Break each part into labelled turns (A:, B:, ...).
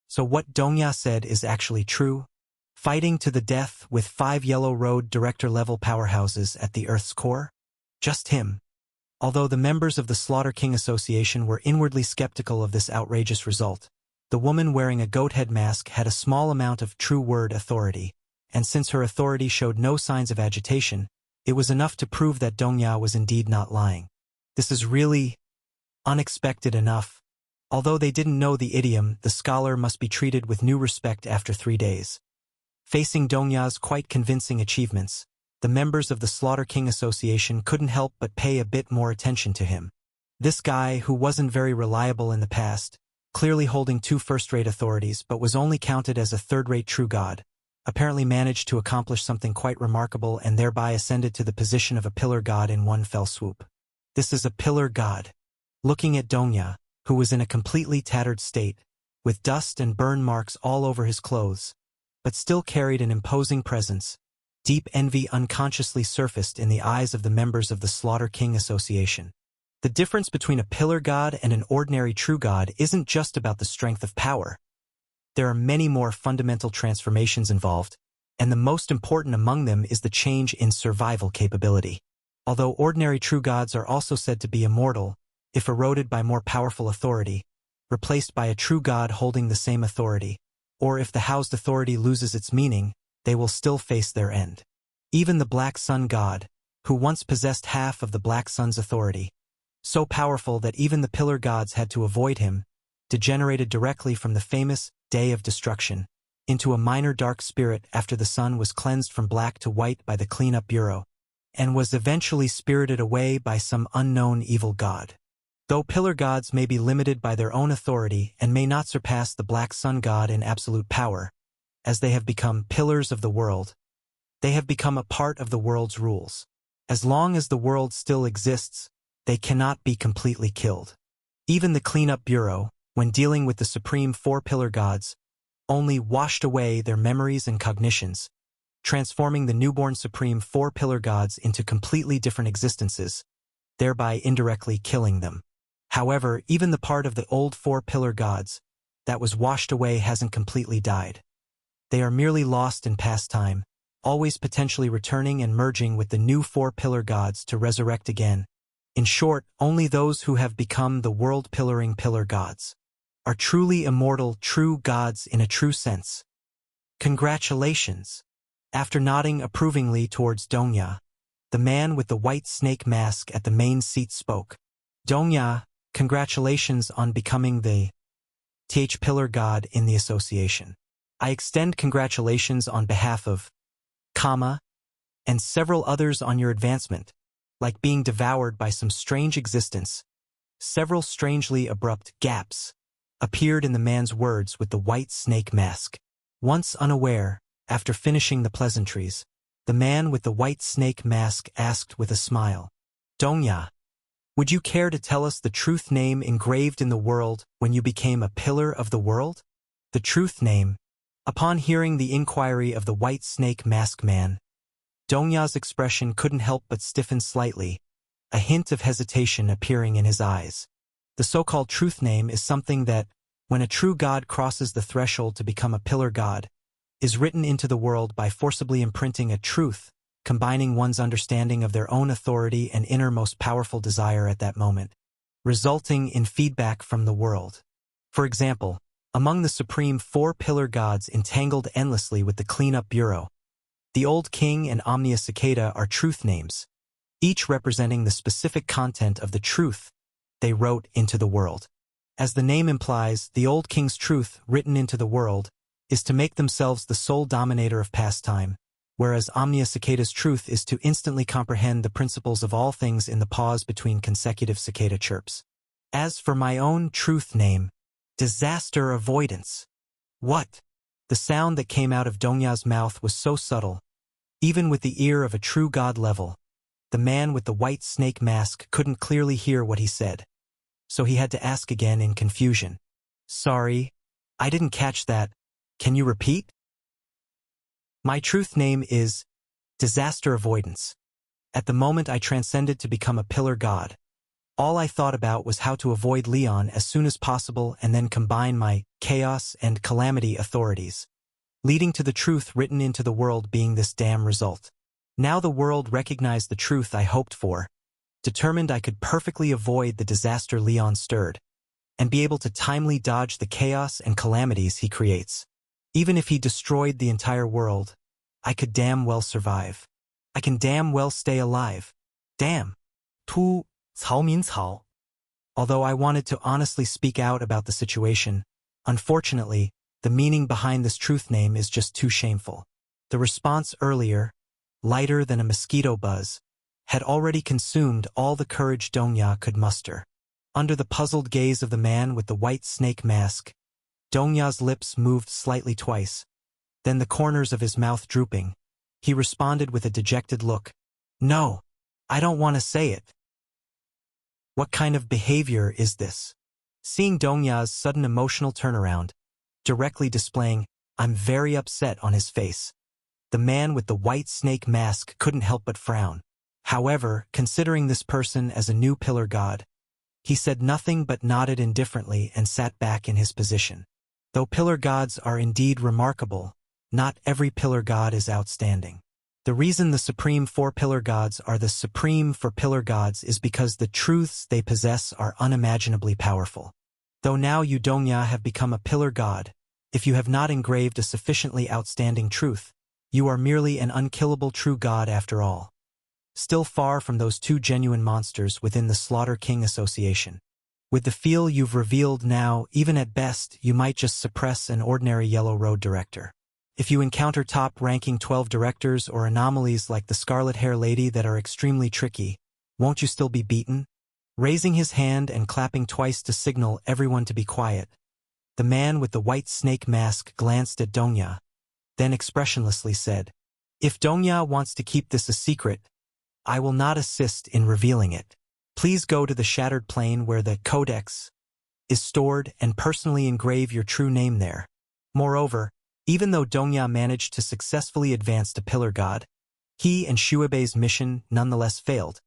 A: So what Dongya said is actually true? Fighting to the death with 5 Yellow Road director-level powerhouses at the Earth's core? Just him. Although the members of the Slaughter King Association were inwardly skeptical of this outrageous result, the woman wearing a goat head mask had a small amount of true word authority, and since her authority showed no signs of agitation, it was enough to prove that Dongya was indeed not lying. This is really unexpected enough. Although they didn't know the idiom, the scholar must be treated with new respect after 3 days. Facing Dongya's quite convincing achievements, the members of the Slaughter King Association couldn't help but pay a bit more attention to him. This guy, who wasn't very reliable in the past, clearly holding 2 first-rate authorities but was only counted as a third-rate true god, apparently managed to accomplish something quite remarkable and thereby ascended to the position of a pillar god in one fell swoop. This is a pillar god. Looking at Dongya, who was in a completely tattered state, with dust and burn marks all over his clothes, but still carried an imposing presence, deep envy unconsciously surfaced in the eyes of the members of the Slaughter King Association. The difference between a pillar god and an ordinary true god isn't just about the strength of power. There are many more fundamental transformations involved, and the most important among them is the change in survival capability. Although ordinary true gods are also said to be immortal, if eroded by more powerful authority, replaced by a true god holding the same authority, or if the housed authority loses its meaning, they will still face their end. Even the Black Sun god, who once possessed half of the Black Sun's authority, so powerful that even the pillar gods had to avoid him, degenerated directly from the famous Day of Destruction into a minor dark spirit after the sun was cleansed from black to white by the Cleanup Bureau, and was eventually spirited away by some unknown evil god. Though pillar gods may be limited by their own authority and may not surpass the Black Sun god in absolute power, as they have become pillars of the world, they have become a part of the world's rules. As long as the world still exists, they cannot be completely killed. Even the Cleanup Bureau, when dealing with the supreme 4 pillar gods, only washed away their memories and cognitions, transforming the newborn supreme 4 pillar gods into completely different existences, thereby indirectly killing them. However, even the part of the old 4 pillar gods that was washed away hasn't completely died. They are merely lost in past time, always potentially returning and merging with the new 4 pillar gods to resurrect again. In short, only those who have become the world-pillaring pillar gods are truly immortal true gods in a true sense. Congratulations! After nodding approvingly towards Dongya, the man with the white snake mask at the main seat spoke. Dongya, congratulations on becoming the pillar god in the association. I extend congratulations on behalf of, and several others on your advancement, like being devoured by some strange existence. Several strangely abrupt gaps appeared in the man's words with the white snake mask. Once unaware, after finishing the pleasantries, the man with the white snake mask asked with a smile, Dongya, would you care to tell us the truth name engraved in the world when you became a pillar of the world? The truth name. Upon hearing the inquiry of the white snake mask man, Dongya's expression couldn't help but stiffen slightly, a hint of hesitation appearing in his eyes. The so-called truth name is something that, when a true god crosses the threshold to become a pillar god, is written into the world by forcibly imprinting a truth, combining one's understanding of their own authority and inner most powerful desire at that moment, resulting in feedback from the world. For example, among the supreme 4 pillar gods entangled endlessly with the Cleanup Bureau, the Old King and Omnia Cicada are truth names, each representing the specific content of the truth they wrote into the world. As the name implies, the Old King's truth written into the world is to make themselves the sole dominator of pastime, whereas Omnia Cicada's truth is to instantly comprehend the principles of all things in the pause between consecutive cicada chirps. As for my own truth name, disaster avoidance. What? The sound that came out of Dongya's mouth was so subtle, even with the ear of a true god level. The man with the white snake mask couldn't clearly hear what he said, so he had to ask again in confusion. Sorry, I didn't catch that. Can you repeat? My truth name is disaster avoidance. At the moment I transcended to become a pillar god, All I thought about was how to avoid Leon as soon as possible and then combine my chaos and calamity authorities, leading to the truth written into the world being this damn result. Now the world recognized the truth I hoped for, determined I could perfectly avoid the disaster Leon stirred, and be able to timely dodge the chaos and calamities he creates. Even if he destroyed the entire world, I could damn well survive. I can damn well stay alive. Damn. 突曹民曹. Although I wanted to honestly speak out about the situation, unfortunately, the meaning behind this truth name is just too shameful. The response earlier, lighter than a mosquito buzz, had already consumed all the courage Dongya could muster. Under the puzzled gaze of the man with the white snake mask, Dongya's lips moved slightly twice, then the corners of his mouth drooping. He responded with a dejected look. No, I don't want to say it. What kind of behavior is this? Seeing Dongya's sudden emotional turnaround, directly displaying, I'm very upset on his face, the man with the white snake mask couldn't help but frown. However, considering this person as a new pillar god, he said nothing but nodded indifferently and sat back in his position. Though pillar gods are indeed remarkable, not every pillar god is outstanding. The reason the supreme four pillar gods are the supreme for pillar gods is because the truths they possess are unimaginably powerful. Though now you Dongya have become a pillar god, if you have not engraved a sufficiently outstanding truth, you are merely an unkillable true god after all. Still far from those two genuine monsters within the Slaughter King Association. With the feel you've revealed now, even at best, you might just suppress an ordinary Yellow Road director. If you encounter top-ranking 12 directors or anomalies like the Scarlet Hair Lady that are extremely tricky, won't you still be beaten? Raising his hand and clapping twice to signal everyone to be quiet, the man with the white snake mask glanced at Dongya, then expressionlessly said, If Dongya wants to keep this a secret, I will not assist in revealing it. Please go to the Shattered Plane where the Codex is stored and personally engrave your true name there. Moreover, even though Dongya managed to successfully advance to Pillar God, he and Shuibei's mission nonetheless failed,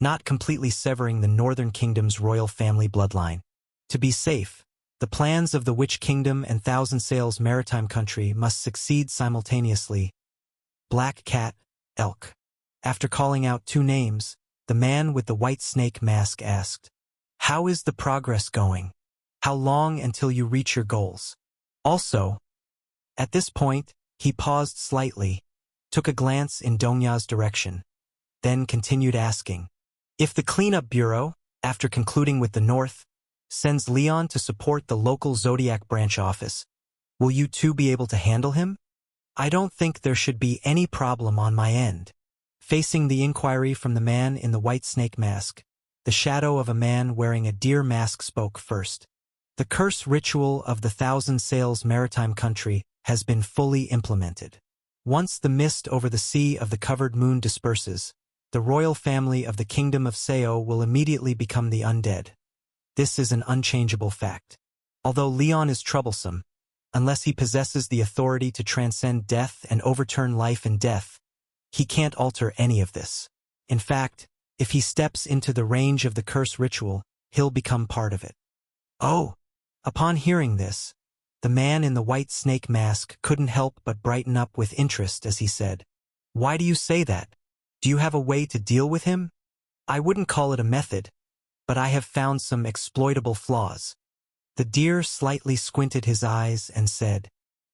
A: not completely severing the Northern Kingdom's royal family bloodline. To be safe, the plans of the Witch Kingdom and Thousand Sails Maritime Country must succeed simultaneously. Black Cat, Elk. After calling out two names, the man with the white snake mask asked, How is the progress going? How long until you reach your goals? Also, at this point, he paused slightly, took a glance in Dongya's direction, then continued asking, If the Cleanup Bureau, after concluding with the North, sends Leon to support the local Zodiac branch office, will you two be able to handle him? I don't think there should be any problem on my end. Facing the inquiry from the man in the white snake mask, the shadow of a man wearing a deer mask spoke first. The curse ritual of the Thousand Sails Maritime Country has been fully implemented. Once the mist over the sea of the covered moon disperses, the royal family of the Kingdom of Sao will immediately become the undead. This is an unchangeable fact. Although Leon is troublesome, unless he possesses the authority to transcend death and overturn life and death, he can't alter any of this. In fact, if he steps into the range of the curse ritual, he'll become part of it. Oh! Upon hearing this, the man in the white snake mask couldn't help but brighten up with interest as he said, Why do you say that? Do you have a way to deal with him? I wouldn't call it a method, but I have found some exploitable flaws. The deer slightly squinted his eyes and said,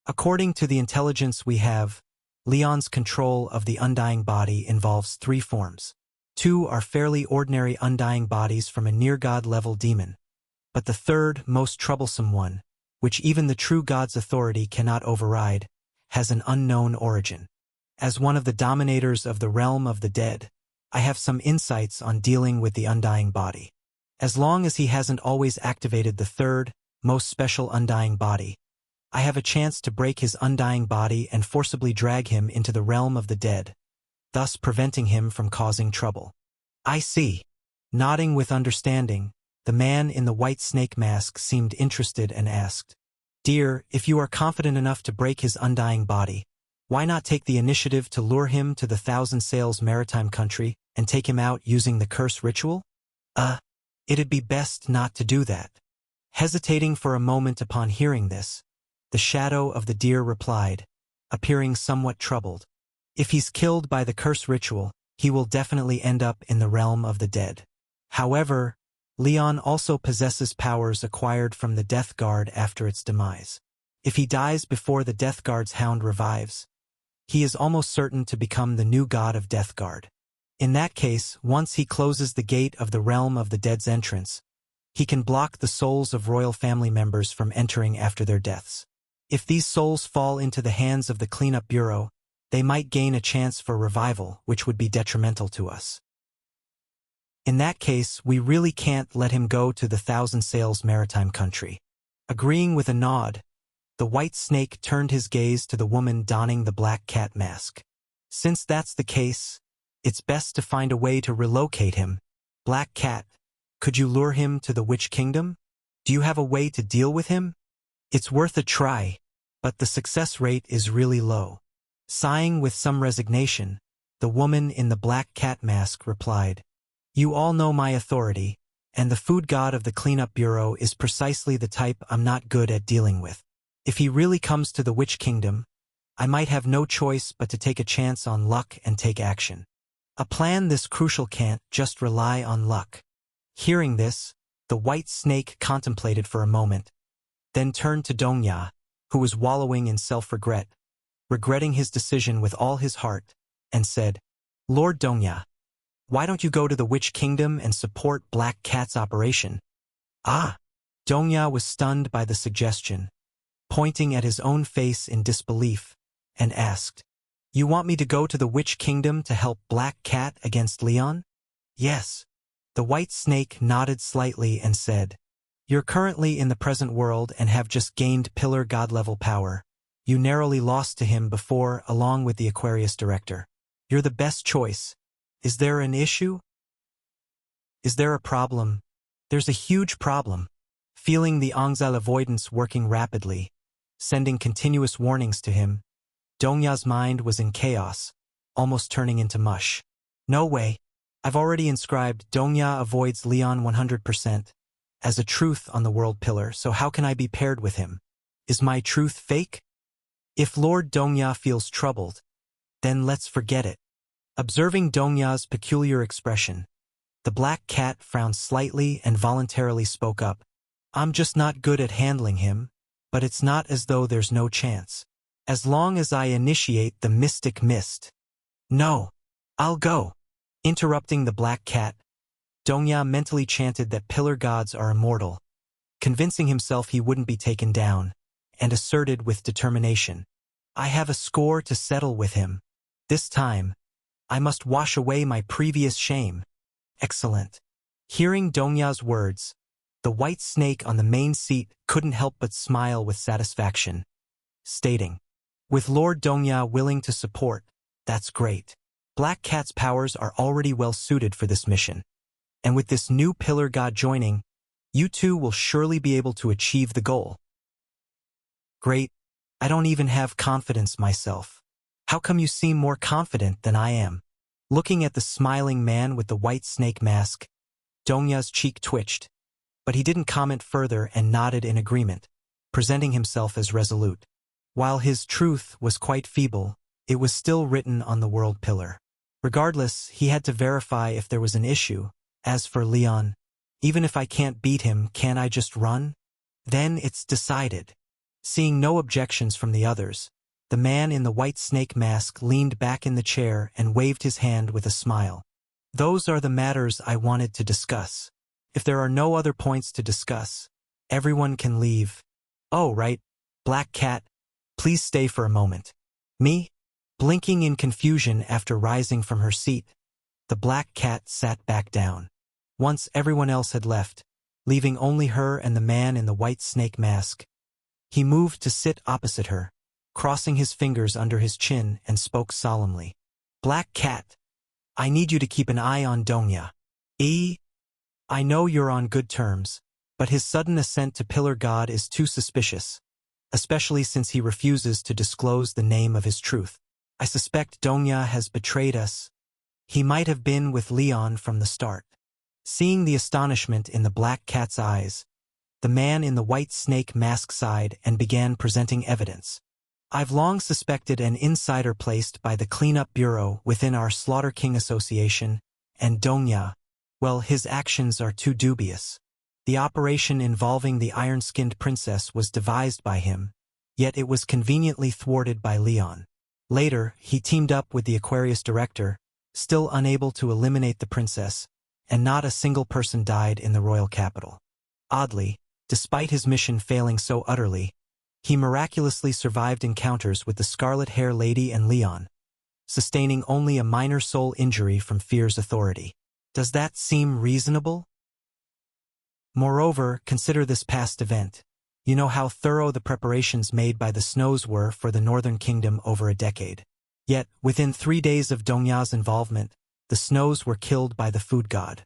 A: According to the intelligence we have, Leon's control of the undying body involves 3 forms. 2 are fairly ordinary undying bodies from a near-god level demon, but the third, most troublesome one, which even the true god's authority cannot override, has an unknown origin. As one of the dominators of the realm of the dead, I have some insights on dealing with the undying body. As long as he hasn't always activated the third, most special undying body, I have a chance to break his undying body and forcibly drag him into the realm of the dead, thus preventing him from causing trouble. I see. Nodding with understanding, the man in the white snake mask seemed interested and asked, Dear, if you are confident enough to break his undying body, why not take the initiative to lure him to the Thousand Sails Maritime Country and take him out using the curse ritual? It'd be best not to do that. Hesitating for a moment upon hearing this, the shadow of the deer replied, appearing somewhat troubled. If he's killed by the curse ritual, he will definitely end up in the realm of the dead. However, Leon also possesses powers acquired from the Death Guard after its demise. If he dies before the Death Guard's hound revives, he is almost certain to become the new god of Death Guard. In that case, once he closes the gate of the realm of the dead's entrance, he can block the souls of royal family members from entering after their deaths. If these souls fall into the hands of the Cleanup Bureau, they might gain a chance for revival, which would be detrimental to us. In that case, we really can't let him go to the Thousand Sails maritime country. Agreeing with a nod, the white snake turned his gaze to the woman donning the black cat mask. Since that's the case, it's best to find a way to relocate him. Black Cat, could you lure him to the Witch Kingdom? Do you have a way to deal with him? It's worth a try, but the success rate is really low. Sighing with some resignation, the woman in the black cat mask replied, You all know my authority, and the food god of the Cleanup Bureau is precisely the type I'm not good at dealing with. If he really comes to the Witch Kingdom, I might have no choice but to take a chance on luck and take action. A plan this crucial can't just rely on luck. Hearing this, the white snake contemplated for a moment, then turned to Dongya, who was wallowing in self-regret, regretting his decision with all his heart, and said, Lord Dongya, why don't you go to the Witch Kingdom and support Black Cat's operation? Ah! Dongya was stunned by the suggestion, pointing at his own face in disbelief, and asked, You want me to go to the Witch Kingdom to help Black Cat against Leon? Yes. The white snake nodded slightly and said, You're currently in the present world and have just gained pillar god-level power. You narrowly lost to him before, along with the Aquarius director. You're the best choice. Is there an issue? Is there a problem? There's a huge problem. Feeling the Angzal avoidance working rapidly, sending continuous warnings to him, Dongya's mind was in chaos, almost turning into mush. No way. I've already inscribed Dongya avoids Leon 100% as a truth on the world pillar, so how can I be paired with him? Is my truth fake? If Lord Dongya feels troubled, then let's forget it. Observing Dongya's peculiar expression, the black cat frowned slightly and voluntarily spoke up. I'm just not good at handling him, but it's not as though there's no chance. As long as I initiate the mystic mist. No, I'll go. Interrupting the black cat, Dongya mentally chanted that pillar gods are immortal, convincing himself he wouldn't be taken down, and asserted with determination, I have a score to settle with him. This time, I must wash away my previous shame. Excellent. Hearing Dongya's words, the white snake on the main seat couldn't help but smile with satisfaction, stating, With Lord Dongya willing to support, that's great. Black Cat's powers are already well suited for this mission. And with this new pillar god joining, you two will surely be able to achieve the goal. Great. I don't even have confidence myself. How come you seem more confident than I am? Looking at the smiling man with the white snake mask, Dongya's cheek twitched, but he didn't comment further and nodded in agreement, presenting himself as resolute. While his truth was quite feeble, it was still written on the world pillar. Regardless, he had to verify if there was an issue. As for Leon, even if I can't beat him, can't I just run? Then it's decided. Seeing no objections from the others, the man in the white snake mask leaned back in the chair and waved his hand with a smile. Those are the matters I wanted to discuss. If there are no other points to discuss, everyone can leave. Oh, right. Black Cat, please stay for a moment. Me? Blinking in confusion after rising from her seat, the black cat sat back down. Once everyone else had left, leaving only her and the man in the white snake mask, he moved to sit opposite her, crossing his fingers under his chin and spoke solemnly. Black Cat, I need you to keep an eye on Dongya. I know you're on good terms, but his sudden ascent to Pillar God is too suspicious, especially since he refuses to disclose the name of his truth. I suspect Dongya has betrayed us. He might have been with Leon from the start. Seeing the astonishment in the black cat's eyes, the man in the white snake mask sighed and began presenting evidence. I've long suspected an insider placed by the Cleanup Bureau within our Slaughter King Association, and Dongya, well, his actions are too dubious. The operation involving the iron-skinned princess was devised by him, yet it was conveniently thwarted by Leon. Later, he teamed up with the Aquarius director, still unable to eliminate the princess, and not a single person died in the royal capital. Oddly, despite his mission failing so utterly, he miraculously survived encounters with the Scarlet Hair Lady and Leon, sustaining only a minor soul injury from Fear's authority. Does that seem reasonable? Moreover, consider this past event. You know how thorough the preparations made by the Snows were for the Northern Kingdom over a decade. Yet, within 3 days of Dongya's involvement, the Snows were killed by the food god.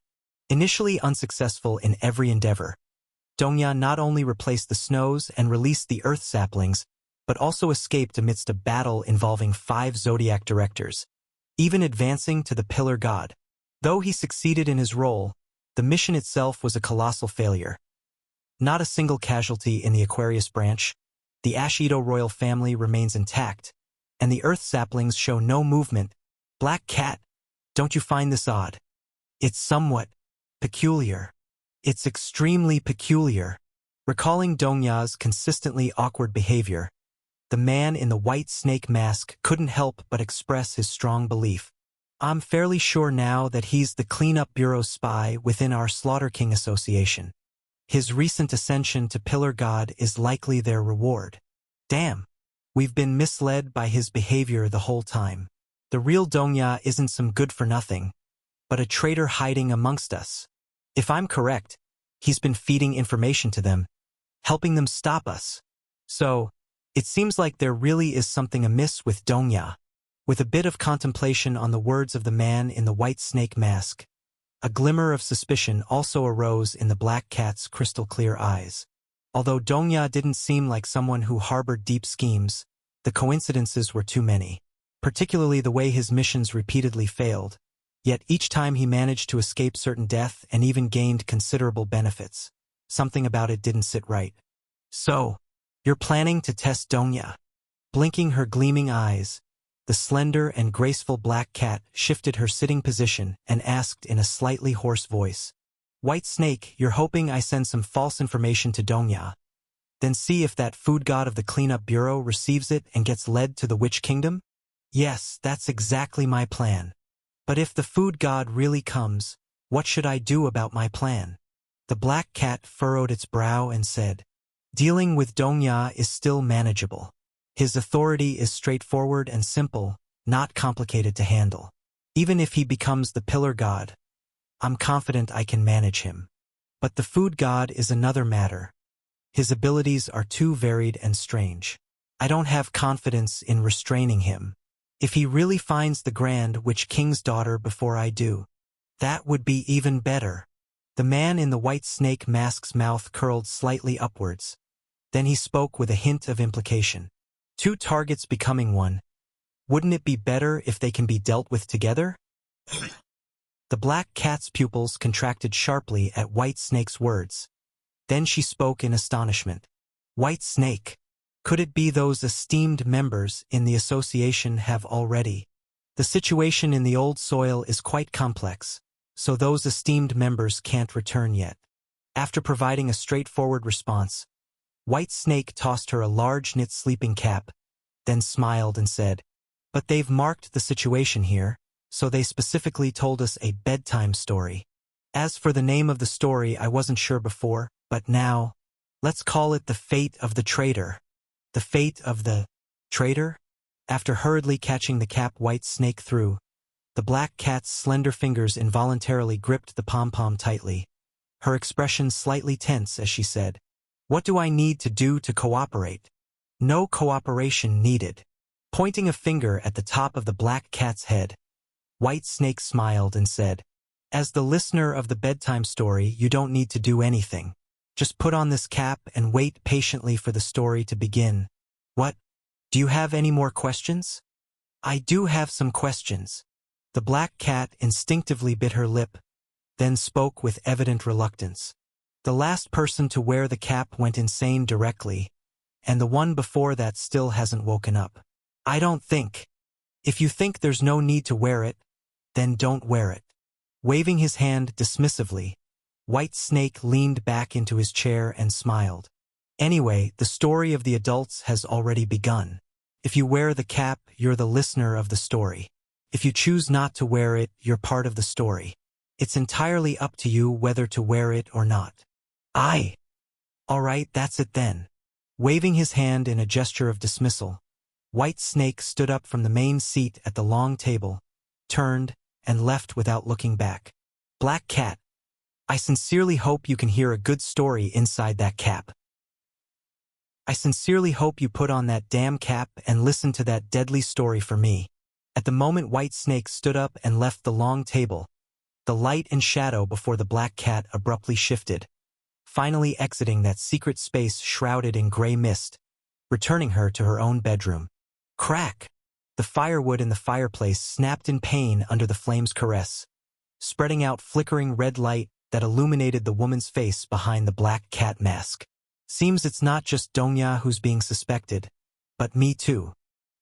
A: Initially unsuccessful in every endeavor, Dongya not only replaced the Snows and released the Earth Saplings, but also escaped amidst a battle involving 5 Zodiac directors, even advancing to the Pillar God. Though he succeeded in his role, the mission itself was a colossal failure. Not a single casualty in the Aquarius branch, the Ashido royal family remains intact, and the Earth Saplings show no movement. Black Cat, don't you find this odd? It's somewhat peculiar. It's extremely peculiar. Recalling Dongya's consistently awkward behavior, the man in the white snake mask couldn't help but express his strong belief. I'm fairly sure now that he's the Cleanup Bureau spy within our Slaughter King Association. His recent ascension to Pillar God is likely their reward. Damn, we've been misled by his behavior the whole time. The real Dongya isn't some good-for-nothing, but a traitor hiding amongst us. If I'm correct, he's been feeding information to them, helping them stop us. So, it seems like there really is something amiss with Dongya. With a bit of contemplation on the words of the man in the white snake mask, a glimmer of suspicion also arose in the black cat's crystal-clear eyes. Although Dongya didn't seem like someone who harbored deep schemes, the coincidences were too many, particularly the way his missions repeatedly failed. Yet each time he managed to escape certain death and even gained considerable benefits. Something about it didn't sit right. So, you're planning to test Dongya? Blinking her gleaming eyes, the slender and graceful black cat shifted her sitting position and asked in a slightly hoarse voice, White Snake, you're hoping I send some false information to Dongya, then see if that food god of the Cleanup Bureau receives it and gets led to the Witch Kingdom? Yes, that's exactly my plan. But if the food god really comes, what should I do about my plan? The black cat furrowed its brow and said, Dealing with Dongya is still manageable. His authority is straightforward and simple, not complicated to handle. Even if he becomes the Pillar God, I'm confident I can manage him. But the food god is another matter. His abilities are too varied and strange. I don't have confidence in restraining him. If he really finds the Grand Witch King's daughter before I do, that would be even better. The man in the white snake mask's mouth curled slightly upwards. Then he spoke with a hint of implication. 2 targets becoming one. Wouldn't it be better if they can be dealt with together? The black cat's pupils contracted sharply at White Snake's words. Then she spoke in astonishment. White Snake. Could it be those esteemed members in the association have already? The situation in the old soil is quite complex, so those esteemed members can't return yet. After providing a straightforward response, White Snake tossed her a large knit sleeping cap, then smiled and said, But they've marked the situation here, so they specifically told us a bedtime story. As for the name of the story, I wasn't sure before, but now, let's call it The Fate of the Traitor. The fate of the traitor? After hurriedly catching the cap White Snake threw, the black cat's slender fingers involuntarily gripped the pom-pom tightly, her expression slightly tense as she said, What do I need to do to cooperate? No cooperation needed. Pointing a finger at the top of the black cat's head, White Snake smiled and said, As the listener of the bedtime story, you don't need to do anything. Just put on this cap and wait patiently for the story to begin. What? Do you have any more questions? I do have some questions. The black cat instinctively bit her lip, then spoke with evident reluctance. The last person to wear the cap went insane directly, and the one before that still hasn't woken up. I don't think. If you think there's no need to wear it, then don't wear it. Waving his hand dismissively, White Snake leaned back into his chair and smiled. Anyway, the story of the adults has already begun. If you wear the cap, you're the listener of the story. If you choose not to wear it, you're part of the story. It's entirely up to you whether to wear it or not. Aye. All right, that's it then. Waving his hand in a gesture of dismissal, White Snake stood up from the main seat at the long table, turned, and left without looking back. Black Cat, I sincerely hope you can hear a good story inside that cap. I sincerely hope you put on that damn cap and listen to that deadly story for me. At the moment White Snake stood up and left the long table, the light and shadow before the Black Cat abruptly shifted, finally exiting that secret space shrouded in gray mist, returning her to her own bedroom. Crack! The firewood in the fireplace snapped in pain under the flame's caress, spreading out flickering red light that illuminated the woman's face behind the Black Cat mask. Seems it's not just Donya who's being suspected, but me too.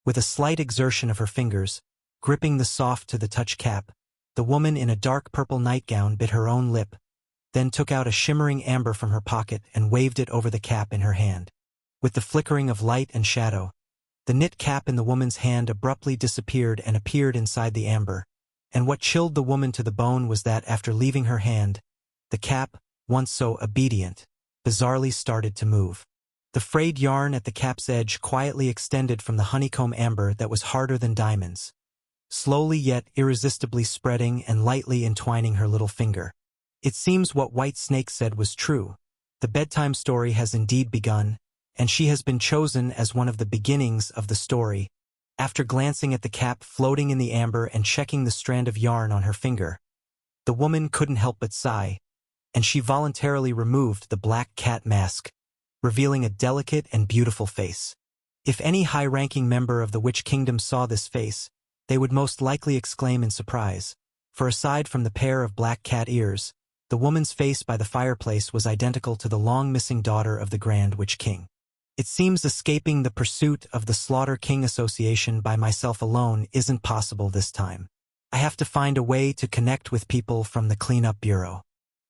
A: With a slight exertion of her fingers, gripping the soft-to-the-touch cap, the woman in a dark purple nightgown bit her own lip, then took out a shimmering amber from her pocket and waved it over the cap in her hand. With the flickering of light and shadow, the knit cap in the woman's hand abruptly disappeared and appeared inside the amber, and what chilled the woman to the bone was that after leaving her hand, the cap, once so obedient, bizarrely started to move. The frayed yarn at the cap's edge quietly extended from the honeycomb amber that was harder than diamonds, slowly yet irresistibly spreading and lightly entwining her little finger. It seems what White Snake said was true. The bedtime story has indeed begun, and she has been chosen as one of the beginnings of the story. After glancing at the cap floating in the amber and checking the strand of yarn on her finger, the woman couldn't help but sigh, and she voluntarily removed the Black Cat mask, revealing a delicate and beautiful face. If any high-ranking member of the Witch Kingdom saw this face, they would most likely exclaim in surprise, for aside from the pair of black cat ears, the woman's face by the fireplace was identical to the long-missing daughter of the Grand Witch King. It seems escaping the pursuit of the Slaughter King Association by myself alone isn't possible this time. I have to find a way to connect with people from the cleanup bureau.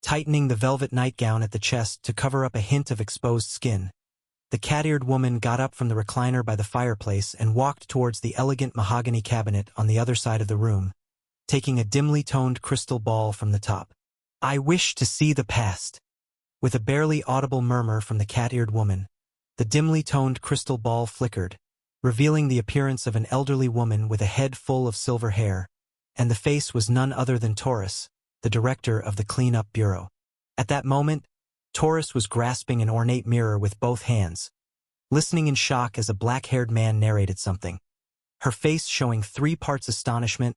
A: Tightening the velvet nightgown at the chest to cover up a hint of exposed skin, the cat-eared woman got up from the recliner by the fireplace and walked towards the elegant mahogany cabinet on the other side of the room, taking a dimly toned crystal ball from the top. I wish to see the past. With a barely audible murmur from the cat-eared woman, the dimly toned crystal ball flickered, revealing the appearance of an elderly woman with a head full of silver hair, and the face was none other than Taurus, the director of the cleanup bureau. At that moment, Taurus was grasping an ornate mirror with both hands, listening in shock as a black-haired man narrated something, her face showing 3 parts astonishment,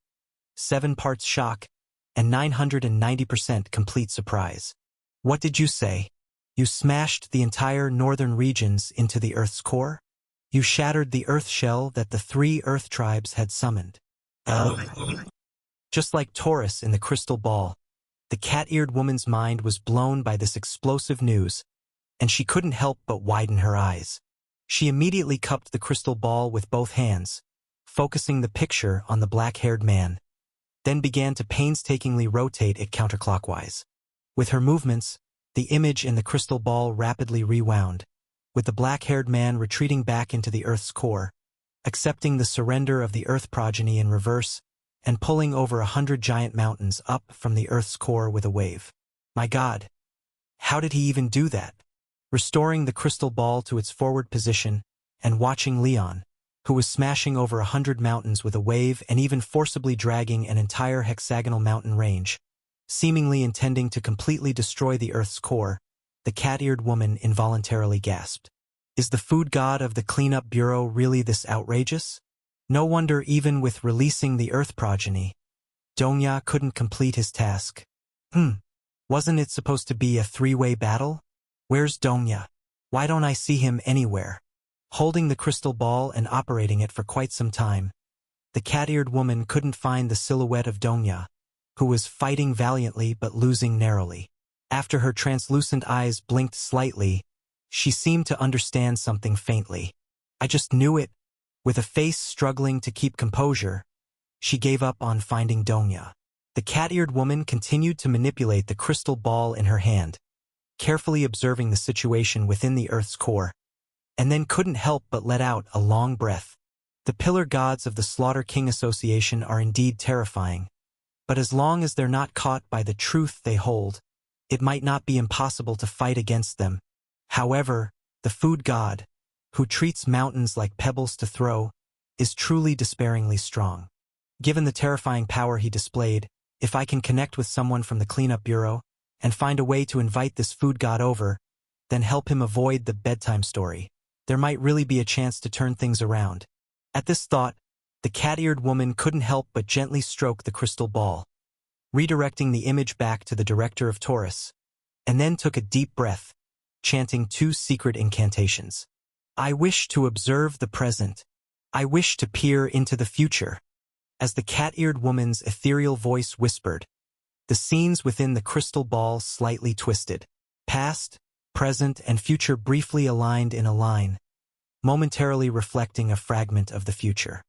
A: 7 parts shock, and 990% complete surprise. What did you say? You smashed the entire northern regions into the Earth's core? You shattered the Earth shell that the 3 Earth tribes had summoned. Just like Taurus in the crystal ball, the cat-eared woman's mind was blown by this explosive news, and she couldn't help but widen her eyes. She immediately cupped the crystal ball with both hands, focusing the picture on the black-haired man, then began to painstakingly rotate it counterclockwise. With her movements, the image in the crystal ball rapidly rewound, with the black-haired man retreating back into the Earth's core, accepting the surrender of the Earth progeny in reverse, and pulling over 100 giant mountains up from the Earth's core with a wave. My God! How did he even do that? Restoring the crystal ball to its forward position, and watching Leon, who was smashing over 100 mountains with a wave and even forcibly dragging an entire hexagonal mountain range, seemingly intending to completely destroy the Earth's core, the cat-eared woman involuntarily gasped. Is the food god of the cleanup bureau really this outrageous? No wonder even with releasing the Earth progeny, Donya couldn't complete his task. Wasn't it supposed to be a 3-way battle? Where's Donya? Why don't I see him anywhere? Holding the crystal ball and operating it for quite some time, the cat-eared woman couldn't find the silhouette of Donya, who was fighting valiantly but losing narrowly. After her translucent eyes blinked slightly, she seemed to understand something faintly. I just knew it. With a face struggling to keep composure, she gave up on finding Donya. The cat-eared woman continued to manipulate the crystal ball in her hand, carefully observing the situation within the Earth's core, and then couldn't help but let out a long breath. The pillar gods of the Slaughter King Association are indeed terrifying, but as long as they're not caught by the truth they hold, it might not be impossible to fight against them. However, the food god, who treats mountains like pebbles to throw, is truly despairingly strong. Given the terrifying power he displayed, if I can connect with someone from the cleanup bureau and find a way to invite this food god over, then help him avoid the bedtime story, there might really be a chance to turn things around. At this thought, the cat-eared woman couldn't help but gently stroke the crystal ball, redirecting the image back to the director of Taurus, and then took a deep breath, chanting 2 secret incantations. I wish to observe the present. I wish to peer into the future. As the cat-eared woman's ethereal voice whispered, the scenes within the crystal ball slightly twisted. Past, present, and future briefly aligned in a line, momentarily reflecting a fragment of the future.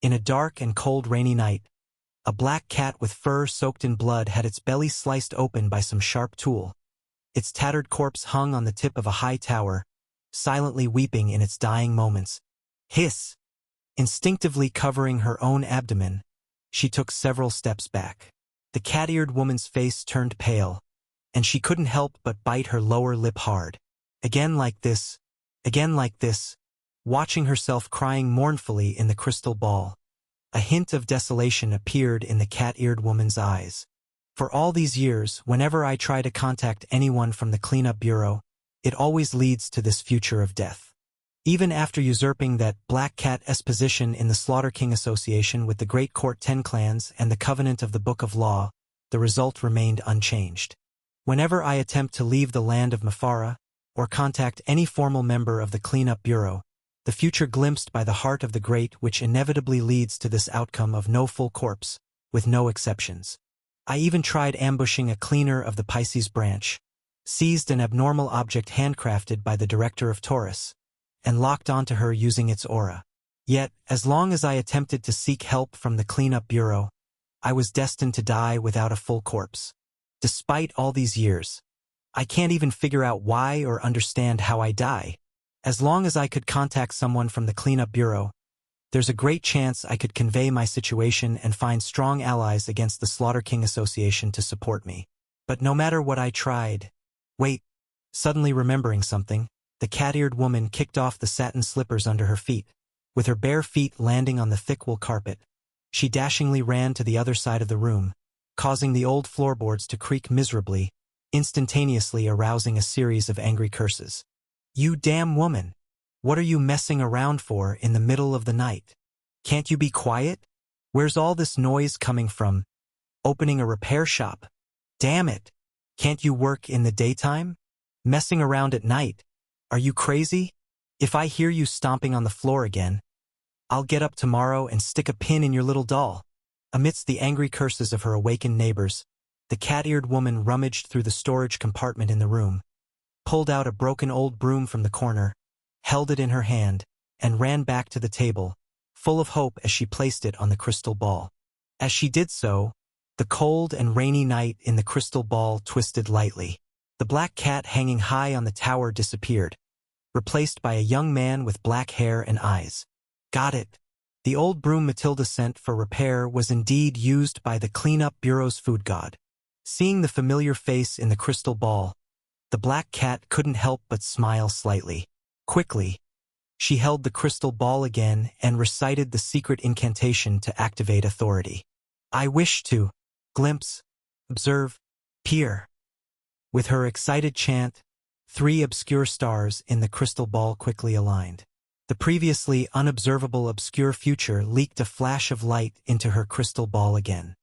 A: In a dark and cold rainy night, a black cat with fur soaked in blood had its belly sliced open by some sharp tool. Its tattered corpse hung on the tip of a high tower, silently weeping in its dying moments. Hiss! Instinctively covering her own abdomen, she took several steps back. The cat-eared woman's face turned pale, and she couldn't help but bite her lower lip hard. Again like this, watching herself crying mournfully in the crystal ball. A hint of desolation appeared in the cat-eared woman's eyes. For all these years, whenever I try to contact anyone from the cleanup bureau, it always leads to this future of death. Even after usurping that Black Cat's position in the Slaughter King Association with the Great Court 10 clans and the Covenant of the Book of Law, the result remained unchanged. Whenever I attempt to leave the land of Mafara, or contact any formal member of the Cleanup Bureau, the future glimpsed by the heart of the great which inevitably leads to this outcome of no full corpse, with no exceptions. I even tried ambushing a cleaner of the Pisces branch, seized an abnormal object handcrafted by the director of Taurus, and locked onto her using its aura. Yet, as long as I attempted to seek help from the Cleanup Bureau, I was destined to die without a full corpse. Despite all these years, I can't even figure out why or understand how I die. As long as I could contact someone from the Cleanup Bureau, there's a great chance I could convey my situation and find strong allies against the Slaughter King Association to support me. But no matter what I tried... Wait, suddenly remembering something, the cat-eared woman kicked off the satin slippers under her feet. With her bare feet landing on the thick wool carpet, she dashingly ran to the other side of the room, causing the old floorboards to creak miserably, instantaneously arousing a series of angry curses. You damn woman! What are you messing around for in the middle of the night? Can't you be quiet? Where's all this noise coming from? Opening a repair shop? Damn it! Can't you work in the daytime? Messing around at night? Are you crazy? If I hear you stomping on the floor again, I'll get up tomorrow and stick a pin in your little doll. Amidst the angry curses of her awakened neighbors, the cat-eared woman rummaged through the storage compartment in the room, pulled out a broken old broom from the corner, held it in her hand, and ran back to the table, full of hope as she placed it on the crystal ball. As she did so, the cold and rainy night in the crystal ball twisted lightly. The black cat hanging high on the tower disappeared, replaced by a young man with black hair and eyes. Got it. The old broom Matilda sent for repair was indeed used by the Cleanup Bureau's food god. Seeing the familiar face in the crystal ball, the black cat couldn't help but smile slightly. Quickly, she held the crystal ball again and recited the secret incantation to activate authority. I wish to glimpse, observe, peer. With her excited chant, 3 obscure stars in the crystal ball quickly aligned. The previously unobservable obscure future leaked a flash of light into her crystal ball again.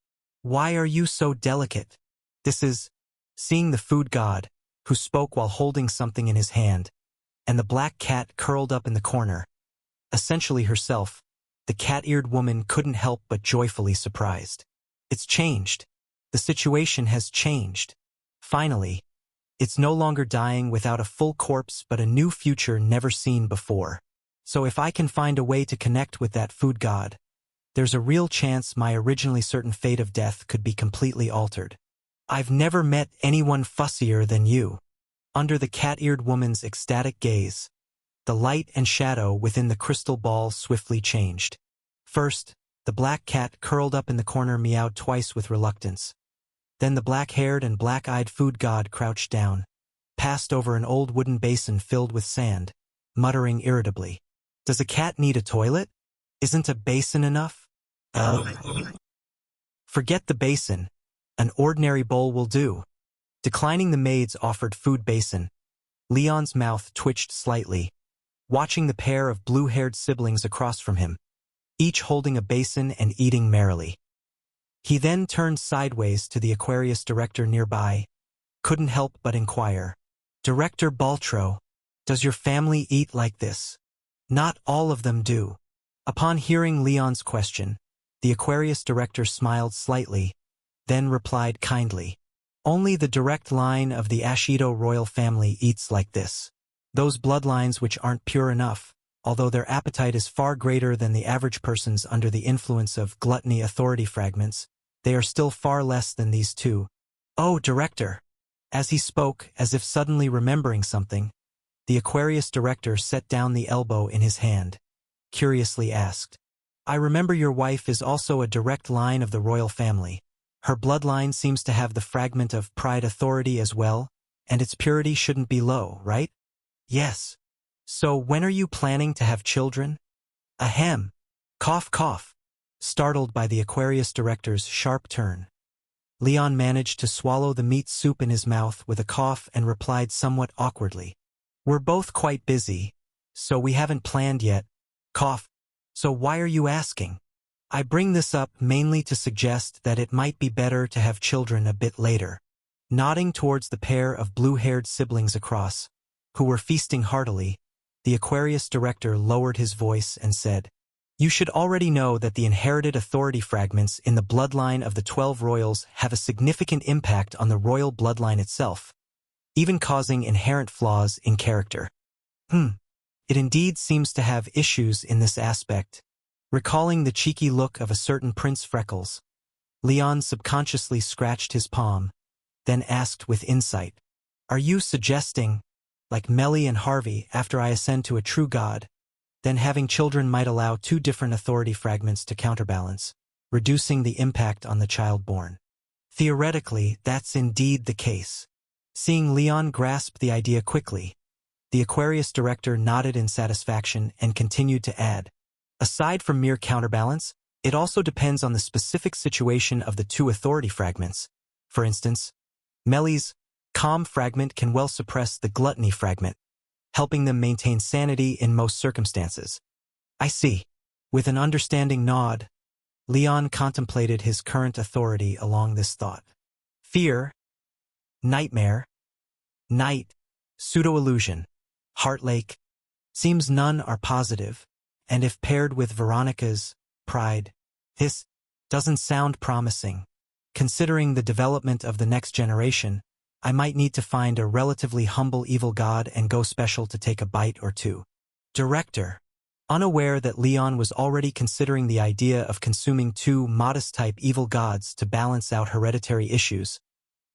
A: Why are you so delicate? This is... Seeing the food god, who spoke while holding something in his hand, and the black cat curled up in the corner, essentially herself, the cat-eared woman couldn't help but joyfully surprised. It's changed. The situation has changed. Finally, it's no longer dying without a full corpse but a new future never seen before. So if I can find a way to connect with that food god, there's a real chance my originally certain fate of death could be completely altered. I've never met anyone fussier than you. Under the cat-eared woman's ecstatic gaze, the light and shadow within the crystal ball swiftly changed. First, the black cat curled up in the corner meowed twice with reluctance. Then the black-haired and black-eyed food god crouched down, passed over an old wooden basin filled with sand, muttering irritably, "Does a cat need a toilet? Isn't a basin enough?" Forget the basin. An ordinary bowl will do. Declining the maid's offered food basin, Leon's mouth twitched slightly, watching the pair of blue-haired siblings across from him, each holding a basin and eating merrily. He then turned sideways to the Aquarius director nearby, couldn't help but inquire, "Director Baltro, does your family eat like this?" "Not all of them do." Upon hearing Leon's question, the Aquarius director smiled slightly, then replied kindly, "Only the direct line of the Ashido royal family eats like this. Those bloodlines which aren't pure enough, although their appetite is far greater than the average person's under the influence of gluttony authority fragments, they are still far less than these two." "Oh, director." As he spoke, as if suddenly remembering something, the Aquarius director set down the elbow in his hand, curiously asked, "I remember your wife is also a direct line of the royal family. Her bloodline seems to have the fragment of pride authority as well, and its purity shouldn't be low, right?" "Yes." "So when are you planning to have children?" "Ahem. Cough cough." Startled by the Aquarius director's sharp turn, Leon managed to swallow the meat soup in his mouth with a cough and replied somewhat awkwardly, "We're both quite busy, so we haven't planned yet." Cough. "So why are you asking?" "I bring this up mainly to suggest that it might be better to have children a bit later." Nodding towards the pair of blue-haired siblings across, who were feasting heartily, the Aquarius director lowered his voice and said, "You should already know that the inherited authority fragments in the bloodline of the 12 royals have a significant impact on the royal bloodline itself, even causing inherent flaws in character." It indeed seems to have issues in this aspect." Recalling the cheeky look of a certain Prince Freckles, Leon subconsciously scratched his palm, then asked with insight, "Are you suggesting, like Melly and Harvey after I ascend to a true god, then having children might allow two different authority fragments to counterbalance, reducing the impact on the child born?" "Theoretically, that's indeed the case." Seeing Leon grasp the idea quickly, the Aquarius director nodded in satisfaction and continued to add, "Aside from mere counterbalance, it also depends on the specific situation of the two authority fragments. For instance, Melly's calm fragment can well suppress the gluttony fragment, helping them maintain sanity in most circumstances." "I see." With an understanding nod, Leon contemplated his current authority along this thought. Fear, nightmare, night, pseudo-illusion, heartlake. Seems none are positive, and if paired with Veronica's pride, this doesn't sound promising. Considering the development of the next generation, I might need to find a relatively humble evil god and go special to take a bite or two. Director, unaware that Leon was already considering the idea of consuming two modest-type evil gods to balance out hereditary issues,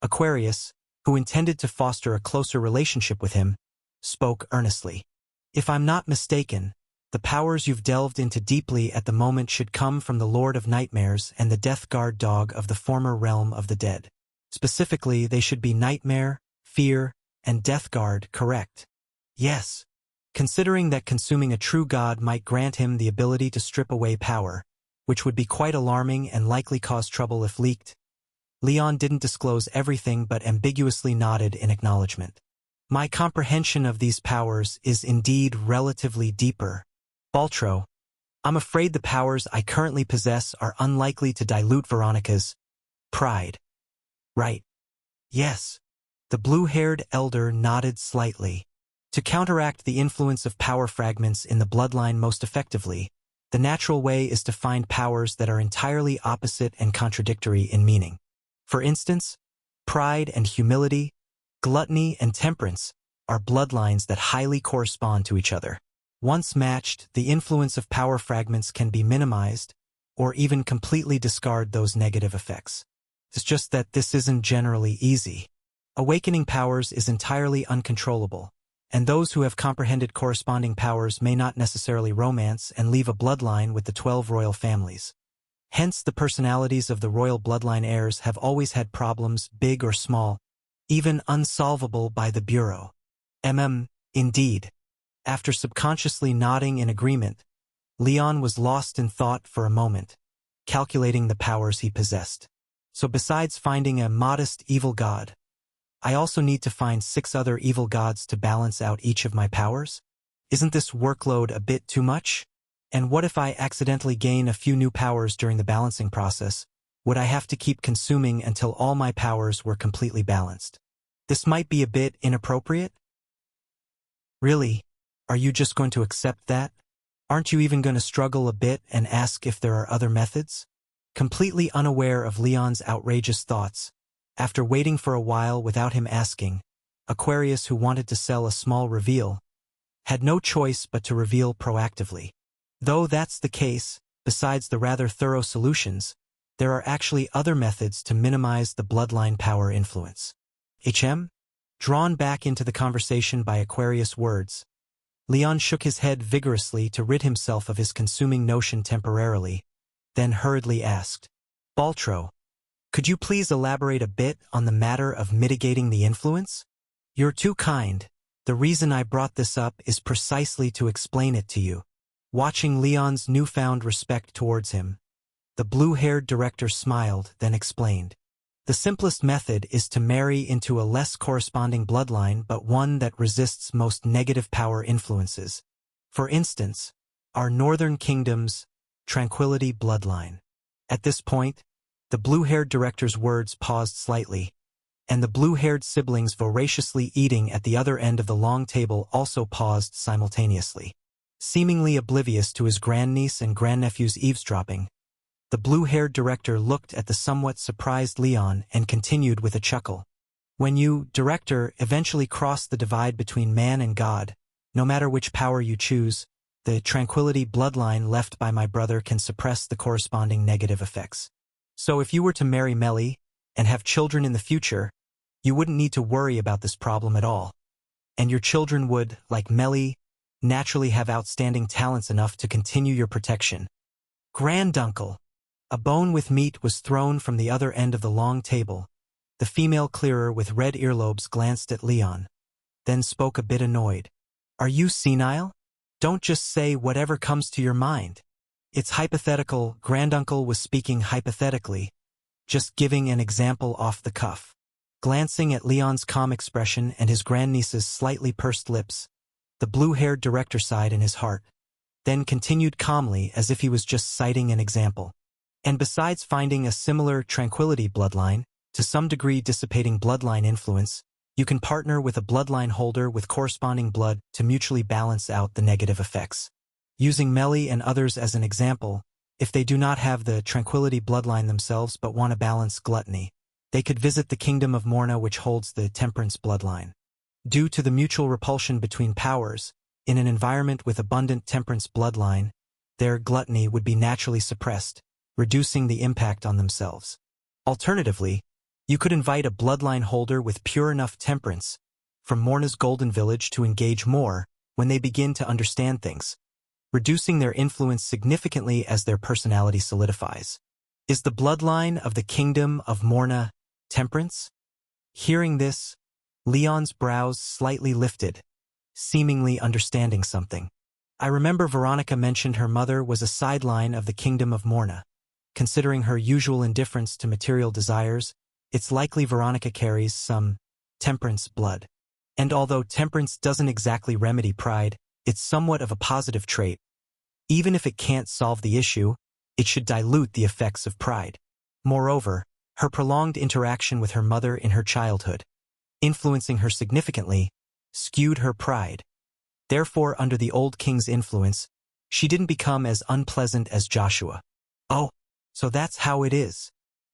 A: Aquarius, who intended to foster a closer relationship with him, spoke earnestly. "If I'm not mistaken, the powers you've delved into deeply at the moment should come from the Lord of Nightmares and the Death Guard dog of the former realm of the dead. Specifically, they should be Nightmare, Fear, and Death Guard, correct?" "Yes." Considering that consuming a true god might grant him the ability to strip away power, which would be quite alarming and likely cause trouble if leaked, Leon didn't disclose everything but ambiguously nodded in acknowledgement. "My comprehension of these powers is indeed relatively deeper. Baltro, I'm afraid the powers I currently possess are unlikely to dilute Veronica's pride." "Right." "Yes." The blue-haired elder nodded slightly. To counteract the influence of power fragments in the bloodline most effectively, the natural way is to find powers that are entirely opposite and contradictory in meaning. For instance, pride and humility, gluttony and temperance are bloodlines that highly correspond to each other. Once matched, the influence of power fragments can be minimized or even completely discard those negative effects. It's just that this isn't generally easy. Awakening powers is entirely uncontrollable, and those who have comprehended corresponding powers may not necessarily romance and leave a bloodline with the 12 royal families. Hence, the personalities of the royal bloodline heirs have always had problems, big or small, even unsolvable by the Bureau. Indeed. After subconsciously nodding in agreement, Leon was lost in thought for a moment, calculating the powers he possessed. So besides finding a modest evil god, I also need to find 6 other evil gods to balance out each of my powers? Isn't this workload a bit too much? And what if I accidentally gain a few new powers during the balancing process? Would I have to keep consuming until all my powers were completely balanced? This might be a bit inappropriate. Really? Are you just going to accept that? Aren't you even going to struggle a bit and ask if there are other methods? Completely unaware of Leon's outrageous thoughts, after waiting for a while without him asking, Aquarius, who wanted to sell a small reveal, had no choice but to reveal proactively. Though that's the case, besides the rather thorough solutions, there are actually other methods to minimize the bloodline power influence. Drawn back into the conversation by Aquarius' words, Leon shook his head vigorously to rid himself of his consuming notion temporarily, then hurriedly asked, Baltro, could you please elaborate a bit on the matter of mitigating the influence? You're too kind. The reason I brought this up is precisely to explain it to you. Watching Leon's newfound respect towards him, the blue-haired director smiled, then explained. The simplest method is to marry into a less corresponding bloodline but one that resists most negative power influences. For instance, our northern kingdom's Tranquility bloodline. At this point, the blue-haired director's words paused slightly, and the blue-haired siblings voraciously eating at the other end of the long table also paused simultaneously. Seemingly oblivious to his grandniece and grandnephew's eavesdropping, the blue-haired director looked at the somewhat surprised Leon and continued with a chuckle. When you, director, eventually cross the divide between man and God, no matter which power you choose, the Tranquility bloodline left by my brother can suppress the corresponding negative effects. So if you were to marry Melly and have children in the future, you wouldn't need to worry about this problem at all. And your children would, like Melly, naturally have outstanding talents enough to continue your protection. Granduncle. A bone with meat was thrown from the other end of the long table. The female clearer with red earlobes glanced at Leon, then spoke a bit annoyed. Are you senile? Don't just say whatever comes to your mind. It's hypothetical. Granduncle was speaking hypothetically, just giving an example off the cuff. Glancing at Leon's calm expression and his grandniece's slightly pursed lips, the blue-haired director sighed in his heart, then continued calmly as if he was just citing an example. And besides finding a similar Tranquility bloodline, to some degree dissipating bloodline influence, you can partner with a bloodline holder with corresponding blood to mutually balance out the negative effects. Using Melly and others as an example, if they do not have the Tranquility bloodline themselves but want to balance gluttony, they could visit the kingdom of Morna, which holds the Temperance bloodline. Due to the mutual repulsion between powers, in an environment with abundant Temperance bloodline, their gluttony would be naturally suppressed, reducing the impact on themselves. Alternatively, you could invite a bloodline holder with pure enough temperance from Morna's Golden Village to engage more when they begin to understand things, reducing their influence significantly as their personality solidifies. Is the bloodline of the kingdom of Morna temperance? Hearing this, Leon's brows slightly lifted, seemingly understanding something. I remember Veronica mentioned her mother was a sideline of the kingdom of Morna. Considering her usual indifference to material desires, it's likely Veronica carries some temperance blood. And although temperance doesn't exactly remedy pride, it's somewhat of a positive trait. Even if it can't solve the issue, it should dilute the effects of pride. Moreover, her prolonged interaction with her mother in her childhood, influencing her significantly, skewed her pride. Therefore, under the old king's influence, she didn't become as unpleasant as Joshua. Oh, so that's how it is.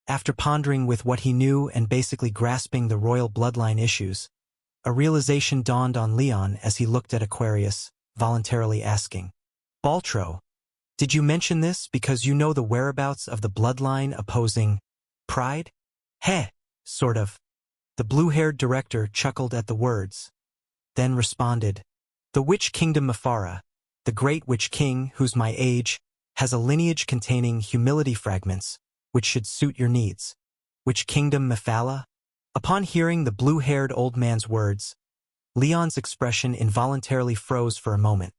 A: After pondering with what he knew and basically grasping the royal bloodline issues, a realization dawned on Leon as he looked at Aquarius, voluntarily asking, "Baltro, did you mention this because you know the whereabouts of the bloodline opposing Pride?" "Heh, sort of." The blue-haired director chuckled at the words, then responded, "The Witch Kingdom Mafara, the Great Witch King, who's my age, has a lineage containing humility fragments, which should suit your needs." "Witch Kingdom Mafala?" Upon hearing the blue-haired old man's words, Leon's expression involuntarily froze for a moment,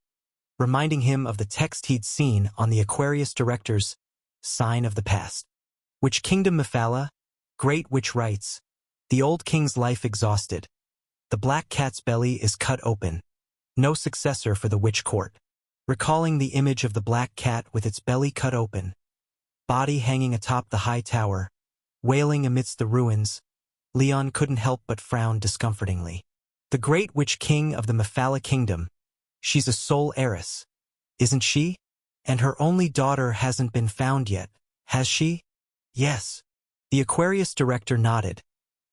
A: reminding him of the text he'd seen on the Aquarius director's sign of the past. "Witch Kingdom Mafala, Great Witch writes, the old king's life exhausted. The black cat's belly is cut open. No successor for the witch court." Recalling the image of the black cat with its belly cut open, body hanging atop the high tower, wailing amidst the ruins, Leon couldn't help but frown discomfortingly. The Great Witch King of the Mafala Kingdom. She's a sole heiress, isn't she? And her only daughter hasn't been found yet, has she? Yes. The Aquarius director nodded,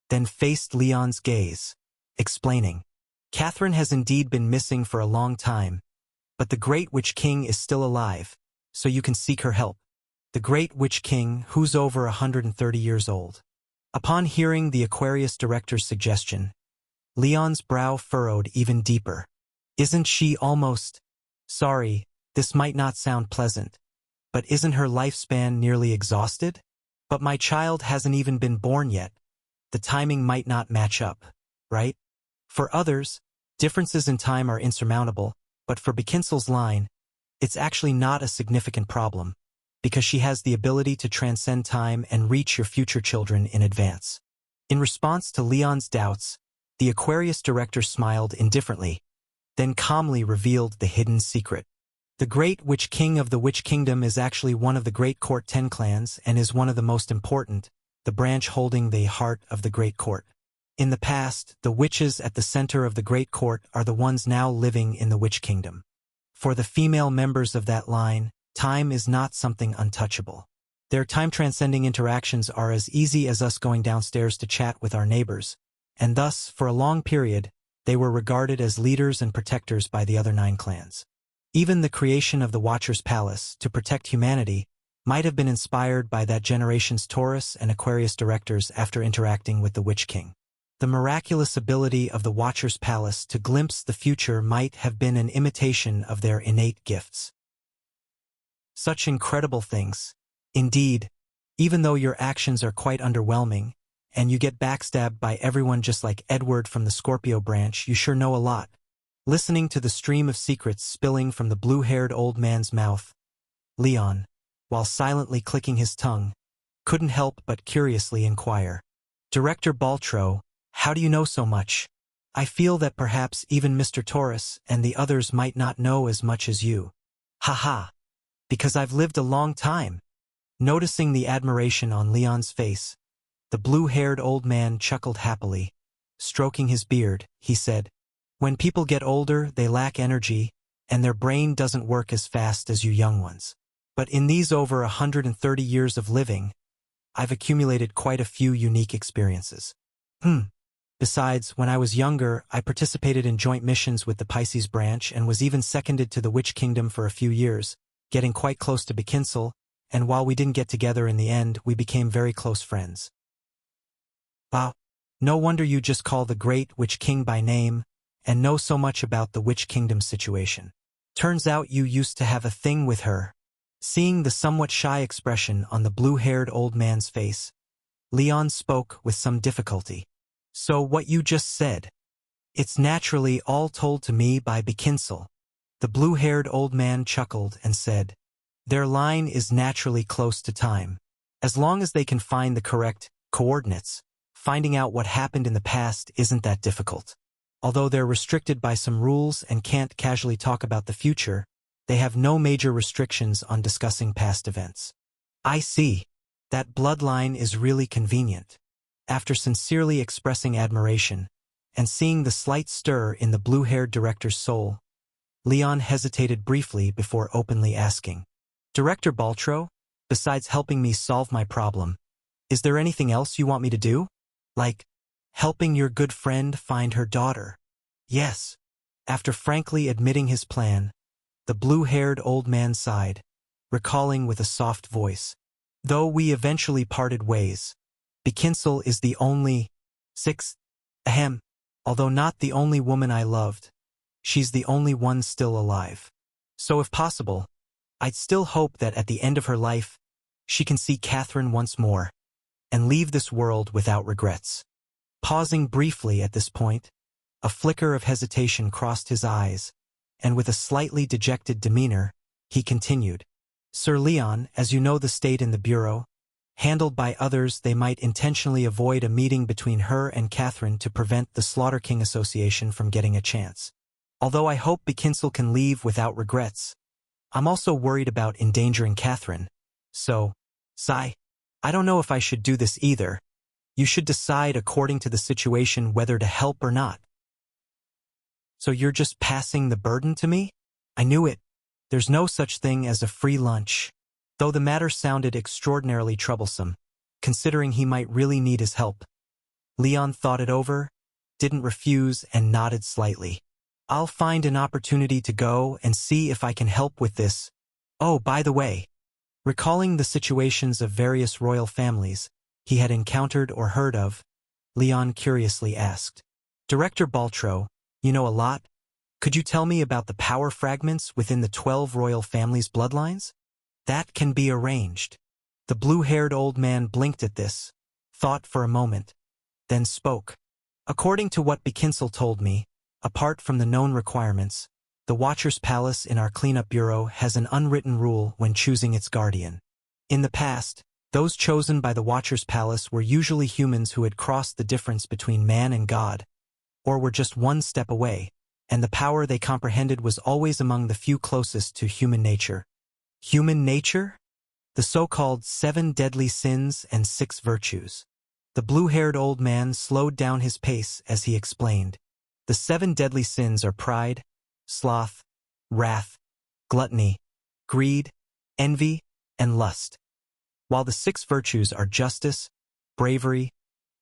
A: then faced Leon's gaze, explaining, "Catherine has indeed been missing for a long time, but the Great Witch King is still alive, so you can seek her help." The Great Witch King, who's over 130 years old. Upon hearing the Aquarius director's suggestion, Leon's brow furrowed even deeper. "Isn't she almost— Sorry, this might not sound pleasant, but isn't her lifespan nearly exhausted? But my child hasn't even been born yet. The timing might not match up, right?" For others, differences in time are insurmountable, but for Bekinsel's line, it's actually not a significant problem, because she has the ability to transcend time and reach your future children in advance. In response to Leon's doubts, the Aquarius director smiled indifferently, then calmly revealed the hidden secret. The Great Witch King of the Witch Kingdom is actually one of the Great Court 10 clans and is one of the most important, the branch holding the heart of the Great Court. In the past, the witches at the center of the Great Court are the ones now living in the Witch Kingdom. For the female members of that line, time is not something untouchable. Their time-transcending interactions are as easy as us going downstairs to chat with our neighbors, and thus, for a long period, they were regarded as leaders and protectors by the other 9 clans. Even the creation of the Watcher's Palace, to protect humanity, might have been inspired by that generation's Taurus and Aquarius directors after interacting with the Witch King. The miraculous ability of the Watcher's Palace to glimpse the future might have been an imitation of their innate gifts. Such incredible things. Indeed, even though your actions are quite underwhelming, and you get backstabbed by everyone just like Edward from the Scorpio branch, you sure know a lot. Listening to the stream of secrets spilling from the blue-haired old man's mouth, Leon, while silently clicking his tongue, couldn't help but curiously inquire, "Director Baltro, how do you know so much? I feel that perhaps even Mr. Taurus and the others might not know as much as you." "Haha, because I've lived a long time." Noticing the admiration on Leon's face, the blue-haired old man chuckled happily. Stroking his beard, he said, "When people get older, they lack energy, and their brain doesn't work as fast as you young ones. But in these over 130 years of living, I've accumulated quite a few unique experiences. Besides, when I was younger, I participated in joint missions with the Pisces branch and was even seconded to the Witch Kingdom for a few years, getting quite close to Bekinsel, and while we didn't get together in the end, we became very close friends." "Wow, no wonder you just call the Great Witch King by name and know so much about the Witch Kingdom situation. Turns out you used to have a thing with her." Seeing the somewhat shy expression on the blue-haired old man's face, Leon spoke with some difficulty. "So what you just said, it's naturally all told to me by Bekinsel." The blue-haired old man chuckled and said, "Their line is naturally close to time. As long as they can find the correct coordinates, finding out what happened in the past isn't that difficult. Although they're restricted by some rules and can't casually talk about the future, they have no major restrictions on discussing past events." "I see. That bloodline is really convenient." After sincerely expressing admiration, and seeing the slight stir in the blue-haired director's soul, Leon hesitated briefly before openly asking, "Director Baltro, besides helping me solve my problem, Is there anything else you want me to do? Like, helping your good friend find her daughter? Yes. After frankly admitting his plan, the blue-haired old man sighed, recalling with a soft voice, "Though we eventually parted ways, Bekinsel is the only... Sixth, ahem, although not the only woman I loved, she's the only one still alive. So if possible, I'd still hope that at the end of her life, she can see Catherine once more, and leave this world without regrets." Pausing briefly at this point, a flicker of hesitation crossed his eyes, and with a slightly dejected demeanor, he continued, "Sir Leon, as you know the state in the Bureau, handled by others they might intentionally avoid a meeting between her and Catherine to prevent the Slaughter King Association from getting a chance. Although I hope Bekinsel can leave without regrets, I'm also worried about endangering Catherine. So, sigh, I don't know if I should do this either. You should decide according to the situation whether to help or not." "So you're just passing the burden to me? I knew it. There's no such thing as a free lunch." Though the matter sounded extraordinarily troublesome, considering he might really need his help, Leon thought it over, didn't refuse, and nodded slightly. "I'll find an opportunity to go and see if I can help with this. Oh, by the way," recalling the situations of various royal families he had encountered or heard of, Leon curiously asked, "Director Baltro, you know a lot. Could you tell me about the power fragments within the 12 royal families' bloodlines?" "That can be arranged." The blue-haired old man blinked at this, thought for a moment, then spoke. "According to what Bekinsel told me, apart from the known requirements, the Watcher's Palace in our cleanup bureau has an unwritten rule when choosing its guardian. In the past, those chosen by the Watcher's Palace were usually humans who had crossed the difference between man and God, or were just one step away, and the power they comprehended was always among the few closest to human nature." Human nature? The so-called 7 deadly sins and 6 virtues. The blue-haired old man slowed down his pace as he explained. The 7 deadly sins are pride, sloth, wrath, gluttony, greed, envy, and lust, while the 6 virtues are justice, bravery,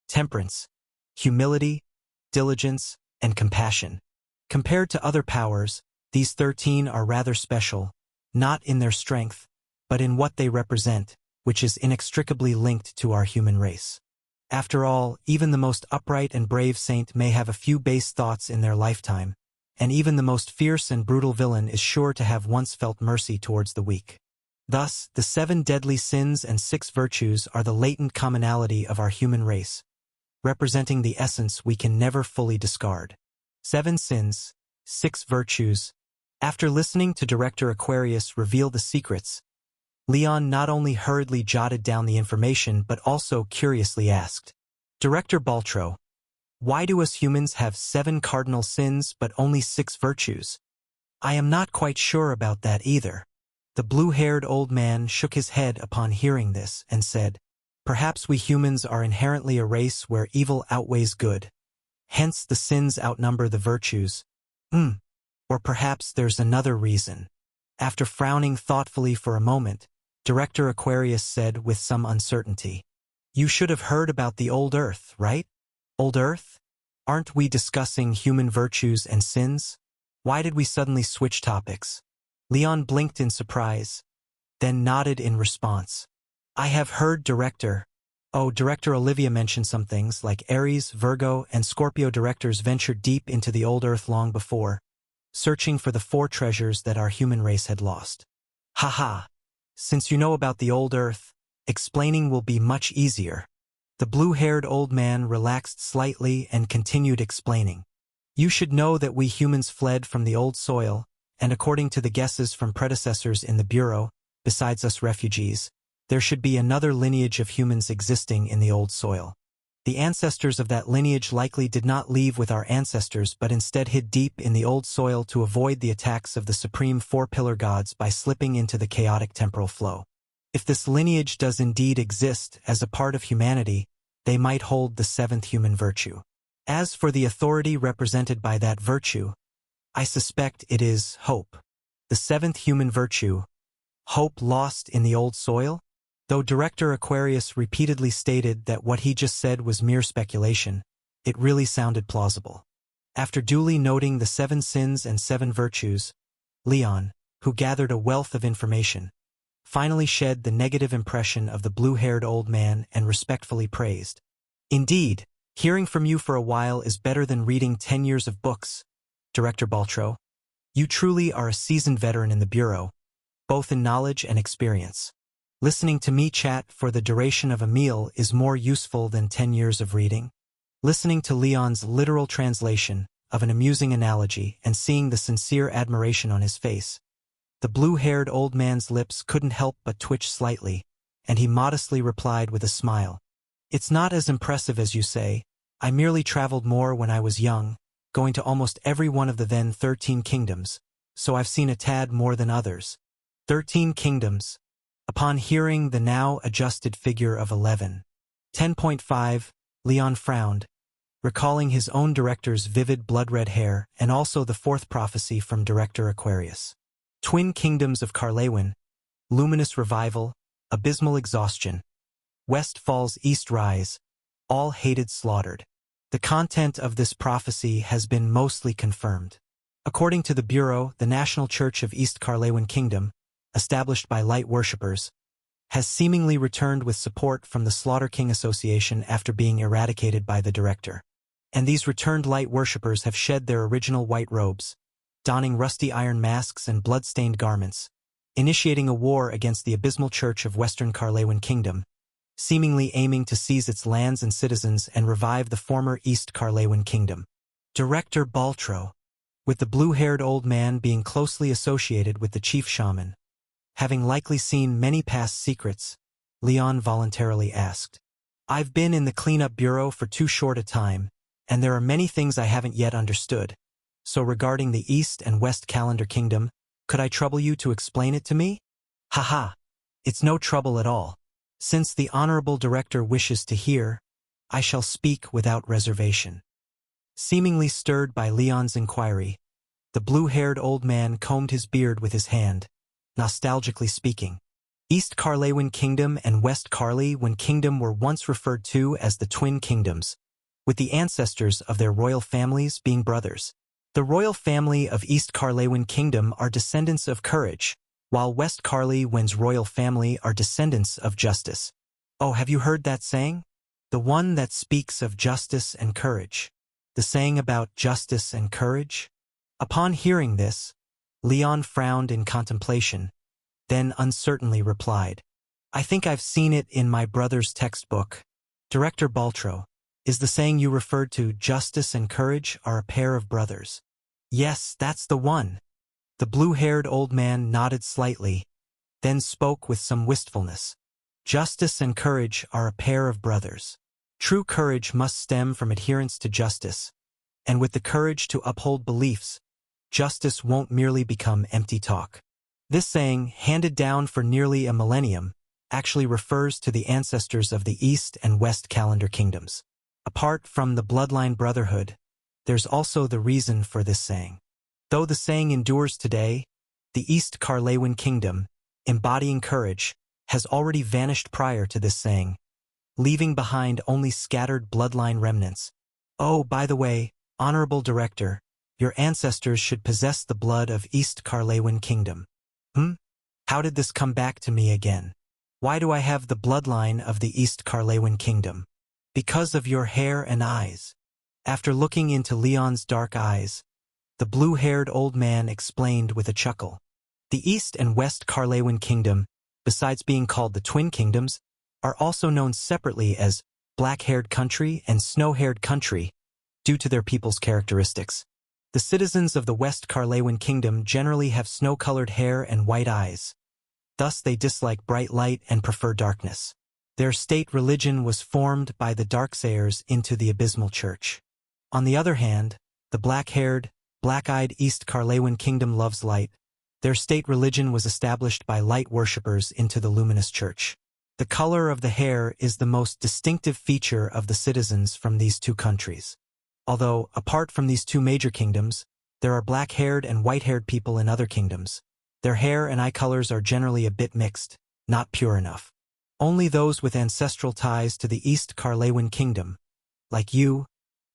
A: temperance, humility, diligence, and compassion. Compared to other powers, these 13 are rather special, not in their strength, but in what they represent, which is inextricably linked to our human race. After all, even the most upright and brave saint may have a few base thoughts in their lifetime, and even the most fierce and brutal villain is sure to have once felt mercy towards the weak. Thus, the 7 deadly sins and 6 virtues are the latent commonality of our human race, representing the essence we can never fully discard. 7 sins, 6 virtues. After listening to Director Aquarius reveal the secrets, Leon not only hurriedly jotted down the information but also curiously asked, "Director Baltro, why do us humans have 7 cardinal sins but only 6 virtues?" "I am not quite sure about that either." The blue-haired old man shook his head upon hearing this and said, "Perhaps we humans are inherently a race where evil outweighs good. Hence the sins outnumber the virtues. Or perhaps there's another reason." After frowning thoughtfully for a moment, Director Aquarius said with some uncertainty, "You should have heard about the old Earth, right? Old Earth? Aren't we discussing human virtues and sins? Why did we suddenly switch topics?" Leon blinked in surprise, then nodded in response. "I have heard, Director. Oh, Director Olivia mentioned some things, like Aries, Virgo, and Scorpio directors ventured deep into the old Earth long before, searching for the 4 treasures that our human race had lost." "Haha. Since you know about the old Earth, explaining will be much easier." The blue-haired old man relaxed slightly and continued explaining. "You should know that we humans fled from the old soil, and according to the guesses from predecessors in the Bureau, besides us refugees, there should be another lineage of humans existing in the old soil. The ancestors of that lineage likely did not leave with our ancestors but instead hid deep in the old soil to avoid the attacks of the supreme 4-pillar gods by slipping into the chaotic temporal flow. If this lineage does indeed exist as a part of humanity, they might hold the 7th human virtue. As for the authority represented by that virtue, I suspect it is hope. The 7th human virtue, hope lost in the old soil? Though Director Aquarius repeatedly stated that what he just said was mere speculation, it really sounded plausible. After duly noting the 7 sins and 7 virtues, Leon, who gathered a wealth of information, finally shed the negative impression of the blue-haired old man and respectfully praised. Indeed, hearing from you for a while is better than reading 10 years of books, Director Baltro. You truly are a seasoned veteran in the Bureau, both in knowledge and experience. Listening to me chat for the duration of a meal is more useful than 10 years of reading. Listening to Leon's literal translation of an amusing analogy and seeing the sincere admiration on his face, the blue-haired old man's lips couldn't help but twitch slightly, and he modestly replied with a smile. It's not as impressive as you say. I merely traveled more when I was young, going to almost every one of the then 13 kingdoms, so I've seen a tad more than others. 13 kingdoms. Upon hearing the now adjusted figure of 11. 10.5, Leon frowned, recalling his own director's vivid blood-red hair and also the 4th prophecy from Director Aquarius. Twin kingdoms of Carlewin, luminous revival, abysmal exhaustion, west falls east rise, all hated slaughtered. The content of this prophecy has been mostly confirmed. According to the Bureau, the National Church of East Carlewin Kingdom, established by light worshippers, has seemingly returned with support from the Slaughter King Association after being eradicated by the director. And these returned light worshippers have shed their original white robes, donning rusty iron masks and blood-stained garments, initiating a war against the abysmal Church of Western Carlewin Kingdom, seemingly aiming to seize its lands and citizens and revive the former East Carlewin Kingdom. Director Baltro, with the blue-haired old man being closely associated with the chief shaman, having likely seen many past secrets, Leon voluntarily asked. I've been in the cleanup bureau for too short a time, and there are many things I haven't yet understood. So regarding the East and West Calendar Kingdom, could I trouble you to explain it to me? Haha, it's no trouble at all. Since the Honorable Director wishes to hear, I shall speak without reservation. Seemingly stirred by Leon's inquiry, the blue-haired old man combed his beard with his hand, nostalgically speaking. East Carlewin Kingdom and West Carlewin Kingdom were once referred to as the Twin Kingdoms, with the ancestors of their royal families being brothers. The royal family of East Carlewin Kingdom are descendants of courage, while West Carlewin's royal family are descendants of justice. Oh, have you heard that saying? The one that speaks of justice and courage. The saying about justice and courage? Upon hearing this, Leon frowned in contemplation, then uncertainly replied, I think I've seen it in my brother's textbook. Director Baltro, is the saying you referred to justice and courage are a pair of brothers? Yes, that's the one. The blue-haired old man nodded slightly, then spoke with some wistfulness. Justice and courage are a pair of brothers. True courage must stem from adherence to justice, and with the courage to uphold beliefs, justice won't merely become empty talk. This saying, handed down for nearly a millennium, actually refers to the ancestors of the East and West Calendar Kingdoms. Apart from the bloodline brotherhood, there's also the reason for this saying. Though the saying endures today, the East Carlewin Kingdom, embodying courage, has already vanished prior to this saying, leaving behind only scattered bloodline remnants. Oh, by the way, Honorable Director, your ancestors should possess the blood of East Carlewin Kingdom. How did this come back to me again? Why do I have the bloodline of the East Carlewin Kingdom? Because of your hair and eyes. After looking into Leon's dark eyes, the blue-haired old man explained with a chuckle. The East and West Carlewin Kingdom, besides being called the Twin Kingdoms, are also known separately as Black-Haired Country and Snow-Haired Country, due to their people's characteristics. The citizens of the West Carlewin Kingdom generally have snow-colored hair and white eyes. Thus they dislike bright light and prefer darkness. Their state religion was formed by the Darksayers into the Abysmal Church. On the other hand, the black-haired, black-eyed East Carlewin Kingdom loves light. Their state religion was established by light worshippers into the Luminous Church. The color of the hair is the most distinctive feature of the citizens from these two countries. Although, apart from these two major kingdoms, there are black-haired and white-haired people in other kingdoms. Their hair and eye colors are generally a bit mixed, not pure enough. Only those with ancestral ties to the East Carlewin Kingdom, like you,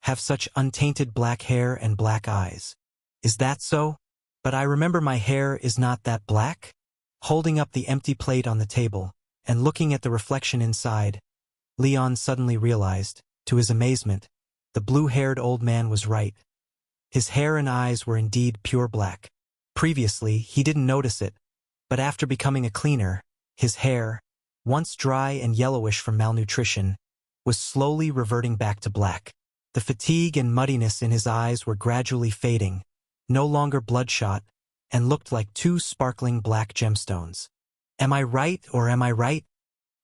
A: have such untainted black hair and black eyes. Is that so? But I remember my hair is not that black? Holding up the empty plate on the table, and looking at the reflection inside, Leon suddenly realized, to his amazement, the blue-haired old man was right. His hair and eyes were indeed pure black. Previously, he didn't notice it, but after becoming a cleaner, his hair, once dry and yellowish from malnutrition, was slowly reverting back to black. The fatigue and muddiness in his eyes were gradually fading, no longer bloodshot, and looked like two sparkling black gemstones. Am I right or am I right?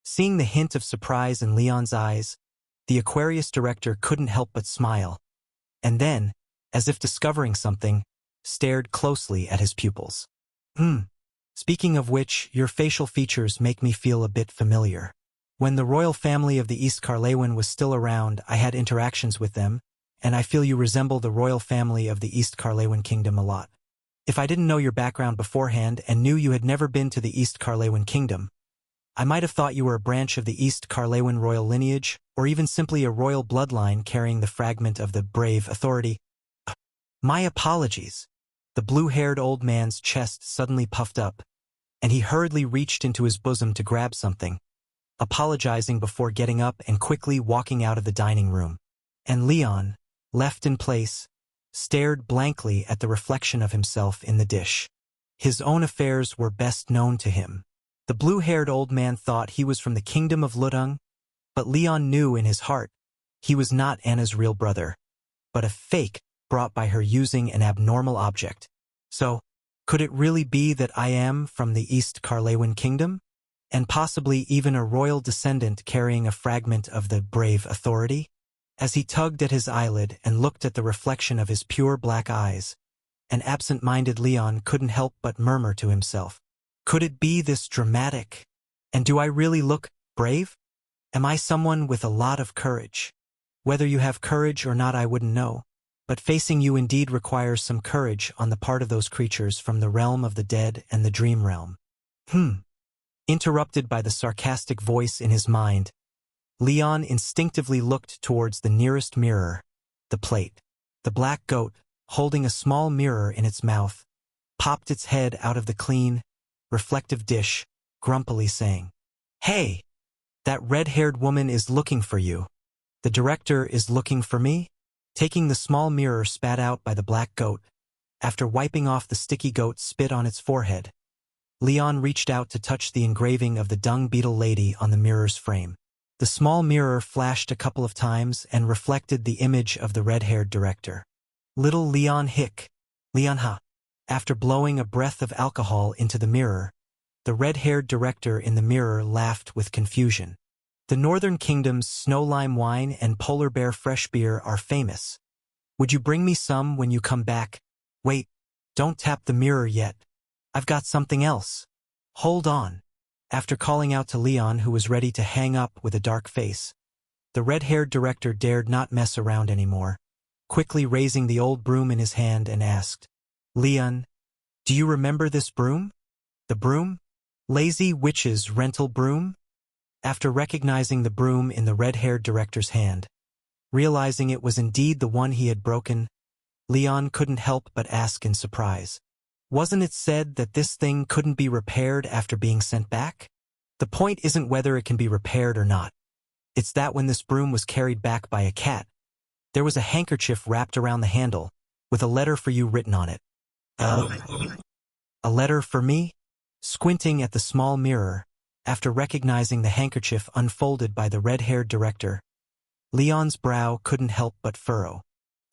A: Seeing the hint of surprise in Leon's eyes, the Aquarius director couldn't help but smile, and then, as if discovering something, stared closely at his pupils. Speaking of which, your facial features make me feel a bit familiar. When the royal family of the East Carlewin was still around, I had interactions with them, and I feel you resemble the royal family of the East Carlewin Kingdom a lot. If I didn't know your background beforehand and knew you had never been to the East Carlewin Kingdom, I might have thought you were a branch of the East Carlewin royal lineage, or even simply a royal bloodline carrying the fragment of the brave authority. My apologies. The blue-haired old man's chest suddenly puffed up, and he hurriedly reached into his bosom to grab something, apologizing before getting up and quickly walking out of the dining room. And Leon, left in place, stared blankly at the reflection of himself in the dish. His own affairs were best known to him. The blue-haired old man thought he was from the kingdom of Ludung, but Leon knew in his heart he was not Anna's real brother, but a fake brought by her using an abnormal object. So, could it really be that I am from the East Carlewin Kingdom? And possibly even a royal descendant carrying a fragment of the brave authority? As he tugged at his eyelid and looked at the reflection of his pure black eyes, an absent-minded Leon couldn't help but murmur to himself, could it be this dramatic? And do I really look brave? Am I someone with a lot of courage? Whether you have courage or not I wouldn't know, but facing you indeed requires some courage on the part of those creatures from the realm of the dead and the dream realm. Interrupted by the sarcastic voice in his mind, Leon instinctively looked towards the nearest mirror, the plate. The black goat, holding a small mirror in its mouth, popped its head out of the clean, reflective dish, grumpily saying, "Hey, that red-haired woman is looking for you. The director is looking for me?" Taking the small mirror spat out by the black goat, after wiping off the sticky goat spit on its forehead, Leon reached out to touch the engraving of the dung beetle lady on the mirror's frame. The small mirror flashed a couple of times and reflected the image of the red-haired director. Little Leon Hick. Leon Ha. After blowing a breath of alcohol into the mirror, the red-haired director in the mirror laughed with confusion. The Northern Kingdom's snow lime wine and polar bear fresh beer are famous. Would you bring me some when you come back? Wait, don't tap the mirror yet. I've got something else. Hold on. After calling out to Leon, who was ready to hang up with a dark face, the red-haired director dared not mess around anymore, quickly raising the old broom in his hand and asked, "Leon, do you remember this broom? The broom? Lazy Witch's rental broom?" After recognizing the broom in the red-haired director's hand, realizing it was indeed the one he had broken, Leon couldn't help but ask in surprise, "Wasn't it said that this thing couldn't be repaired after being sent back?" The point isn't whether it can be repaired or not. It's that when this broom was carried back by a cat, there was a handkerchief wrapped around the handle, with a letter for you written on it. A letter for me? Squinting at the small mirror, after recognizing the handkerchief unfolded by the red-haired director, Leon's brow couldn't help but furrow.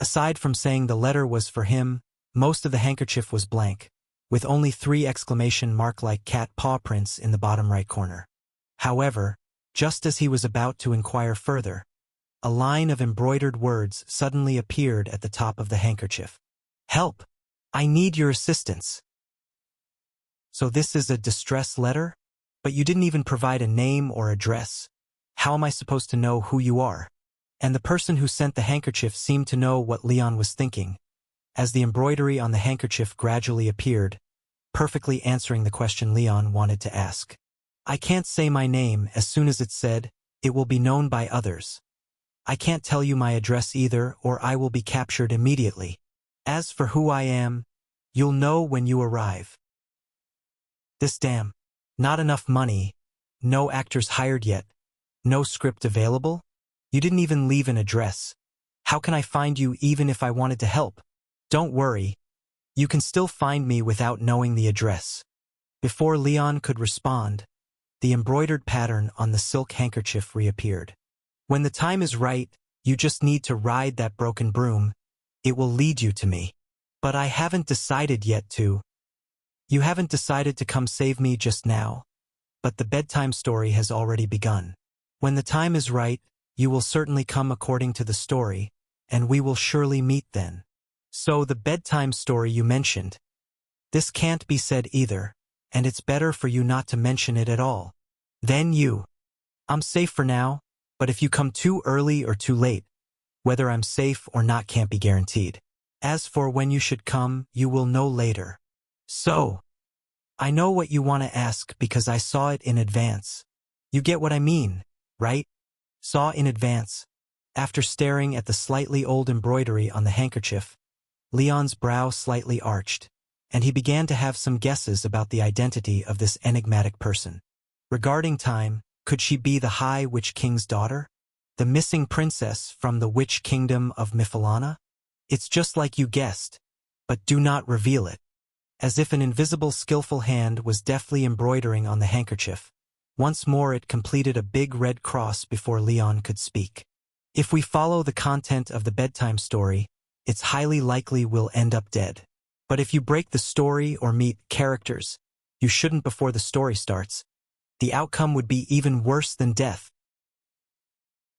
A: Aside from saying the letter was for him, most of the handkerchief was blank, with only 3 exclamation mark-like cat paw prints in the bottom right corner. However, just as he was about to inquire further, a line of embroidered words suddenly appeared at the top of the handkerchief. "Help! I need your assistance." So this is a distress letter? But you didn't even provide a name or address. How am I supposed to know who you are? And the person who sent the handkerchief seemed to know what Leon was thinking, as the embroidery on the handkerchief gradually appeared, perfectly answering the question Leon wanted to ask. I can't say my name. As soon as it's said, it will be known by others. I can't tell you my address either, or I will be captured immediately. As for who I am, you'll know when you arrive. This damn. Not enough money. No actors hired yet. No script available? You didn't even leave an address. How can I find you even if I wanted to help? Don't worry. You can still find me without knowing the address. Before Leon could respond, the embroidered pattern on the silk handkerchief reappeared. When the time is right, you just need to ride that broken broom. It will lead you to me. But I haven't decided yet to. You haven't decided to come save me just now. But the bedtime story has already begun. When the time is right, you will certainly come according to the story, and we will surely meet then. So the bedtime story you mentioned. This can't be said either, and it's better for you not to mention it at all. Then you. I'm safe for now, but if you come too early or too late, whether I'm safe or not can't be guaranteed. As for when you should come, you will know later. So, I know what you want to ask because I saw it in advance. You get what I mean, right? Saw in advance. After staring at the slightly old embroidery on the handkerchief, Leon's brow slightly arched, and he began to have some guesses about the identity of this enigmatic person. Regarding time, could she be the High Witch King's daughter? The missing princess from the Witch Kingdom of Mifalana? It's just like you guessed, but do not reveal it. As if an invisible skillful hand was deftly embroidering on the handkerchief. Once more it completed a big red cross before Leon could speak. If we follow the content of the bedtime story, it's highly likely we'll end up dead. But if you break the story or meet characters you shouldn't before the story starts, the outcome would be even worse than death.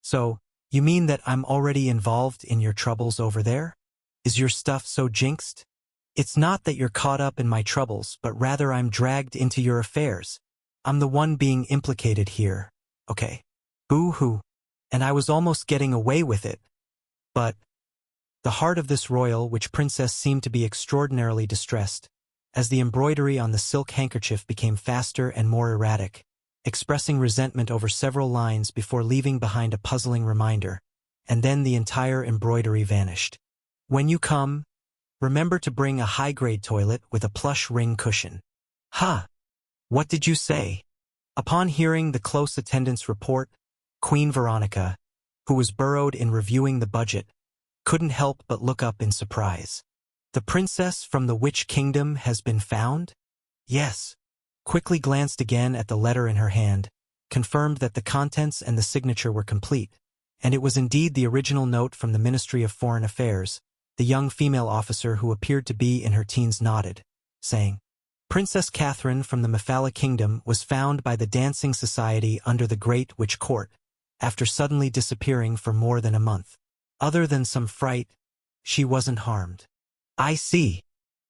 A: So, you mean that I'm already involved in your troubles over there? Is your stuff so jinxed? It's not that you're caught up in my troubles, but rather I'm dragged into your affairs. I'm the one being implicated here. Okay. Boo-hoo. And I was almost getting away with it. But the heart of this royal witch princess seemed to be extraordinarily distressed, as the embroidery on the silk handkerchief became faster and more erratic, expressing resentment over several lines before leaving behind a puzzling reminder, and then the entire embroidery vanished. When you come, remember to bring a high-grade toilet with a plush ring cushion. Huh? What did you say? Upon hearing the close attendance report, Queen Veronica, who was burrowed in reviewing the budget, couldn't help but look up in surprise. The princess from the Witch Kingdom has been found? Yes. Quickly glanced again at the letter in her hand, confirmed that the contents and the signature were complete, and it was indeed the original note from the Ministry of Foreign Affairs. The young female officer who appeared to be in her teens nodded, saying, Princess Catherine from the Mifala Kingdom was found by the Dancing Society under the Great Witch Court, after suddenly disappearing for more than a month. Other than some fright, she wasn't harmed. I see.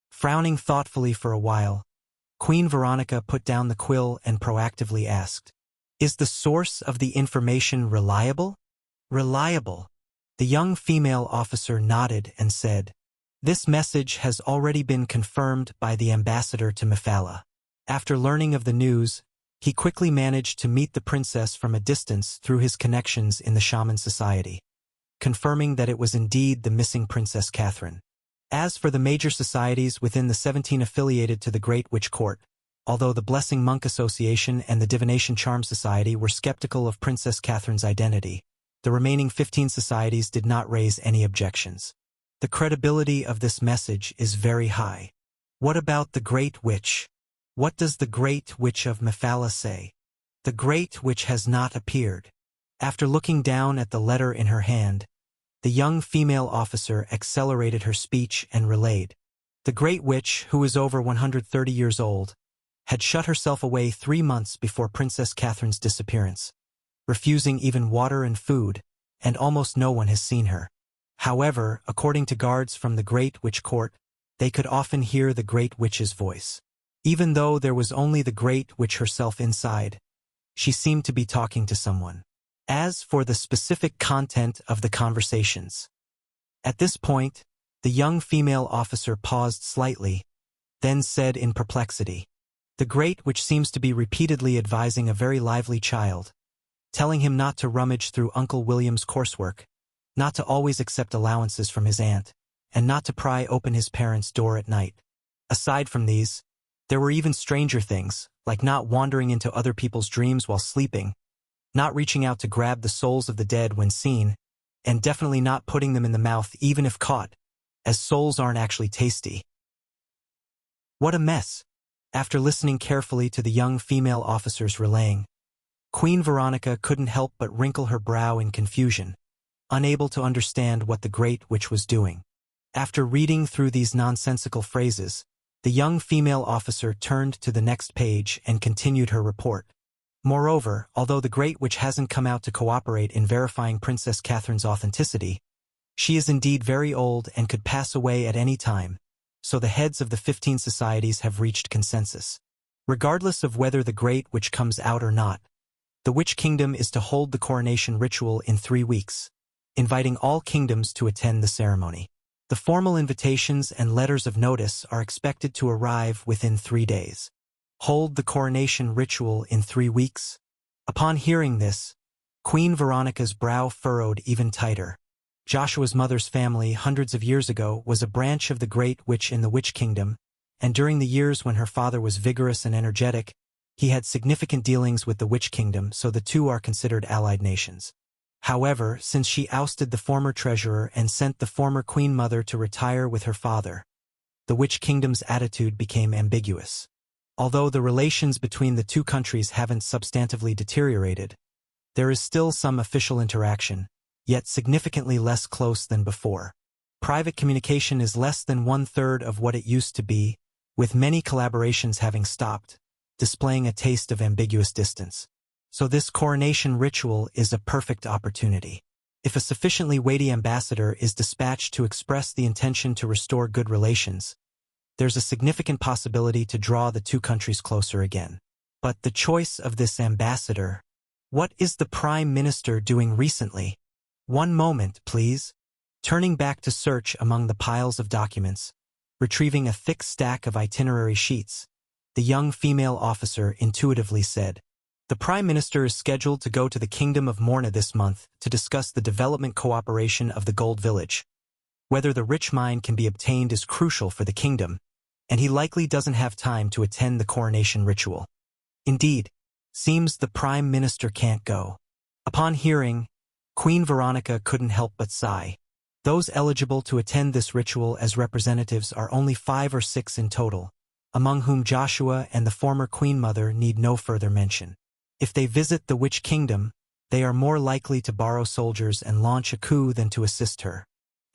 A: Frowning thoughtfully for a while, Queen Veronica put down the quill and proactively asked, Is the source of the information reliable? Reliable. The young female officer nodded and said, This message has already been confirmed by the ambassador to Mifala. After learning of the news, he quickly managed to meet the princess from a distance through his connections in the Shaman Society, confirming that it was indeed the missing Princess Catherine. As for the major societies within the 17 affiliated to the Great Witch Court, although the Blessing Monk Association and the Divination Charm Society were skeptical of Princess Catherine's identity, the remaining 15 societies did not raise any objections. The credibility of this message is very high. What about the Great Witch? What does the Great Witch of Mifala say? The Great Witch has not appeared. After looking down at the letter in her hand, the young female officer accelerated her speech and relayed. The Great Witch, who is over 130 years old, had shut herself away 3 months before Princess Catherine's disappearance, refusing even water and food, and almost no one has seen her. However, according to guards from the Great Witch Court, they could often hear the Great Witch's voice. Even though there was only the Great Witch herself inside, she seemed to be talking to someone. As for the specific content of the conversations, at this point, the young female officer paused slightly, then said in perplexity, The Great Witch seems to be repeatedly advising a very lively child, telling him not to rummage through Uncle William's coursework, not to always accept allowances from his aunt, and not to pry open his parents' door at night. Aside from these, there were even stranger things, like not wandering into other people's dreams while sleeping, not reaching out to grab the souls of the dead when seen, and definitely not putting them in the mouth even if caught, as souls aren't actually tasty. What a mess! After listening carefully to the young female officer's relaying, Queen Veronica couldn't help but wrinkle her brow in confusion, unable to understand what the Great Witch was doing. After reading through these nonsensical phrases, the young female officer turned to the next page and continued her report. Moreover, although the Great Witch hasn't come out to cooperate in verifying Princess Catherine's authenticity, she is indeed very old and could pass away at any time, so the heads of the 15 societies have reached consensus. Regardless of whether the Great Witch comes out or not, the Witch Kingdom is to hold the coronation ritual in 3 weeks, inviting all kingdoms to attend the ceremony. The formal invitations and letters of notice are expected to arrive within 3 days. Hold the coronation ritual in 3 weeks? Upon hearing this, Queen Veronica's brow furrowed even tighter. Joshua's mother's family hundreds of years ago was a branch of the Great Witch in the Witch Kingdom, and during the years when her father was vigorous and energetic, he had significant dealings with the Witch Kingdom, so the two are considered allied nations. However, since she ousted the former treasurer and sent the former queen mother to retire with her father, the Witch Kingdom's attitude became ambiguous. Although the relations between the two countries haven't substantively deteriorated, there is still some official interaction, yet significantly less close than before. Private communication is less than 1/3 of what it used to be, with many collaborations having stopped, displaying a taste of ambiguous distance. So this coronation ritual is a perfect opportunity. If a sufficiently weighty ambassador is dispatched to express the intention to restore good relations, there's a significant possibility to draw the two countries closer again. But the choice of this ambassador, what is the Prime Minister doing recently? One moment, please. Turning back to search among the piles of documents, retrieving a thick stack of itinerary sheets, the young female officer intuitively said, "The Prime Minister is scheduled to go to the Kingdom of Morna this month to discuss the development cooperation of the Gold Village. Whether the rich mine can be obtained is crucial for the kingdom, and he likely doesn't have time to attend the coronation ritual. Indeed, seems the Prime Minister can't go." Upon hearing, Queen Veronica couldn't help but sigh. Those eligible to attend this ritual as representatives are only 5 or 6 in total, among whom Joshua and the former Queen Mother need no further mention. If they visit the Witch Kingdom, they are more likely to borrow soldiers and launch a coup than to assist her.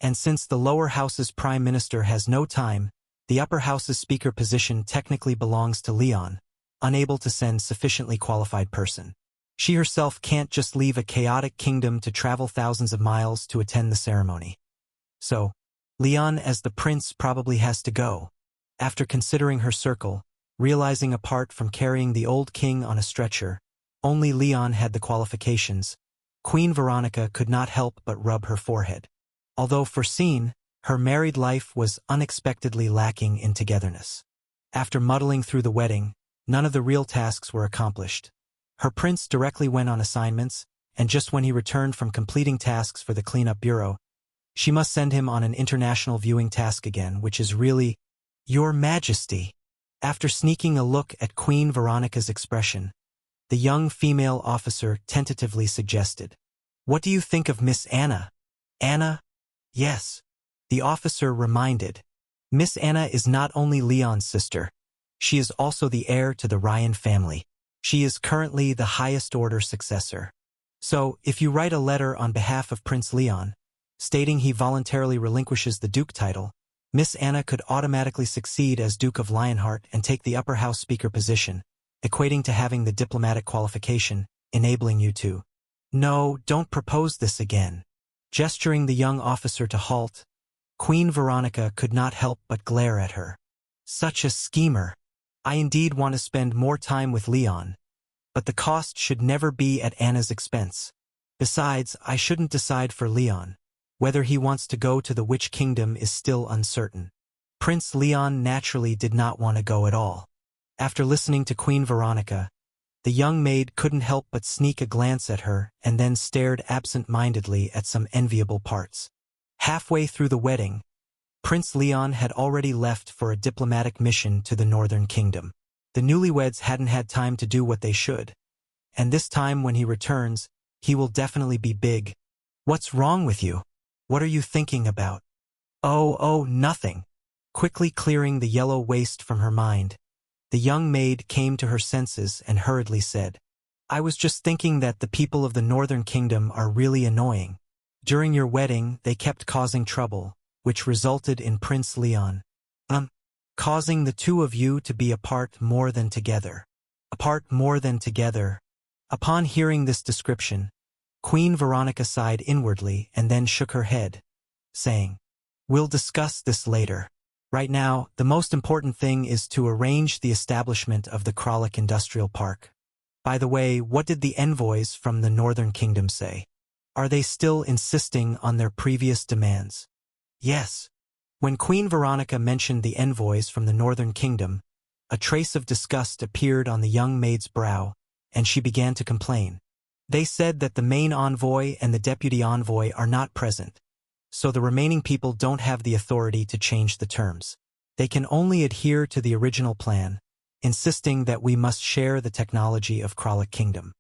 A: And since the lower house's Prime Minister has no time, the upper house's speaker position technically belongs to Leon, unable to send sufficiently qualified person. She herself can't just leave a chaotic kingdom to travel thousands of miles to attend the ceremony. So, Leon as the prince probably has to go. After considering her circle, realizing apart from carrying the old king on a stretcher, only Leon had the qualifications, Queen Veronica could not help but rub her forehead. Although foreseen, her married life was unexpectedly lacking in togetherness. After muddling through the wedding, none of the real tasks were accomplished. Her prince directly went on assignments, and just when he returned from completing tasks for the cleanup bureau, she must send him on an international viewing task again, which is really, "Your Majesty." After sneaking a look at Queen Veronica's expression, the young female officer tentatively suggested, "What do you think of Miss Anna?" "Anna?" "Yes." The officer reminded. "Miss Anna is not only Leon's sister, she is also the heir to the Ryan family. She is currently the highest order successor. So, if you write a letter on behalf of Prince Leon, stating he voluntarily relinquishes the Duke title, Miss Anna could automatically succeed as Duke of Lionheart and take the upper house speaker position, equating to having the diplomatic qualification, enabling you to—" "No, don't propose this again." Gesturing the young officer to halt, Queen Veronica could not help but glare at her. "Such a schemer. I indeed want to spend more time with Leon, but the cost should never be at Anna's expense. Besides, I shouldn't decide for Leon. Whether he wants to go to the Witch Kingdom is still uncertain." Prince Leon naturally did not want to go at all. After listening to Queen Veronica, the young maid couldn't help but sneak a glance at her and then stared absent-mindedly at some enviable parts. Halfway through the wedding, Prince Leon had already left for a diplomatic mission to the Northern Kingdom. The newlyweds hadn't had time to do what they should, and this time when he returns, he will definitely be big. What's wrong with you? What are you thinking about? Oh, nothing. Quickly clearing the yellow waste from her mind, the young maid came to her senses and hurriedly said, I was just thinking that the people of the Northern Kingdom are really annoying. During your wedding, they kept causing trouble, which resulted in Prince Leon, causing the two of you to be apart more than together. Apart more than together. Upon hearing this description, Queen Veronica sighed inwardly and then shook her head, saying, We'll discuss this later. Right now, the most important thing is to arrange the establishment of the Kralik Industrial Park. By the way, what did the envoys from the Northern Kingdom say? Are they still insisting on their previous demands? Yes. When Queen Veronica mentioned the envoys from the Northern Kingdom, a trace of disgust appeared on the young maid's brow, and she began to complain. They said that the main envoy and the deputy envoy are not present, so the remaining people don't have the authority to change the terms. They can only adhere to the original plan, insisting that we must share the technology of Kralik Kingdom.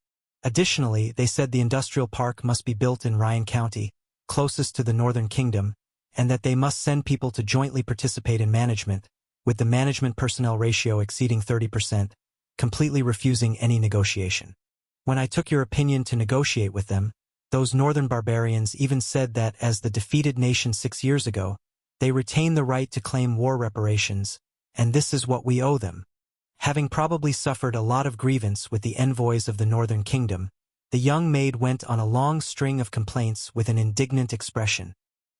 A: Additionally, they said the industrial park must be built in Ryan County, closest to the Northern Kingdom, and that they must send people to jointly participate in management, with the management personnel ratio exceeding 30%, completely refusing any negotiation. When I took your opinion to negotiate with them, those northern barbarians even said that as the defeated nation 6 years ago, they retain the right to claim war reparations, and this is what we owe them. Having probably suffered a lot of grievance with the envoys of the Northern Kingdom, the young maid went on a long string of complaints with an indignant expression.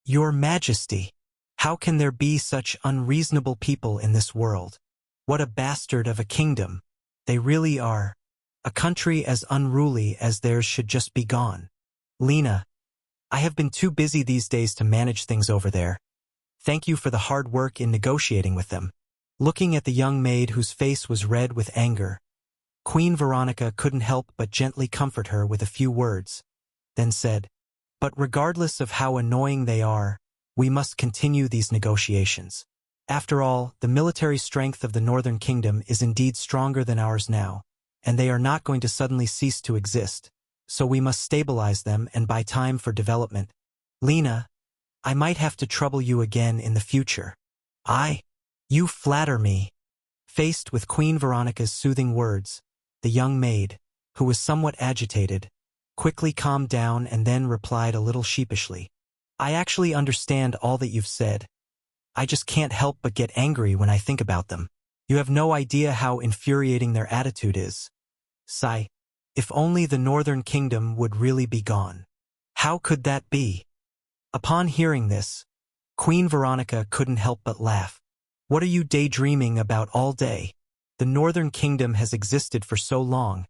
A: Your Majesty, how can there be such unreasonable people in this world? What a bastard of a kingdom. They really are. A country as unruly as theirs should just be gone. Lena, I have been too busy these days to manage things over there. Thank you for the hard work in negotiating with them. Looking at the young maid whose face was red with anger, Queen Veronica couldn't help but gently comfort her with a few words, then said, But regardless of how annoying they are, we must continue these negotiations. After all, the military strength of the Northern Kingdom is indeed stronger than ours now, and they are not going to suddenly cease to exist, so we must stabilize them and buy time for development. Lena, I might have to trouble you again in the future. You flatter me. Faced with Queen Veronica's soothing words, the young maid, who was somewhat agitated, quickly calmed down and then replied a little sheepishly. I actually understand all that you've said. I just can't help but get angry when I think about them. You have no idea how infuriating their attitude is. Sigh. If only the Northern Kingdom would really be gone. How could that be? Upon hearing this, Queen Veronica couldn't help but laugh. What are you daydreaming about all day? The Northern Kingdom has existed for so long.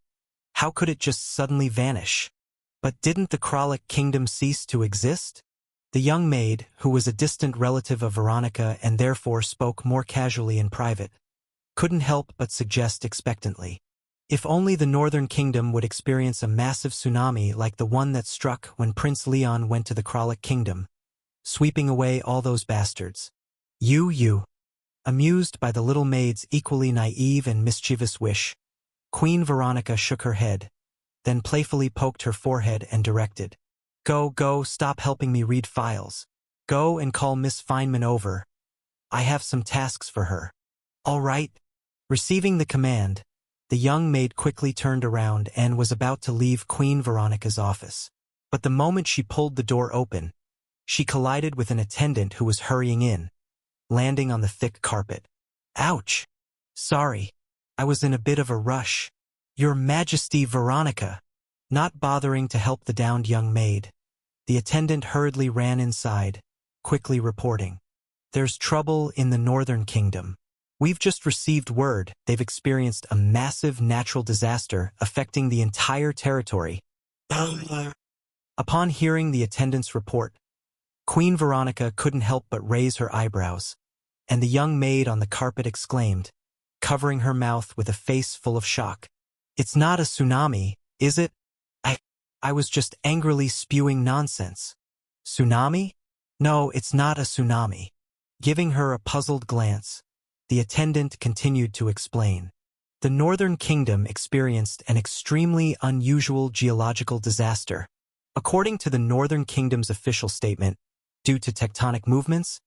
A: How could it just suddenly vanish? But didn't the Kralik Kingdom cease to exist? The young maid, who was a distant relative of Veronica and therefore spoke more casually in private, couldn't help but suggest expectantly. If only the Northern Kingdom would experience a massive tsunami like the one that struck when Prince Leon went to the Kralik Kingdom, sweeping away all those bastards. You. Amused by the little maid's equally naive and mischievous wish, Queen Veronica shook her head, then playfully poked her forehead and directed, Go, stop helping me read files. Go and call Miss Feynman over. I have some tasks for her. All right. Receiving the command, the young maid quickly turned around and was about to leave Queen Veronica's office. But the moment she pulled the door open, she collided with an attendant who was hurrying in, landing on the thick carpet. Ouch! Sorry, I was in a bit of a rush. Your Majesty Veronica. Not bothering to help the downed young maid, the attendant hurriedly ran inside, quickly reporting. There's trouble in the Northern Kingdom. We've just received word they've experienced a massive natural disaster affecting the entire territory. Upon hearing the attendant's report, Queen Veronica couldn't help but raise her eyebrows, and the young maid on the carpet exclaimed, covering her mouth with a face full of shock. "It's not a tsunami, is it? I was just angrily spewing nonsense." "Tsunami? No, it's not a tsunami." Giving her a puzzled glance, the attendant continued to explain. The Northern Kingdom experienced an extremely unusual geological disaster. According to the Northern Kingdom's official statement, due to tectonic movements,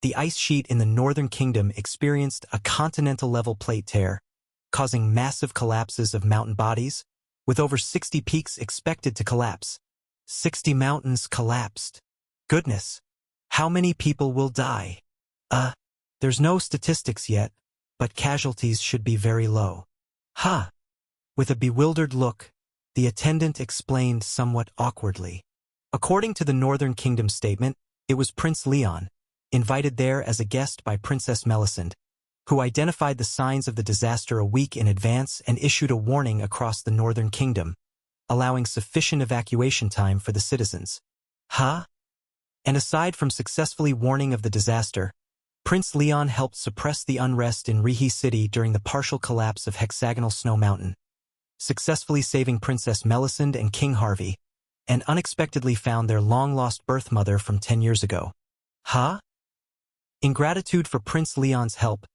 A: the ice sheet in the Northern Kingdom experienced a continental-level plate tear, causing massive collapses of mountain bodies, with over 60 peaks expected to collapse. 60 mountains collapsed. Goodness, how many people will die? There's no statistics yet, but casualties should be very low. Huh. With a bewildered look, the attendant explained somewhat awkwardly. According to the Northern Kingdom statement, it was Prince Leon, invited there as a guest by Princess Melisande, who identified the signs of the disaster a week in advance and issued a warning across the Northern Kingdom, allowing sufficient evacuation time for the citizens. Huh? And aside from successfully warning of the disaster, Prince Leon helped suppress the unrest in Rihe City during the partial collapse of Hexagonal Snow Mountain, successfully saving Princess Melisande and King Harvey, and unexpectedly found their long-lost birth mother from 10 years ago. Huh? In gratitude for Prince Leon's help,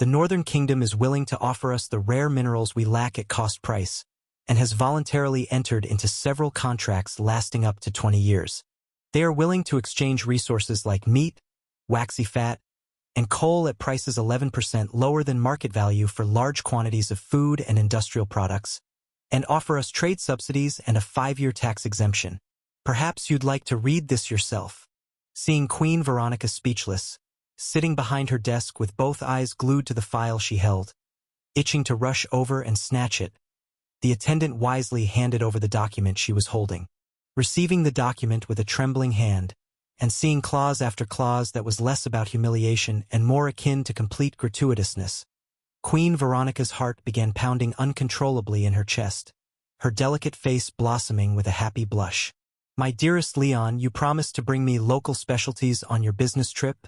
A: the Northern Kingdom is willing to offer us the rare minerals we lack at cost price, and has voluntarily entered into several contracts lasting up to 20 years. They are willing to exchange resources like meat, waxy fat, and coal at prices 11% lower than market value for large quantities of food and industrial products, and offer us trade subsidies and a 5-year tax exemption. Perhaps you'd like to read this yourself. Seeing Queen Veronica speechless, sitting behind her desk with both eyes glued to the file she held, itching to rush over and snatch it, the attendant wisely handed over the document she was holding. Receiving the document with a trembling hand, and seeing clause after clause that was less about humiliation and more akin to complete gratuitousness, Queen Veronica's heart began pounding uncontrollably in her chest, her delicate face blossoming with a happy blush. "My dearest Leon, you promised to bring me local specialties on your business trip,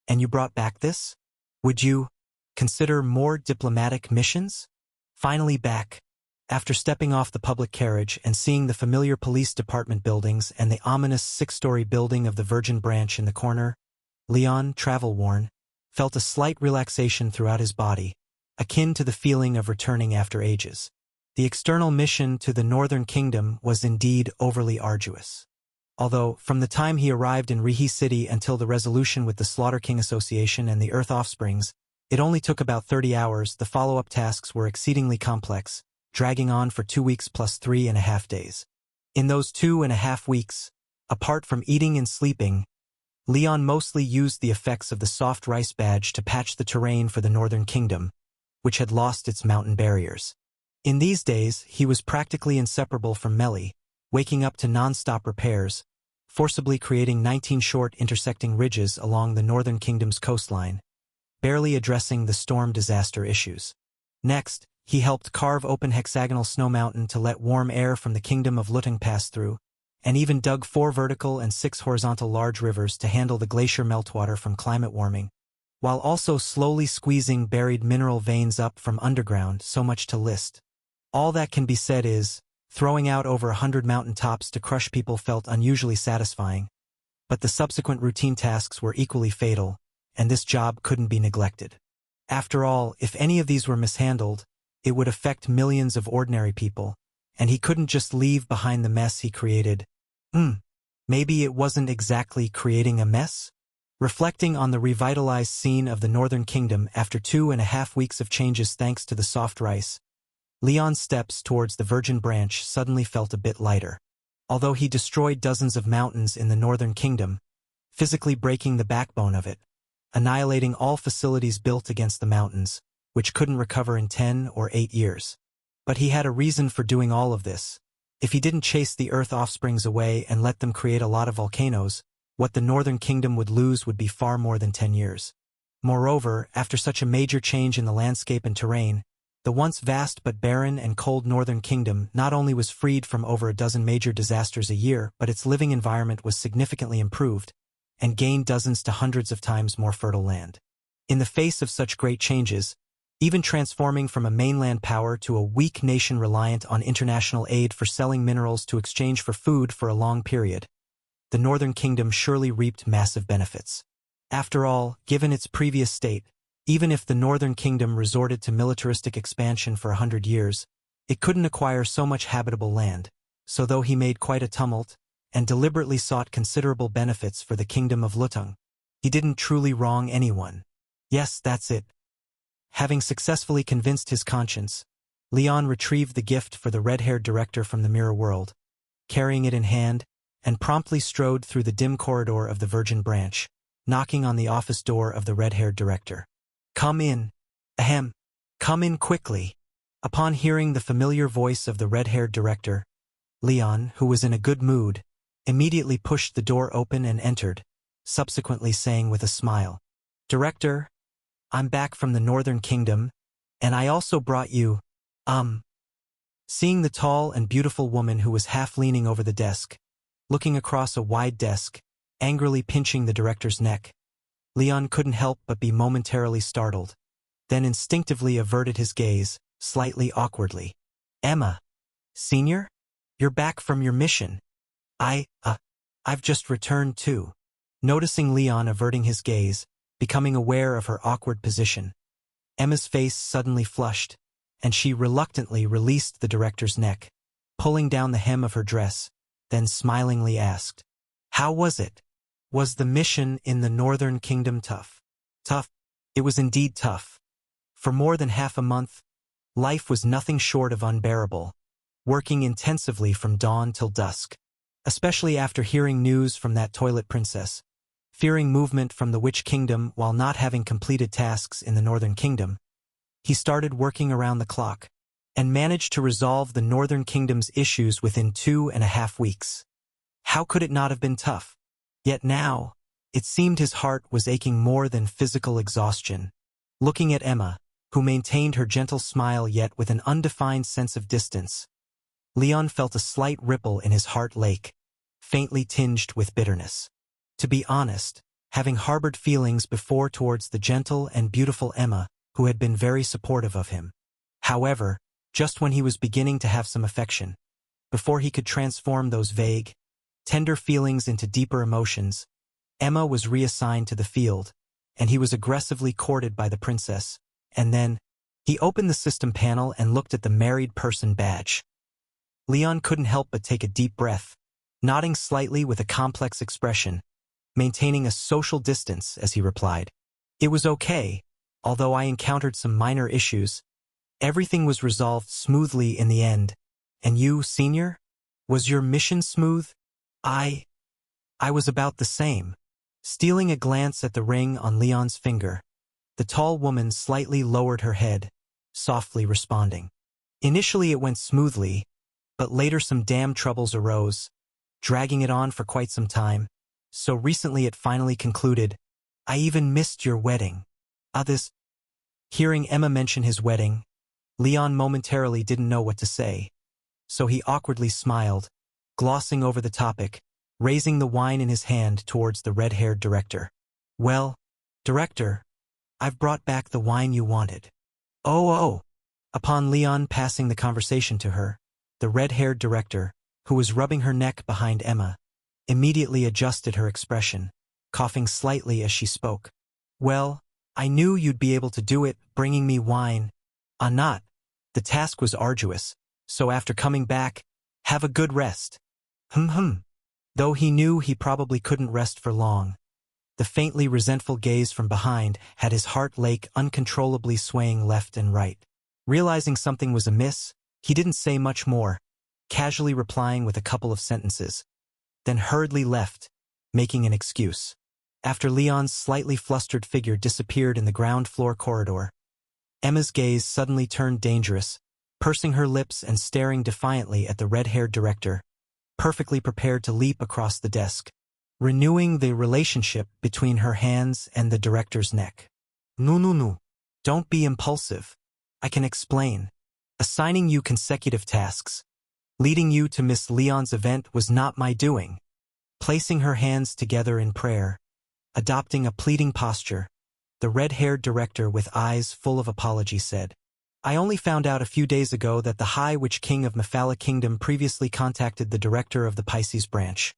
A: and you brought back this? Would you consider more diplomatic missions?" Finally back, after stepping off the public carriage and seeing the familiar police department buildings and the ominous 6-story building of the Virgin Branch in the corner, Leon, travel-worn, felt a slight relaxation throughout his body, akin to the feeling of returning after ages. The external mission to the Northern Kingdom was indeed overly arduous. Although, from the time he arrived in Rihe City until the resolution with the Slaughter King Association and the Earth Offsprings, it only took about 30 hours, the follow-up tasks were exceedingly complex, dragging on for 2 weeks plus 3.5 days. In those 2.5 weeks, apart from eating and sleeping, Leon mostly used the effects of the soft rice badge to patch the terrain for the Northern Kingdom, which had lost its mountain barriers. In these days, he was practically inseparable from Melly, waking up to non-stop repairs, forcibly creating 19 short intersecting ridges along the Northern Kingdom's coastline, barely addressing the storm disaster issues. Next, he helped carve open Hexagonal Snow Mountain to let warm air from the Kingdom of Luteng pass through, and even dug 4 vertical and 6 horizontal large rivers to handle the glacier meltwater from climate warming, while also slowly squeezing buried mineral veins up from underground. So much to list. All that can be said is, throwing out over 100 mountain tops to crush people felt unusually satisfying, but the subsequent routine tasks were equally fatal, and this job couldn't be neglected. After all, if any of these were mishandled, it would affect millions of ordinary people, and he couldn't just leave behind the mess he created. Maybe it wasn't exactly creating a mess? Reflecting on the revitalized scene of the Northern Kingdom after 2.5 weeks of changes thanks to the soft rice, Leon's steps towards the Virgin Branch suddenly felt a bit lighter. Although he destroyed dozens of mountains in the Northern Kingdom, physically breaking the backbone of it, annihilating all facilities built against the mountains, which couldn't recover in 10 or 8 years. But he had a reason for doing all of this. If he didn't chase the Earth Offsprings away and let them create a lot of volcanoes, what the Northern Kingdom would lose would be far more than 10 years. Moreover, after such a major change in the landscape and terrain, the once vast but barren and cold Northern Kingdom not only was freed from over a dozen major disasters a year, but its living environment was significantly improved, and gained dozens to hundreds of times more fertile land. In the face of such great changes, even transforming from a mainland power to a weak nation reliant on international aid for selling minerals to exchange for food for a long period. The Northern Kingdom surely reaped massive benefits. After all, given its previous state, even if the Northern Kingdom resorted to militaristic expansion for 100 years, it couldn't acquire so much habitable land, so though he made quite a tumult, and deliberately sought considerable benefits for the Kingdom of Lutung, he didn't truly wrong anyone. Yes, that's it. Having successfully convinced his conscience, Leon retrieved the gift for the red-haired director from the mirror world, carrying it in hand, and promptly strode through the dim corridor of the Virgin Branch, knocking on the office door of the red-haired director. "Come in. Ahem. Come in quickly." Upon hearing the familiar voice of the red-haired director, Leon, who was in a good mood, immediately pushed the door open and entered, subsequently saying with a smile, "Director, I'm back from the Northern Kingdom, and I also brought you, Seeing the tall and beautiful woman who was half leaning over the desk, looking across a wide desk, angrily pinching the director's neck, Leon couldn't help but be momentarily startled, then instinctively averted his gaze, slightly awkwardly. "Emma, Senior? You're back from your mission. I've just returned too." Noticing Leon averting his gaze, becoming aware of her awkward position, Emma's face suddenly flushed, and she reluctantly released the director's neck, pulling down the hem of her dress, then smilingly asked, "How was it? Was the mission in the Northern Kingdom tough?" Tough? It was indeed tough. For more than half a month, life was nothing short of unbearable, working intensively from dawn till dusk, especially after hearing news from that toilet princess. Fearing movement from the Witch Kingdom while not having completed tasks in the Northern Kingdom, he started working around the clock, and managed to resolve the Northern Kingdom's issues within 2.5 weeks. How could it not have been tough? Yet now, it seemed his heart was aching more than physical exhaustion. Looking at Emma, who maintained her gentle smile yet with an undefined sense of distance, Leon felt a slight ripple in his heart lake, faintly tinged with bitterness. To be honest, having harbored feelings before towards the gentle and beautiful Emma, who had been very supportive of him. However, just when he was beginning to have some affection, before he could transform those vague, tender feelings into deeper emotions, Emma was reassigned to the field, and he was aggressively courted by the princess, and then, he opened the system panel and looked at the married person badge. Leon couldn't help but take a deep breath, nodding slightly with a complex expression, maintaining a social distance as he replied, "It was okay, although I encountered some minor issues. Everything was resolved smoothly in the end. And you, Senior? Was your mission smooth?" I was about the same." Stealing a glance at the ring on Leon's finger, the tall woman slightly lowered her head, softly responding, "Initially it went smoothly, but later some damn troubles arose, dragging it on for quite some time. So recently it finally concluded. I even missed your wedding." This. Hearing Emma mention his wedding, Leon momentarily didn't know what to say, so he awkwardly smiled, glossing over the topic, raising the wine in his hand towards the red-haired director. "Well, Director, I've brought back the wine you wanted." Oh. Upon Leon passing the conversation to her, the red-haired director, who was rubbing her neck behind Emma, immediately adjusted her expression, coughing slightly as she spoke. "Well, I knew you'd be able to do it, bringing me wine. Not. The task was arduous, so after coming back, have a good rest." Though he knew he probably couldn't rest for long, the faintly resentful gaze from behind had his heart lake uncontrollably swaying left and right. Realizing something was amiss, he didn't say much more, casually replying with a couple of sentences, then hurriedly left, making an excuse. After Leon's slightly flustered figure disappeared in the ground floor corridor, Emma's gaze suddenly turned dangerous, pursing her lips and staring defiantly at the red-haired director, perfectly prepared to leap across the desk, renewing the relationship between her hands and the director's neck. No. Don't be impulsive. I can explain. Assigning you consecutive tasks, leading you to Miss Leon's event was not my doing. Placing her hands together in prayer, adopting a pleading posture, The red-haired director with eyes full of apology said. I only found out a few days ago that the High Witch King of Mephala Kingdom previously contacted the director of the Pisces branch,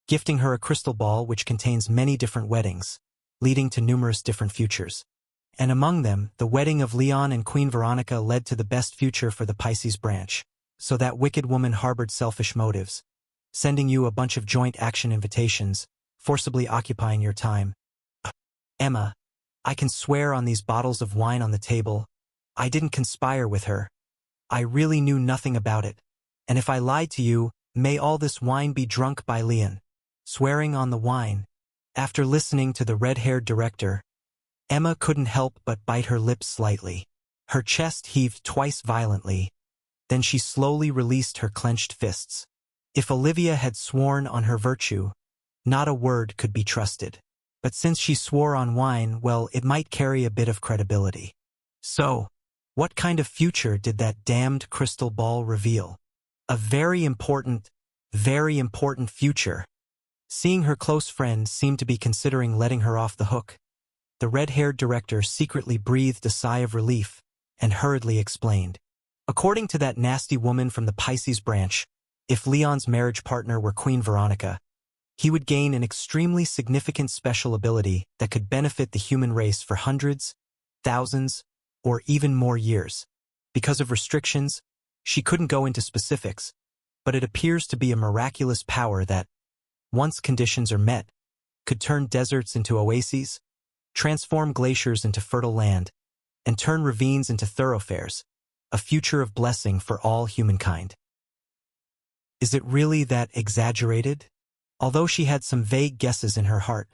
A: gifting her a crystal ball which contains many different weddings, leading to numerous different futures. And among them, the wedding of Leon and Queen Veronica led to the best future for the Pisces branch. So that wicked woman harbored selfish motives, sending you a bunch of joint action invitations, forcibly occupying your time. Emma, I can swear on these bottles of wine on the table, I didn't conspire with her. I really knew nothing about it. And if I lied to you, may all this wine be drunk by Leon. Swearing on the wine. After listening to the red-haired director, Emma couldn't help but bite her lips slightly. Her chest heaved twice violently. Then she slowly released her clenched fists. If Olivia had sworn on her virtue, not a word could be trusted. But since she swore on wine, well, it might carry a bit of credibility. So, what kind of future did that damned crystal ball reveal? A very important future. Seeing her close friend seemed to be considering letting her off the hook, the red-haired director secretly breathed a sigh of relief and hurriedly explained. According to that nasty woman from the Pisces branch, if Leon's marriage partner were Queen Veronica, he would gain an extremely significant special ability that could benefit the human race for hundreds, thousands, or even more years. Because of restrictions, she couldn't go into specifics, but it appears to be a miraculous power that, once conditions are met, could turn deserts into oases, transform glaciers into fertile land, and turn ravines into thoroughfares, a future of blessing for all humankind. Is it really that exaggerated? Although she had some vague guesses in her heart,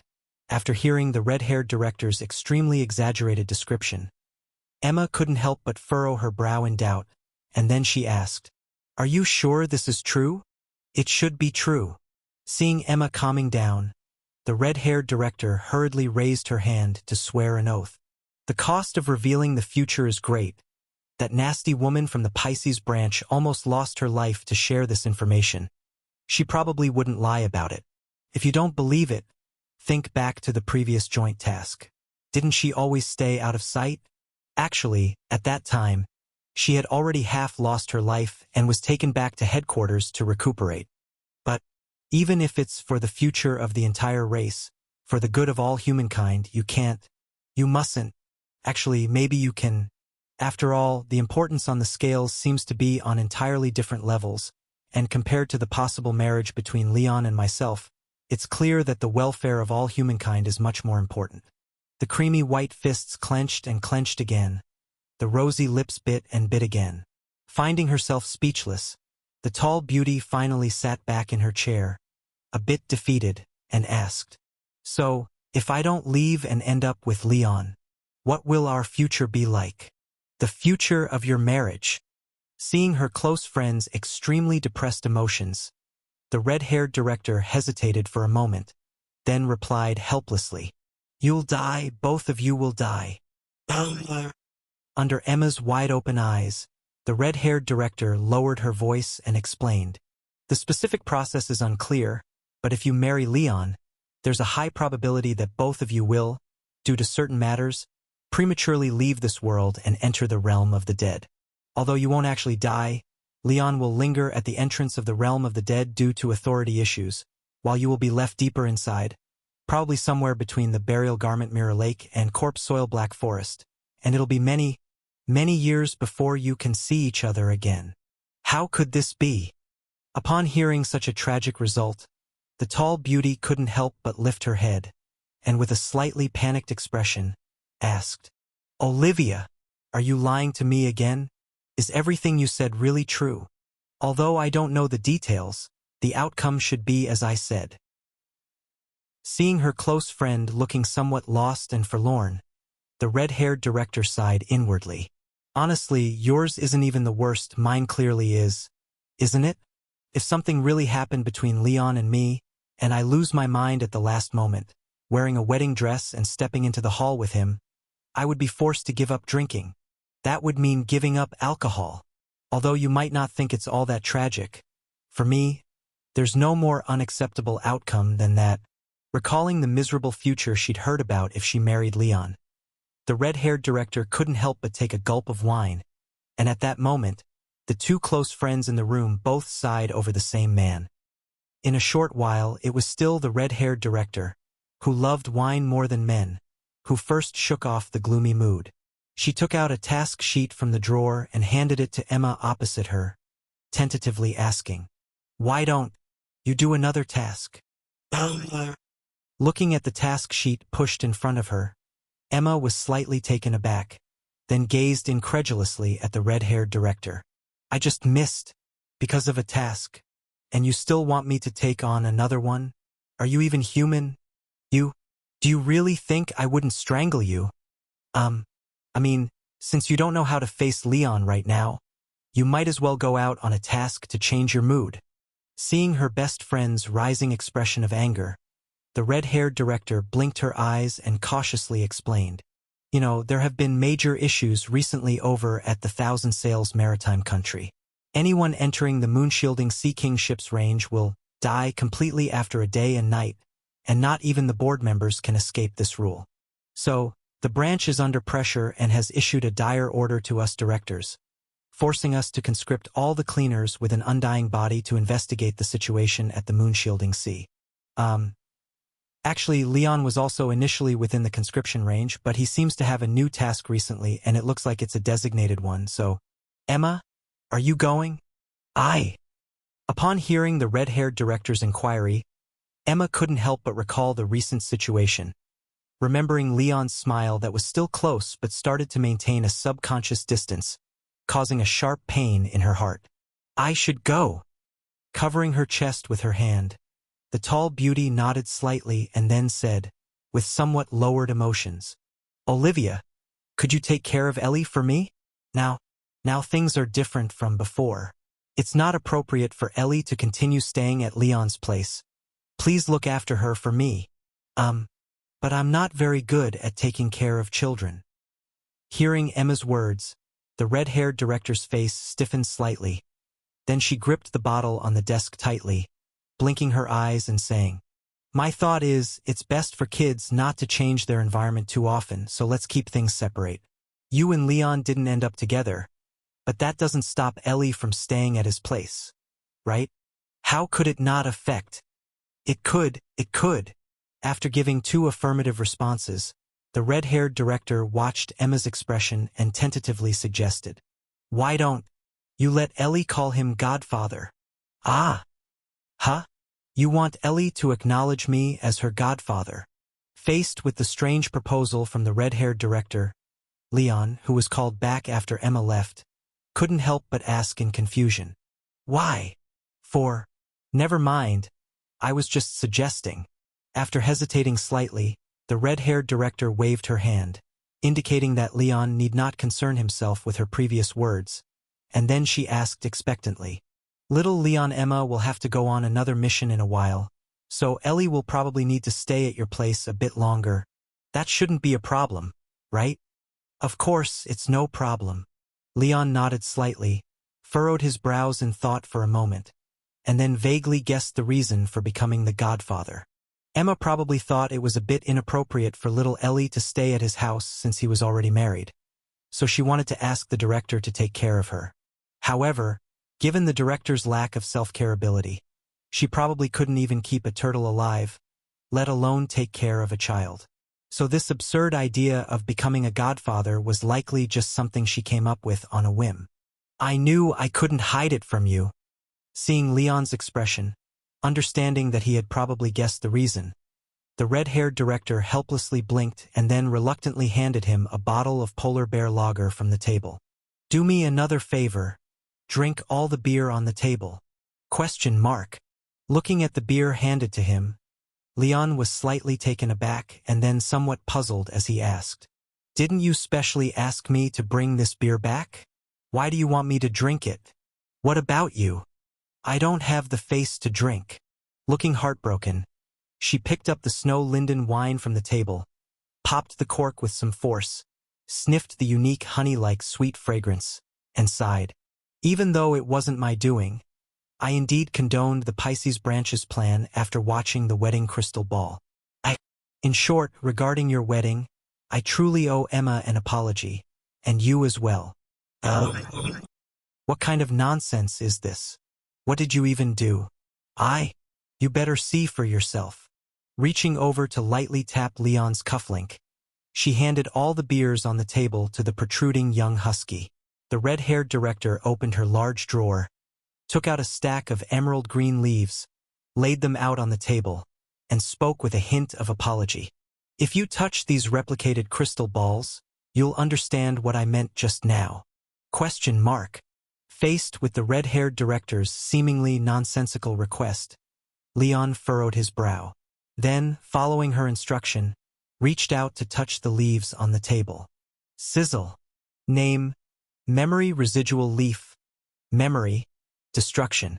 A: after hearing the red-haired director's extremely exaggerated description, Emma couldn't help but furrow her brow in doubt, and then she asked, "Are you sure this is true?" "It should be true." Seeing Emma calming down, the red-haired director hurriedly raised her hand to swear an oath. The cost of revealing the future is great. That nasty woman from the Pisces branch almost lost her life to share this information. She probably wouldn't lie about it. If you don't believe it, think back to the previous joint task. Didn't she always stay out of sight? Actually, at that time, she had already half lost her life and was taken back to headquarters to recuperate. But even if it's for the future of the entire race, for the good of all humankind, you mustn't. Actually, maybe you can. After all, the importance on the scales seems to be on entirely different levels, and compared to the possible marriage between Leon and myself, it's clear that the welfare of all humankind is much more important. The creamy white fists clenched and clenched again. The rosy lips bit and bit again. Finding herself speechless, the tall beauty finally sat back in her chair, a bit defeated, and asked, "So, if I don't leave and end up with Leon, what will our future be like?" "The future of your marriage." Seeing her close friend's extremely depressed emotions, the red-haired director hesitated for a moment, then replied helplessly, "You'll die, both of you will die." Under Emma's wide-open eyes, the red-haired director lowered her voice and explained, "The specific process is unclear, but if you marry Leon, there's a high probability that both of you will, due to certain matters, prematurely leave this world and enter the realm of the dead. Although you won't actually die, Leon will linger at the entrance of the realm of the dead due to authority issues, while you will be left deeper inside, probably somewhere between the Burial Garment Mirror Lake and Corpse Soil Black Forest, and it'll be many, many years before you can see each other again." How could this be? Upon hearing such a tragic result, the tall beauty couldn't help but lift her head, and with a slightly panicked expression, asked, "Olivia, are you lying to me again? Is everything you said really true? Although I don't know the details, the outcome should be as I said." Seeing her close friend looking somewhat lost and forlorn, the red-haired director sighed inwardly. "Honestly, yours isn't even the worst, mine clearly is. Isn't it? If something really happened between Leon and me, and I lose my mind at the last moment, wearing a wedding dress and stepping into the hall with him, I would be forced to give up drinking. That would mean giving up alcohol. Although you might not think it's all that tragic, for me, there's no more unacceptable outcome than that." Recalling the miserable future she'd heard about if she married Leon, The red-haired director couldn't help but take a gulp of wine, and at that moment, the two close friends in the room both sighed over the same man. In a short while, it was still the red-haired director, who loved wine more than men, who first shook off the gloomy mood. She took out a task sheet from the drawer and handed it to Emma opposite her, tentatively asking, "Why don't you do another task?" Looking at the task sheet pushed in front of her, Emma was slightly taken aback, then gazed incredulously at the red-haired director. "I just missed, because of a task, and you still want me to take on another one? Are you even human? Do you really think I wouldn't strangle you? I mean, since you don't know how to face Leon right now, you might as well go out on a task to change your mood." Seeing her best friend's rising expression of anger, the red-haired director blinked her eyes and cautiously explained, "You know, there have been major issues recently over at the Thousand Sails Maritime Country. Anyone entering the Moonshielding Sea King ship's range will die completely after a day and night, and not even the board members can escape this rule. So, the branch is under pressure and has issued a dire order to us directors, forcing us to conscript all the cleaners with an undying body to investigate the situation at the Moonshielding Sea." Actually, Leon was also initially within the conscription range, but he seems to have a new task recently, and it looks like it's a designated one, so, "Emma, are you going?" "Aye." Upon hearing the red-haired director's inquiry, Emma couldn't help but recall the recent situation, remembering Leon's smile that was still close but started to maintain a subconscious distance, causing a sharp pain in her heart. "I should go." Covering her chest with her hand, the tall beauty nodded slightly and then said, with somewhat lowered emotions, "Olivia, could you take care of Ellie for me? Now things are different from before. It's not appropriate for Ellie to continue staying at Leon's place. Please look after her for me. But I'm not very good at taking care of children." Hearing Emma's words, the red-haired director's face stiffened slightly. Then she gripped the bottle on the desk tightly, blinking her eyes and saying, "My thought is, it's best for kids not to change their environment too often, so let's keep things separate. You and Leon didn't end up together, but that doesn't stop Ellie from staying at his place, right? How could it not affect?" It could. After giving two affirmative responses, the red-haired director watched Emma's expression and tentatively suggested, "Why don't you let Ellie call him godfather?" "Ah. Huh? You want Ellie to acknowledge me as her godfather?" Faced with the strange proposal from the red-haired director, Leon, who was called back after Emma left, couldn't help but ask in confusion, "Why?" Never mind. I was just suggesting." After hesitating slightly, the red-haired director waved her hand, indicating that Leon need not concern himself with her previous words, and then she asked expectantly, "Little Leon, Emma will have to go on another mission in a while, so Ellie will probably need to stay at your place a bit longer. That shouldn't be a problem, right?" "Of course, it's no problem." Leon nodded slightly, furrowed his brows in thought for a moment, and then vaguely guessed the reason for becoming the godfather. Emma probably thought it was a bit inappropriate for little Ellie to stay at his house since he was already married, so she wanted to ask the director to take care of her. However, given the director's lack of self-care ability, she probably couldn't even keep a turtle alive, let alone take care of a child. So this absurd idea of becoming a godfather was likely just something she came up with on a whim. "I knew I couldn't hide it from you." Seeing Leon's expression, understanding that he had probably guessed the reason, the red-haired director helplessly blinked and then reluctantly handed him a bottle of polar bear lager from the table. "Do me another favor. Drink all the beer on the table." Looking at the beer handed to him, Leon was slightly taken aback and then somewhat puzzled as he asked, "Didn't you specially ask me to bring this beer back? Why do you want me to drink it? What about you?" "I don't have the face to drink." Looking heartbroken, she picked up the Snow Linden wine from the table, popped the cork with some force, sniffed the unique honey-like sweet fragrance, and sighed. "Even though it wasn't my doing, I indeed condoned the Pisces branch's plan after watching the wedding crystal ball. In short, regarding your wedding, I truly owe Emma an apology, and you as well. What kind of nonsense is this? What did you even do? You better see for yourself. Reaching over to lightly tap Leon's cufflink, she handed all the beers on the table to the protruding young husky. The red-haired director opened her large drawer, took out a stack of emerald green leaves, laid them out on the table, and spoke with a hint of apology. If you touch these replicated crystal balls, you'll understand what I meant just now. ? Faced with the red-haired director's seemingly nonsensical request, Leon furrowed his brow. Then, following her instruction, reached out to touch the leaves on the table. Sizzle. Name: Memory Residual Leaf. Memory: Destruction.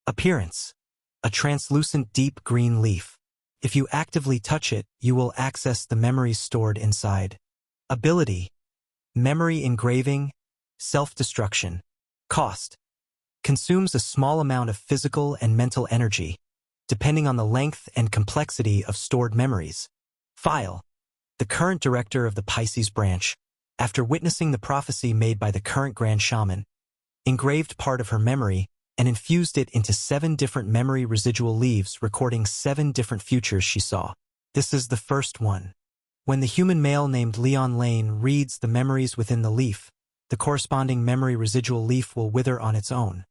A: Appearance: a translucent deep green leaf. If you actively touch it, you will access the memories stored inside. Ability: Memory Engraving, Self-Destruction. Cost: consumes a small amount of physical and mental energy, depending on the length and complexity of stored memories. File: the current director of the Pisces branch, after witnessing the prophecy made by the current Grand Shaman, engraved part of her memory and infused it into 7 different memory residual leaves recording 7 different futures she saw. This is the first one. When the human male named Leon Lane reads the memories within the leaf, the corresponding memory residual leaf will wither on its own,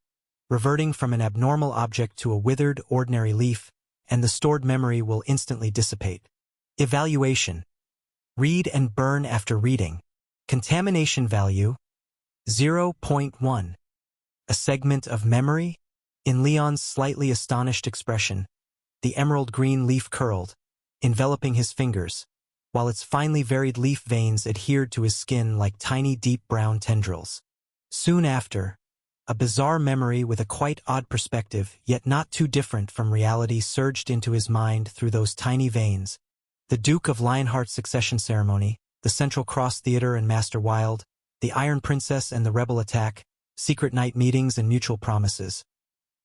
A: reverting from an abnormal object to a withered, ordinary leaf, and the stored memory will instantly dissipate. Evaluation: read and burn after reading. Contamination value: 0.1. A segment of memory? In Leon's slightly astonished expression, the emerald green leaf curled, enveloping his fingers, while its finely varied leaf veins adhered to his skin like tiny deep brown tendrils. Soon after, a bizarre memory with a quite odd perspective, yet not too different from reality, surged into his mind through those tiny veins. The Duke of Lionheart's succession ceremony, the Central Cross Theater and Master Wild, the Iron Princess and the Rebel attack, secret night meetings and mutual promises.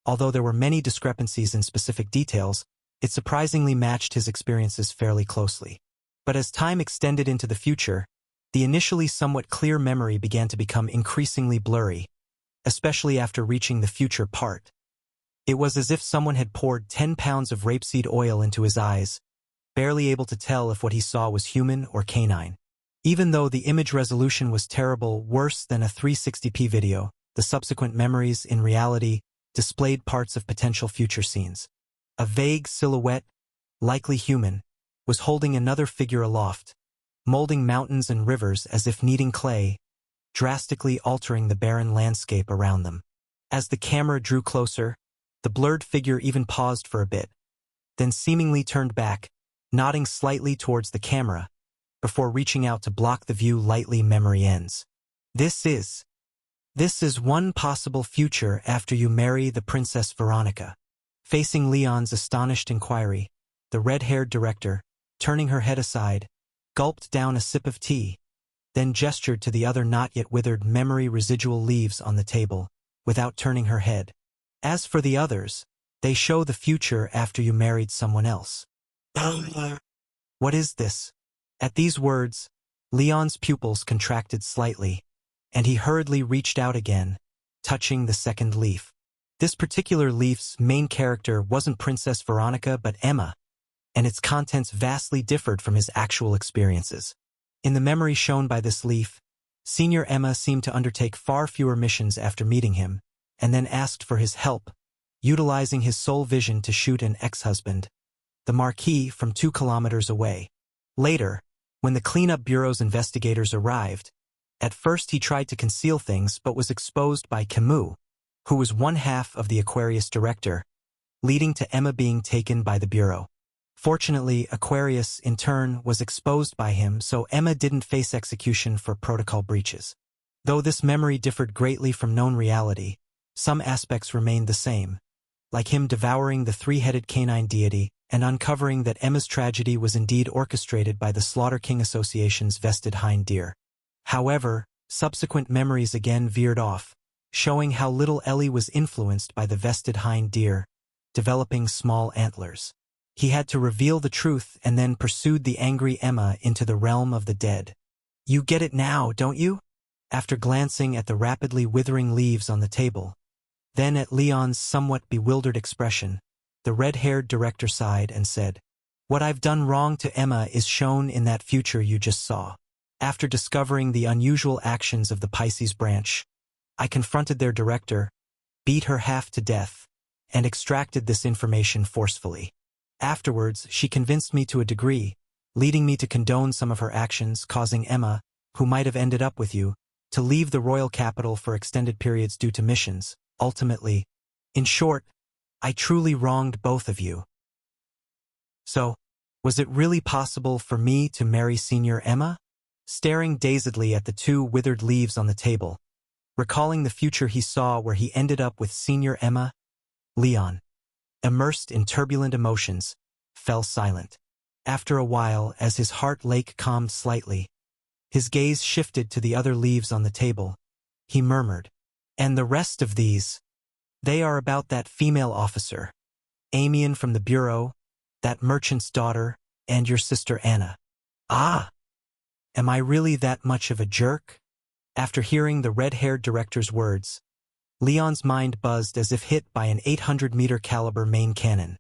A: Although there were many discrepancies in specific details, it surprisingly matched his experiences fairly closely. But as time extended into the future, the initially somewhat clear memory began to become increasingly blurry, especially after reaching the future part. It was as if someone had poured 10 pounds of rapeseed oil into his eyes, barely able to tell if what he saw was human or canine. Even though the image resolution was terrible, worse than a 360p video, the subsequent memories, in reality, displayed parts of potential future scenes. A vague silhouette, likely human, was holding another figure aloft, molding mountains and rivers as if kneading clay, drastically altering the barren landscape around them. As the camera drew closer, the blurred figure even paused for a bit, then seemingly turned back, nodding slightly towards the camera, before reaching out to block the view lightly. Memory ends. This is one possible future after you marry the Princess Veronica. Facing Leon's astonished inquiry, the red-haired director, turning her head aside, gulped down a sip of tea, then gestured to the other not yet withered memory residual leaves on the table, without turning her head. As for the others, they show the future after you married someone else. What is this? At these words, Leon's pupils contracted slightly, and he hurriedly reached out again, touching the second leaf. This particular leaf's main character wasn't Princess Veronica but Emma, and its contents vastly differed from his actual experiences. In the memory shown by this leaf, Senior Emma seemed to undertake far fewer missions after meeting him, and then asked for his help, utilizing his sole vision to shoot an ex-husband, the Marquis, from 2 kilometers away. Later, when the Cleanup Bureau's investigators arrived, at first he tried to conceal things but was exposed by Camus, who was one half of the Aquarius director, leading to Emma being taken by the Bureau. Fortunately, Aquarius, in turn, was exposed by him, so Emma didn't face execution for protocol breaches. Though this memory differed greatly from known reality, some aspects remained the same, like him devouring the 3-headed canine deity and uncovering that Emma's tragedy was indeed orchestrated by the Slaughter King Association's vested hind deer. However, subsequent memories again veered off, showing how little Ellie was influenced by the vested hind deer, developing small antlers. He had to reveal the truth and then pursued the angry Emma into the realm of the dead. You get it now, don't you? After glancing at the rapidly withering leaves on the table, then at Leon's somewhat bewildered expression, the red-haired director sighed and said, "What I've done wrong to Emma is shown in that future you just saw. After discovering the unusual actions of the Pisces branch, I confronted their director, beat her half to death, and extracted this information forcefully. Afterwards, she convinced me to a degree, leading me to condone some of her actions, causing Emma, who might have ended up with you, to leave the royal capital for extended periods due to missions. Ultimately, in short, I truly wronged both of you. So, was it really possible for me to marry Senior Emma?" Staring dazedly at the two withered leaves on the table, recalling the future he saw where he ended up with Senior Emma, Leon, immersed in turbulent emotions, fell silent. After a while, as his heart lake calmed slightly, his gaze shifted to the other leaves on the table. He murmured, "And the rest of these? They are about that female officer, Amian from the bureau, that merchant's daughter, and your sister Anna. Ah! Am I really that much of a jerk?" After hearing the red-haired director's words, Leon's mind buzzed as if hit by an 800-meter caliber main cannon.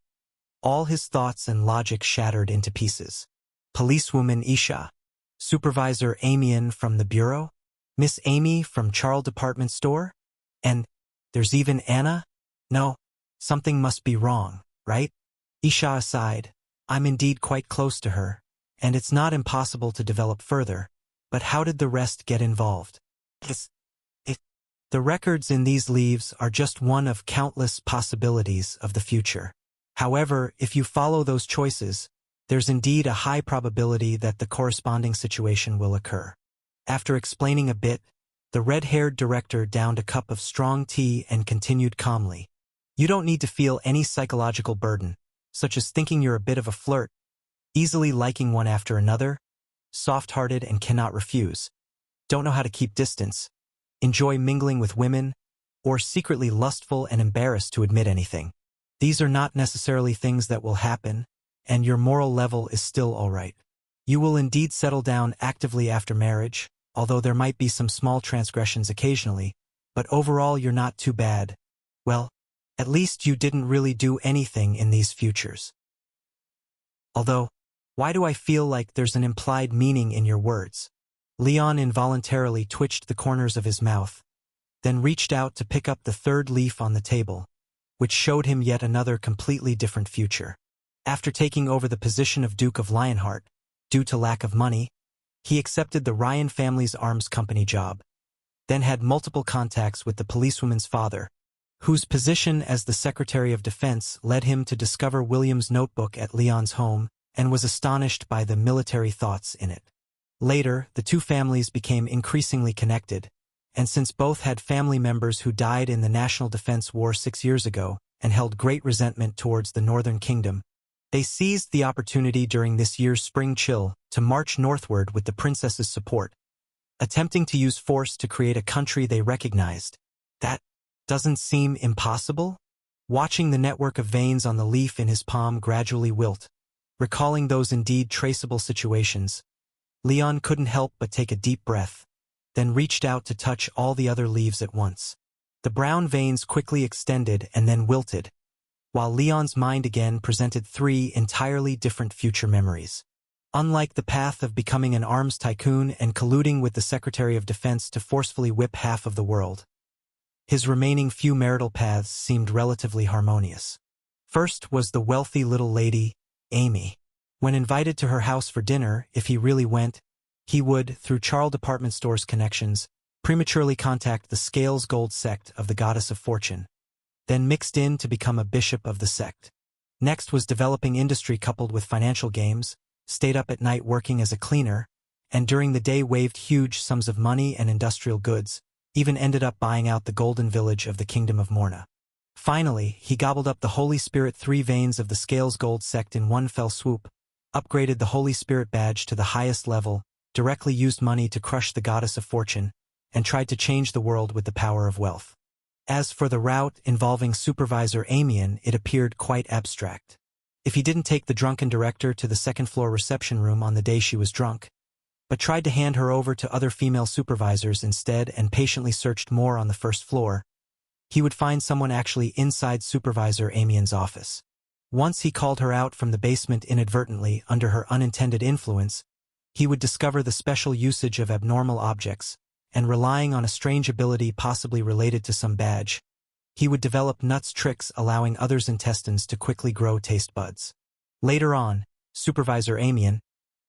A: All his thoughts and logic shattered into pieces. Policewoman Isha, Supervisor Amian from the bureau, Miss Amy from Charles Department Store, and there's even Anna? No, something must be wrong, right? Isha aside, I'm indeed quite close to her, and it's not impossible to develop further, but how did the rest get involved? The records in these leaves are just one of countless possibilities of the future. However, if you follow those choices, there's indeed a high probability that the corresponding situation will occur. After explaining a bit, the red-haired director downed a cup of strong tea and continued calmly. You don't need to feel any psychological burden, such as thinking you're a bit of a flirt, easily liking one after another, soft-hearted and cannot refuse, don't know how to keep distance, enjoy mingling with women, or secretly lustful and embarrassed to admit anything. These are not necessarily things that will happen, and your moral level is still all right. You will indeed settle down actively after marriage, although there might be some small transgressions occasionally, but overall you're not too bad. Well, at least you didn't really do anything in these futures. Although, why do I feel like there's an implied meaning in your words? Leon involuntarily twitched the corners of his mouth, then reached out to pick up the third leaf on the table, which showed him yet another completely different future. After taking over the position of Duke of Lionheart, due to lack of money, he accepted the Ryan family's arms company job, then had multiple contacts with the policewoman's father, whose position as the Secretary of Defense led him to discover William's notebook at Leon's home and was astonished by the military thoughts in it. Later, the two families became increasingly connected, and since both had family members who died in the National Defense War 6 years ago and held great resentment towards the Northern Kingdom, they seized the opportunity during this year's spring chill to march northward with the princess's support, attempting to use force to create a country they recognized. That doesn't seem impossible? Watching the network of veins on the leaf in his palm gradually wilt, recalling those indeed traceable situations, Leon couldn't help but take a deep breath, then reached out to touch all the other leaves at once. The brown veins quickly extended and then wilted, while Leon's mind again presented 3 entirely different future memories. Unlike the path of becoming an arms tycoon and colluding with the Secretary of Defense to forcefully whip half of the world, his remaining few marital paths seemed relatively harmonious. First was the wealthy little lady, Amy. When invited to her house for dinner, if he really went, he would, through Charles Department Store's connections, prematurely contact the Scales Gold sect of the Goddess of Fortune, then mixed in to become a bishop of the sect. Next was developing industry coupled with financial games, stayed up at night working as a cleaner, and during the day waved huge sums of money and industrial goods, even ended up buying out the golden village of the Kingdom of Morna. Finally, he gobbled up the Holy Spirit 3 veins of the Scales Gold sect in one fell swoop, upgraded the Holy Spirit badge to the highest level, directly used money to crush the Goddess of Fortune, and tried to change the world with the power of wealth. As for the route involving Supervisor Amian, it appeared quite abstract. if he didn't take the drunken director to the second-floor reception room on the day she was drunk, but tried to hand her over to other female supervisors instead and patiently searched more on the first floor, he would find someone actually inside Supervisor Amien's office. Once he called her out from the basement inadvertently under her unintended influence, he would discover the special usage of abnormal objects, and relying on a strange ability possibly related to some badge, he would develop nuts tricks allowing others' intestines to quickly grow taste buds. Later on, Supervisor Amien,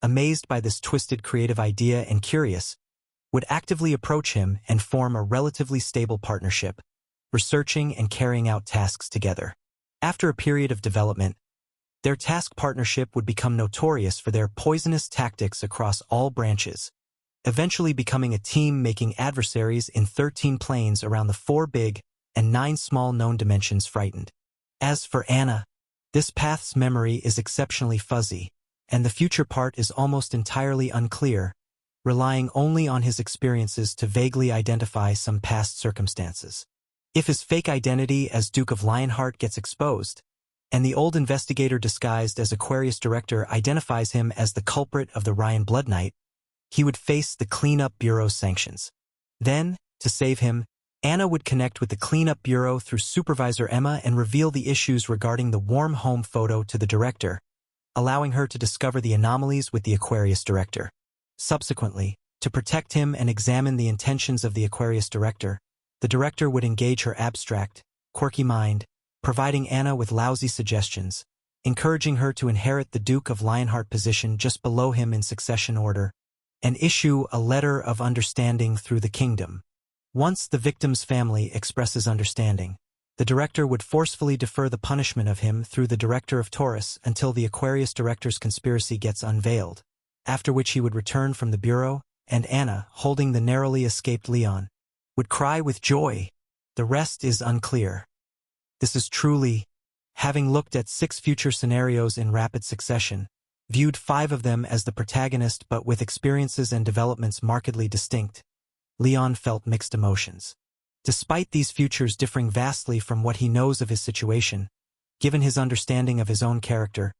A: amazed by this twisted creative idea and curious, would actively approach him and form a relatively stable partnership, researching and carrying out tasks together. After a period of development, their task partnership would become notorious for their poisonous tactics across all branches, eventually becoming a team making adversaries in 13 planes around the 4 big and 9 small known dimensions frightened. As for Anna, this path's memory is exceptionally fuzzy, and the future part is almost entirely unclear, relying only on his experiences to vaguely identify some past circumstances. If his fake identity as Duke of Lionheart gets exposed, and the old investigator disguised as Aquarius director identifies him as the culprit of the Ryan Blood Knight, he would face the Cleanup Bureau's sanctions. Then, to save him, Anna would connect with the Cleanup Bureau through Supervisor Emma and reveal the issues regarding the warm home photo to the director, allowing her to discover the anomalies with the Aquarius director. Subsequently, to protect him and examine the intentions of the Aquarius director, the director would engage her abstract, quirky mind, providing Anna with lousy suggestions, encouraging her to inherit the Duke of Lionheart position just below him in succession order, and issue a letter of understanding through the kingdom. Once the victim's family expresses understanding, the director would forcefully defer the punishment of him through the director of Taurus until the Aquarius director's conspiracy gets unveiled, after which he would return from the bureau, and Anna, holding the narrowly escaped Leon, would cry with joy. The rest is unclear. This is truly, having looked at 6 future scenarios in rapid succession, viewed 5 of them as the protagonist but with experiences and developments markedly distinct, Leon felt mixed emotions. Despite these futures differing vastly from what he knows of his situation, given his understanding of his own character,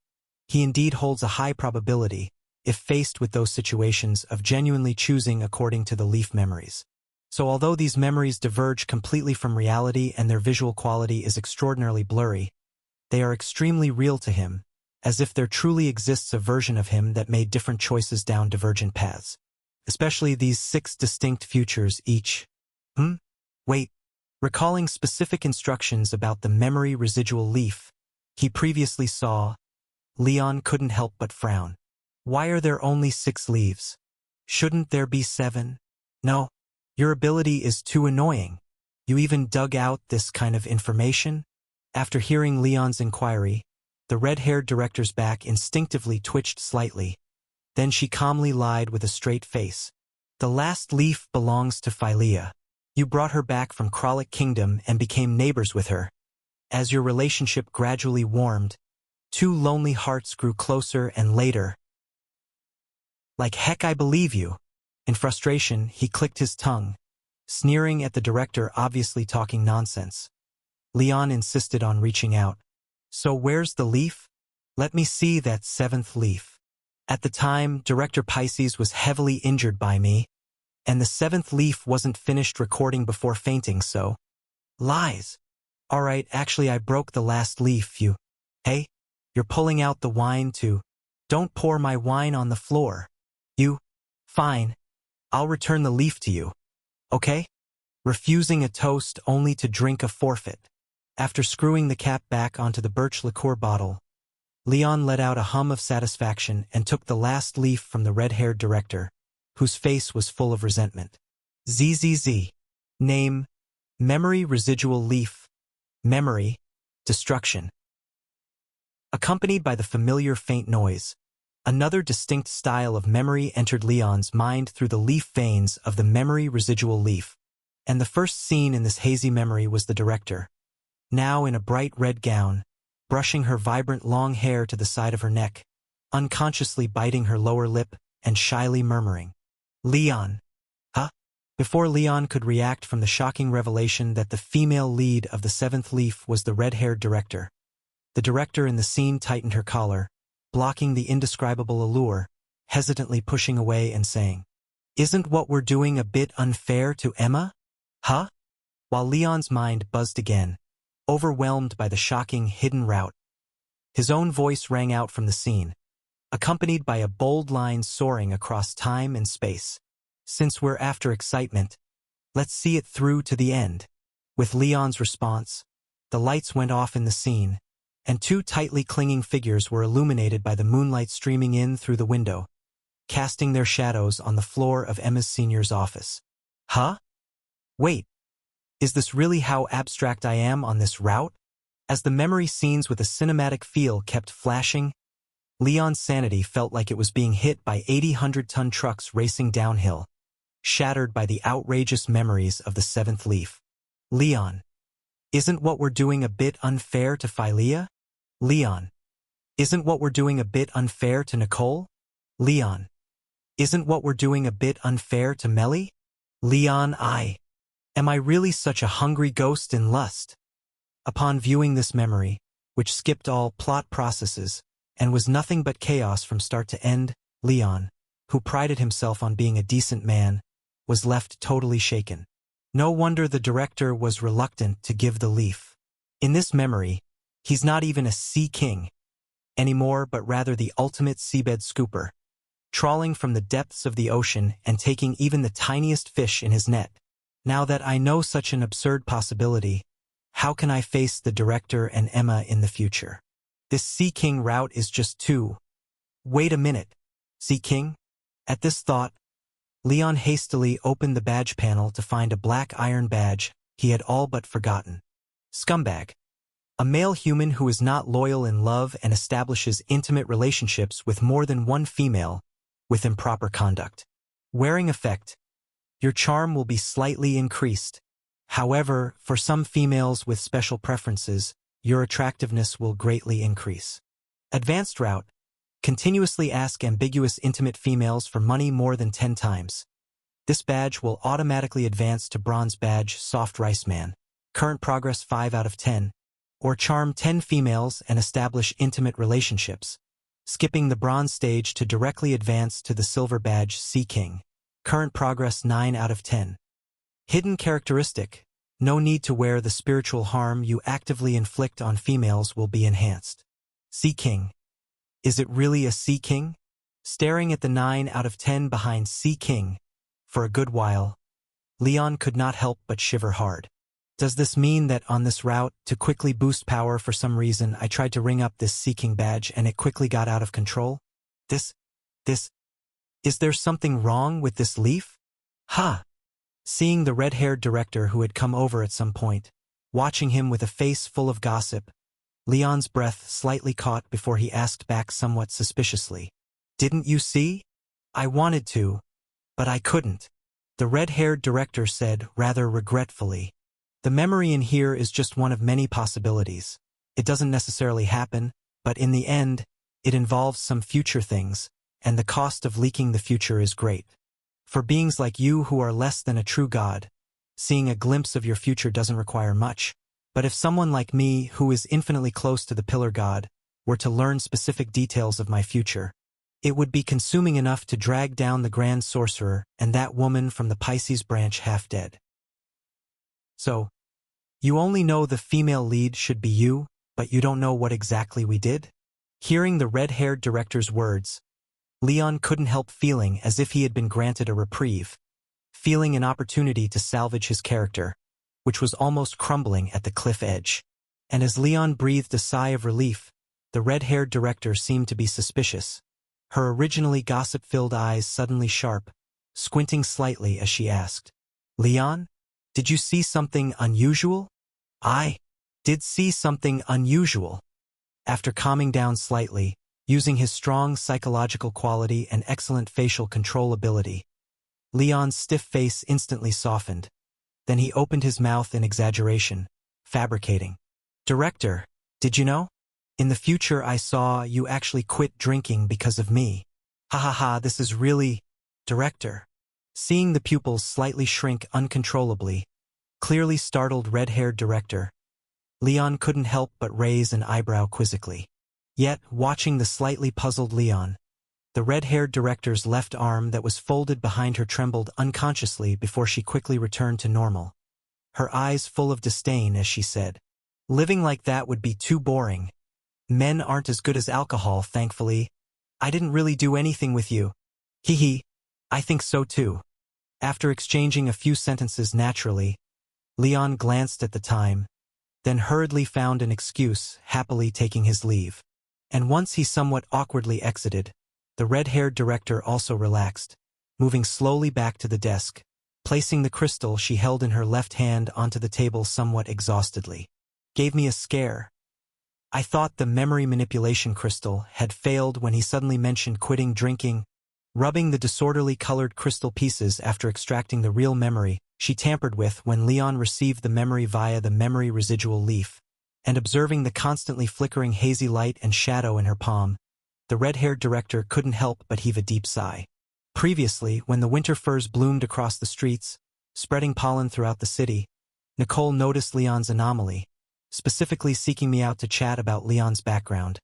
A: he indeed holds a high probability, if faced with those situations, of genuinely choosing according to the Leaf memories. So although these memories diverge completely from reality and their visual quality is extraordinarily blurry, they are extremely real to him, as if there truly exists a version of him that made different choices down divergent paths. Especially these 6 distinct futures each. Wait. Recalling specific instructions about the memory residual leaf he previously saw, Leon couldn't help but frown. Why are there only 6 leaves? Shouldn't there be 7? No. Your ability is too annoying. You even dug out this kind of information? After hearing Leon's inquiry, the red-haired director's back instinctively twitched slightly. Then she calmly lied with a straight face. The last leaf belongs to Philea. You brought her back from Kralik Kingdom and became neighbors with her. As your relationship gradually warmed, 2 lonely hearts grew closer and later. Like heck, I believe you. In frustration, he clicked his tongue, sneering at the director obviously talking nonsense. Leon insisted on reaching out. So where's the leaf? Let me see that 7th leaf. At the time, Director Pisces was heavily injured by me, and the 7th leaf wasn't finished recording before fainting, so... Lies. Alright, actually I broke the last leaf, you... Hey? You're pulling out the wine too. Don't pour my wine on the floor. You... Fine. I'll return the leaf to you. Okay? Refusing a toast only to drink a forfeit. After screwing the cap back onto the birch liqueur bottle, Leon let out a hum of satisfaction and took the last leaf from the red-haired director, whose face was full of resentment. ZZZ. Name: Memory Residual Leaf. Memory: Destruction. Accompanied by the familiar faint noise, another distinct style of memory entered Leon's mind through the leaf veins of the memory residual leaf, and the first scene in this hazy memory was the director, now in a bright red gown, brushing her vibrant long hair to the side of her neck, unconsciously biting her lower lip and shyly murmuring, "Leon." Huh? Before Leon could react from the shocking revelation that the female lead of the 7th leaf was the red-haired director, The director in the scene tightened her collar, blocking the indescribable allure, hesitantly pushing away and saying, "Isn't what we're doing a bit unfair to Emma? Huh?" While Leon's mind buzzed again, overwhelmed by the shocking hidden route, his own voice rang out from the scene, accompanied by a bold line soaring across time and space. "Since we're after excitement, let's see it through to the end." With Leon's response, the lights went off in the scene, and two tightly clinging figures were illuminated by the moonlight streaming in through the window, casting their shadows on the floor of Emma's senior's office. Huh? Wait, is this really how abstract I am on this route? As the memory scenes with a cinematic feel kept flashing, Leon's sanity felt like it was being hit by 80 hundred-ton trucks racing downhill, shattered by the outrageous memories of the seventh leaf. Leon, isn't what we're doing a bit unfair to Philea? Leon, isn't what we're doing a bit unfair to Nicole? Leon, isn't what we're doing a bit unfair to Melly? Leon, am I really such a hungry ghost in lust? Upon viewing this memory, which skipped all plot processes and was nothing but chaos from start to end, Leon, who prided himself on being a decent man, was left totally shaken. No wonder the director was reluctant to give the leaf. In this memory, he's not even a sea king anymore, but rather the ultimate seabed scooper, trawling from the depths of the ocean and taking even the tiniest fish in his net. Now that I know such an absurd possibility, how can I face the director and Emma in the future? This Sea King route is just too... Wait a minute. Sea King? At this thought, Leon hastily opened the badge panel to find a black iron badge he had all but forgotten. Scumbag. A male human who is not loyal in love and establishes intimate relationships with more than one female with improper conduct. Wearing effect, your charm will be slightly increased. However, for some females with special preferences, your attractiveness will greatly increase. Advanced route. Continuously ask ambiguous intimate females for money more than 10 times. This badge will automatically advance to bronze badge Soft Rice Man. Current progress 5 out of 10. Or charm 10 females and establish intimate relationships, skipping the bronze stage to directly advance to the silver badge Sea King. Current progress 9 out of 10. Hidden characteristic. No need to wear the spiritual harm you actively inflict on females will be enhanced. Sea King. Is it really a Sea King? Staring at the 9 out of 10 behind Sea King for a good while, Leon could not help but shiver hard. Does this mean that on this route, to quickly boost power for some reason, I tried to ring up this Sea King badge and it quickly got out of control? Is there something wrong with this leaf? Ha! Seeing the red-haired director who had come over at some point, watching him with a face full of gossip, Leon's breath slightly caught before he asked back somewhat suspiciously. Didn't you see? I wanted to, but I couldn't. The red-haired director said rather regretfully. The memory in here is just one of many possibilities. It doesn't necessarily happen, but in the end, it involves some future things, and the cost of leaking the future is great. For beings like you who are less than a true god, seeing a glimpse of your future doesn't require much. But if someone like me, who is infinitely close to the Pillar God, were to learn specific details of my future, it would be consuming enough to drag down the Grand Sorcerer and that woman from the Pisces branch half dead. So, you only know the female lead should be you, but you don't know what exactly we did? Hearing the red-haired director's words, Leon couldn't help feeling as if he had been granted a reprieve, feeling an opportunity to salvage his character, which was almost crumbling at the cliff edge. And as Leon breathed a sigh of relief, the red-haired director seemed to be suspicious, her originally gossip-filled eyes suddenly sharp, squinting slightly as she asked, Leon, did you see something unusual? I did see something unusual. After calming down slightly, using his strong psychological quality and excellent facial control ability, Leon's stiff face instantly softened. Then he opened his mouth in exaggeration, fabricating. Director, did you know? In the future I saw you actually quit drinking because of me. Ha ha ha, this is really... Director. Seeing the pupils slightly shrink uncontrollably, clearly startled red-haired director, Leon couldn't help but raise an eyebrow quizzically. Yet, watching the slightly puzzled Leon, the red-haired director's left arm that was folded behind her trembled unconsciously before she quickly returned to normal, her eyes full of disdain as she said, "Living like that would be too boring. Men aren't as good as alcohol, thankfully. I didn't really do anything with you. Hee. I think so too." After exchanging a few sentences naturally, Leon glanced at the time, then hurriedly found an excuse, happily taking his leave. And once he somewhat awkwardly exited, the red-haired director also relaxed, moving slowly back to the desk, placing the crystal she held in her left hand onto the table somewhat exhaustedly. "Gave me a scare. I thought the memory manipulation crystal had failed when he suddenly mentioned quitting drinking, rubbing the disorderly colored crystal pieces after extracting the real memory she tampered with when Leon received the memory via the memory residual leaf, and observing the constantly flickering hazy light and shadow in her palm, the red-haired director couldn't help but heave a deep sigh. Previously, when the winter firs bloomed across the streets, spreading pollen throughout the city, Nicole noticed Leon's anomaly, specifically seeking me out to chat about Leon's background,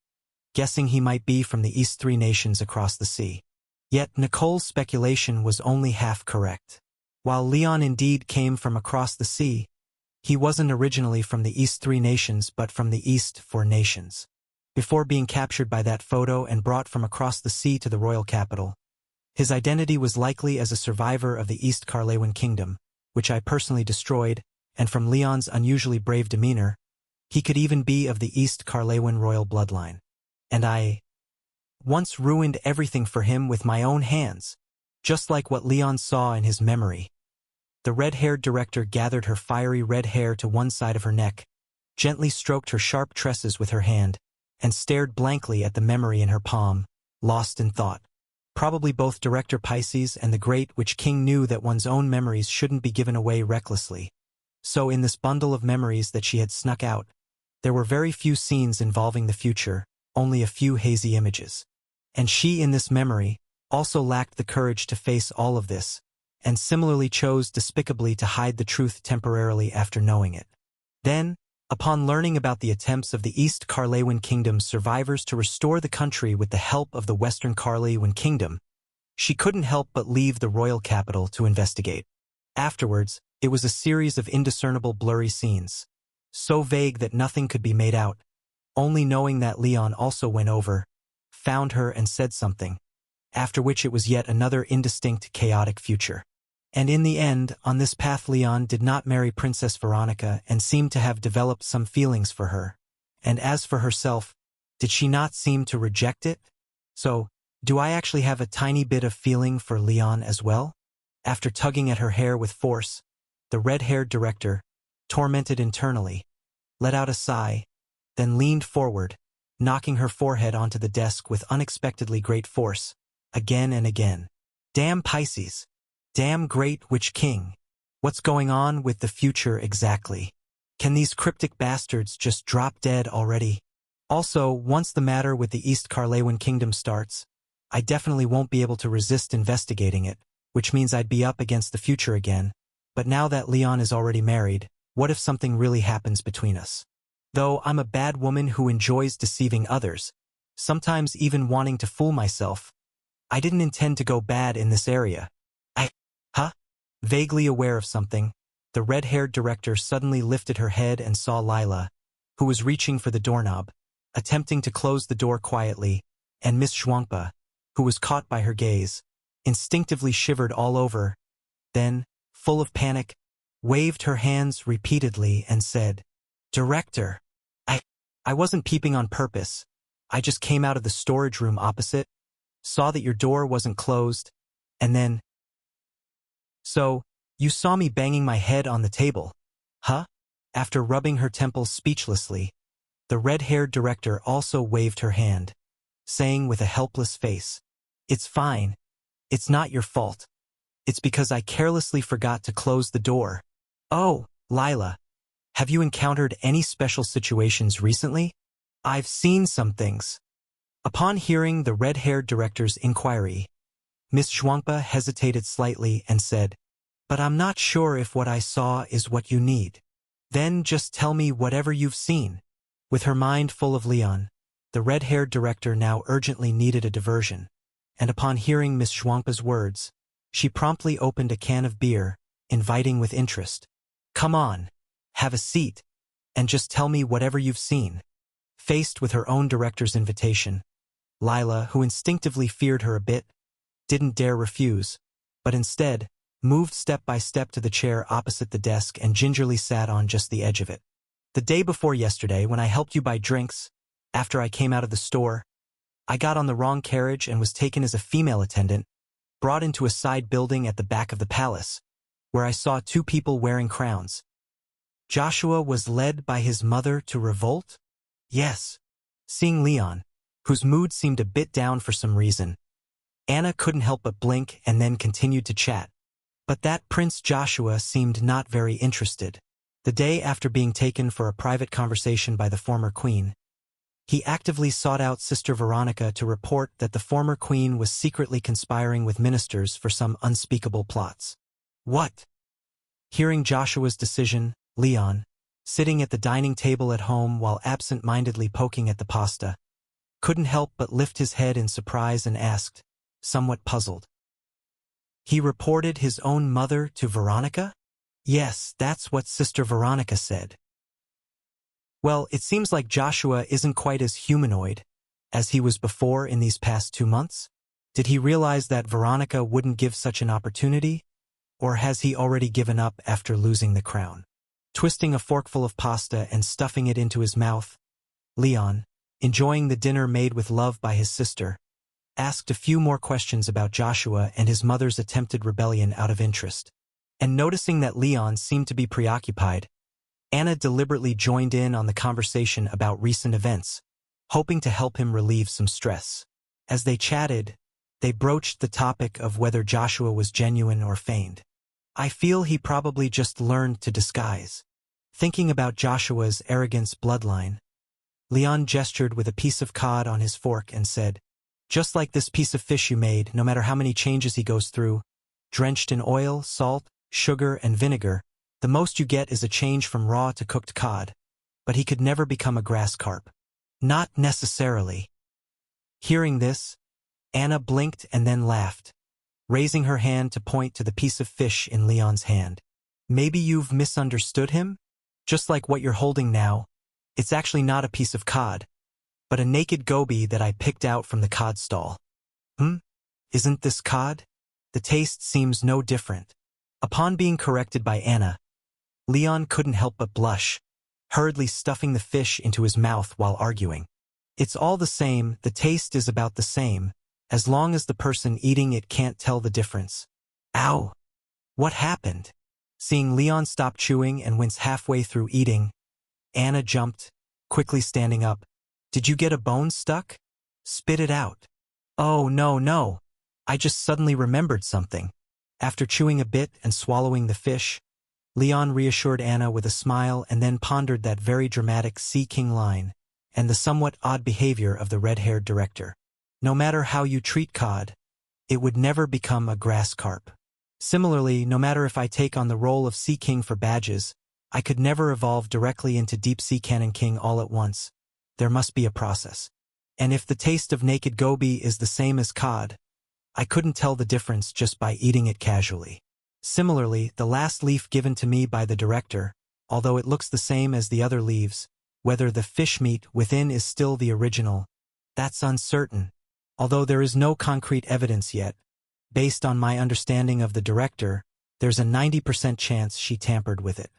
A: guessing he might be from the East Three Nations across the sea. Yet Nicole's speculation was only half correct. While Leon indeed came from across the sea, he wasn't originally from the East Three Nations but from the East Four Nations. Before being captured by that photo and brought from across the sea to the royal capital, his identity was likely as a survivor of the East Carlewin Kingdom, which I personally destroyed, and from Leon's unusually brave demeanor, he could even be of the East Carlewin royal bloodline. And I once ruined everything for him with my own hands, just like what Leon saw in his memory. The red-haired director gathered her fiery red hair to one side of her neck, gently stroked her sharp tresses with her hand, and stared blankly at the memory in her palm, lost in thought. Probably both Director Pisces and the Great Witch King knew that one's own memories shouldn't be given away recklessly. So in this bundle of memories that she had snuck out, there were very few scenes involving the future, only a few hazy images. And she in this memory also lacked the courage to face all of this, and similarly chose despicably to hide the truth temporarily after knowing it. Then, upon learning about the attempts of the East Carlewin Kingdom's survivors to restore the country with the help of the Western Carlewin Kingdom, she couldn't help but leave the royal capital to investigate. Afterwards, it was a series of indiscernible blurry scenes, so vague that nothing could be made out, only knowing that Leon also went over, found her and said something, after which it was yet another indistinct, chaotic future. And in the end, on this path Leon did not marry Princess Veronica and seemed to have developed some feelings for her. And as for herself, did she not seem to reject it? So, do I actually have a tiny bit of feeling for Leon as well? After tugging at her hair with force, the red-haired director, tormented internally, let out a sigh, then leaned forward, knocking her forehead onto the desk with unexpectedly great force, again and again. "Damn Pisces! Damn Great Witch King! What's going on with the future exactly? Can these cryptic bastards just drop dead already? Also, once the matter with the East Carlewin Kingdom starts, I definitely won't be able to resist investigating it, which means I'd be up against the future again. But now that Leon is already married, what if something really happens between us? Though I'm a bad woman who enjoys deceiving others, sometimes even wanting to fool myself, I didn't intend to go bad in this area. Vaguely aware of something, the red-haired director suddenly lifted her head and saw Lila, who was reaching for the doorknob, attempting to close the door quietly, and Miss Zhuangpa, who was caught by her gaze, instinctively shivered all over, then, full of panic, waved her hands repeatedly and said, "Director, I wasn't peeping on purpose. I just came out of the storage room opposite, saw that your door wasn't closed, and then... So, you saw me banging my head on the table, huh?" After rubbing her temples speechlessly, the red-haired director also waved her hand, saying with a helpless face, "It's fine. It's not your fault. It's because I carelessly forgot to close the door. Oh, Lila, have you encountered any special situations recently? I've seen some things." Upon hearing the red-haired director's inquiry, Miss Zhuangpa hesitated slightly and said, "But I'm not sure if what I saw is what you need." Then just tell me whatever you've seen. With her mind full of Leon, the red-haired director now urgently needed a diversion, and upon hearing Miss Schwampa's words, she promptly opened a can of beer, inviting with interest. Come on, have a seat, and just tell me whatever you've seen. Faced with her own director's invitation, Lila, who instinctively feared her a bit, didn't dare refuse, but instead moved step by step to the chair opposite the desk and gingerly sat on just the edge of it. The day before yesterday, when I helped you buy drinks, after I came out of the store, I got on the wrong carriage and was taken as a female attendant, brought into a side building at the back of the palace, where I saw two people wearing crowns. Joshua was led by his mother to revolt? Yes. Seeing Leon, whose mood seemed a bit down for some reason, Anna couldn't help but blink and then continued to chat. But that Prince Joshua seemed not very interested. The day after being taken for a private conversation by the former queen, he actively sought out Sister Veronica to report that the former queen was secretly conspiring with ministers for some unspeakable plots. What? Hearing Joshua's decision, Leon, sitting at the dining table at home while absent-mindedly poking at the pasta, couldn't help but lift his head in surprise and asked, somewhat puzzled. He reported his own mother to Veronica? Yes, that's what Sister Veronica said. Well, it seems like Joshua isn't quite as humanoid as he was before in these past 2 months. Did he realize that Veronica wouldn't give such an opportunity? Or has he already given up after losing the crown? Twisting a forkful of pasta and stuffing it into his mouth, Leon, enjoying the dinner made with love by his sister, asked a few more questions about Joshua and his mother's attempted rebellion out of interest. And noticing that Leon seemed to be preoccupied, Anna deliberately joined in on the conversation about recent events, hoping to help him relieve some stress. As they chatted, they broached the topic of whether Joshua was genuine or feigned. I feel he probably just learned to disguise. Thinking about Joshua's arrogance bloodline, Leon gestured with a piece of cod on his fork and said, just like this piece of fish you made, no matter how many changes he goes through, drenched in oil, salt, sugar, and vinegar, the most you get is a change from raw to cooked cod. But he could never become a grass carp. Not necessarily. Hearing this, Anna blinked and then laughed, raising her hand to point to the piece of fish in Leon's hand. Maybe you've misunderstood him? Just like what you're holding now, it's actually not a piece of cod, but a naked goby that I picked out from the cod stall. Isn't this cod? The taste seems no different. Upon being corrected by Anna, Leon couldn't help but blush, hurriedly stuffing the fish into his mouth while arguing. It's all the same, the taste is about the same, as long as the person eating it can't tell the difference. Ow! What happened? Seeing Leon stop chewing and wince halfway through eating, Anna jumped, quickly standing up. Did you get a bone stuck? Spit it out. Oh, no. I just suddenly remembered something. After chewing a bit and swallowing the fish, Leon reassured Anna with a smile and then pondered that very dramatic Sea King line and the somewhat odd behavior of the red-haired director. No matter how you treat cod, it would never become a grass carp. Similarly, no matter if I take on the role of Sea King for badges, I could never evolve directly into Deep Sea Cannon King all at once. There must be a process. And if the taste of naked goby is the same as cod, I couldn't tell the difference just by eating it casually. Similarly, the last leaf given to me by the director, although it looks the same as the other leaves, whether the fish meat within is still the original, that's uncertain. Although there is no concrete evidence yet, based on my understanding of the director, there's a 90% chance she tampered with it.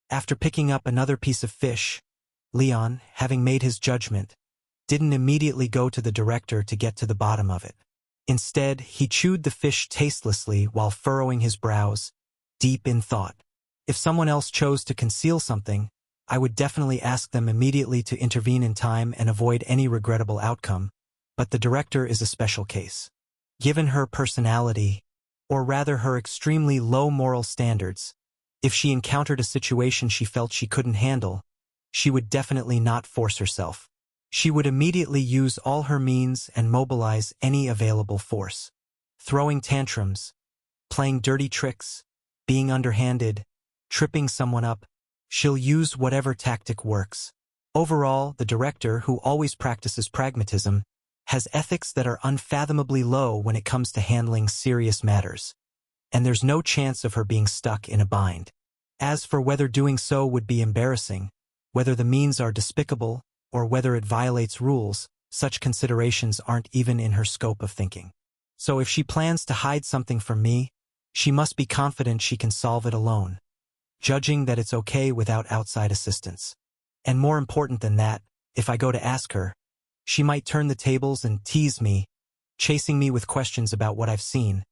A: After picking up another piece of fish, Leon, having made his judgment, didn't immediately go to the director to get to the bottom of it. Instead, he chewed the fish tastelessly while furrowing his brows, deep in thought. If someone else chose to conceal something, I would definitely ask them immediately to intervene in time and avoid any regrettable outcome, but the director is a special case. Given her personality, or rather her extremely low moral standards, if she encountered a situation she felt she couldn't handle, she would definitely not force herself. She would immediately use all her means and mobilize any available force. Throwing tantrums, playing dirty tricks, being underhanded, tripping someone up, She'll use whatever tactic works. Overall, the director, who always practices pragmatism, has ethics that are unfathomably low when it comes to handling serious matters. And there's no chance of her being stuck in a bind. As for whether doing so would be embarrassing, whether the means are despicable, or whether it violates rules, such considerations aren't even in her scope of thinking. So if she plans to hide something from me, she must be confident she can solve it alone, judging that it's okay without outside assistance. And more important than that, if I go to ask her, she might turn the tables and tease me, chasing me with questions about what I've seen,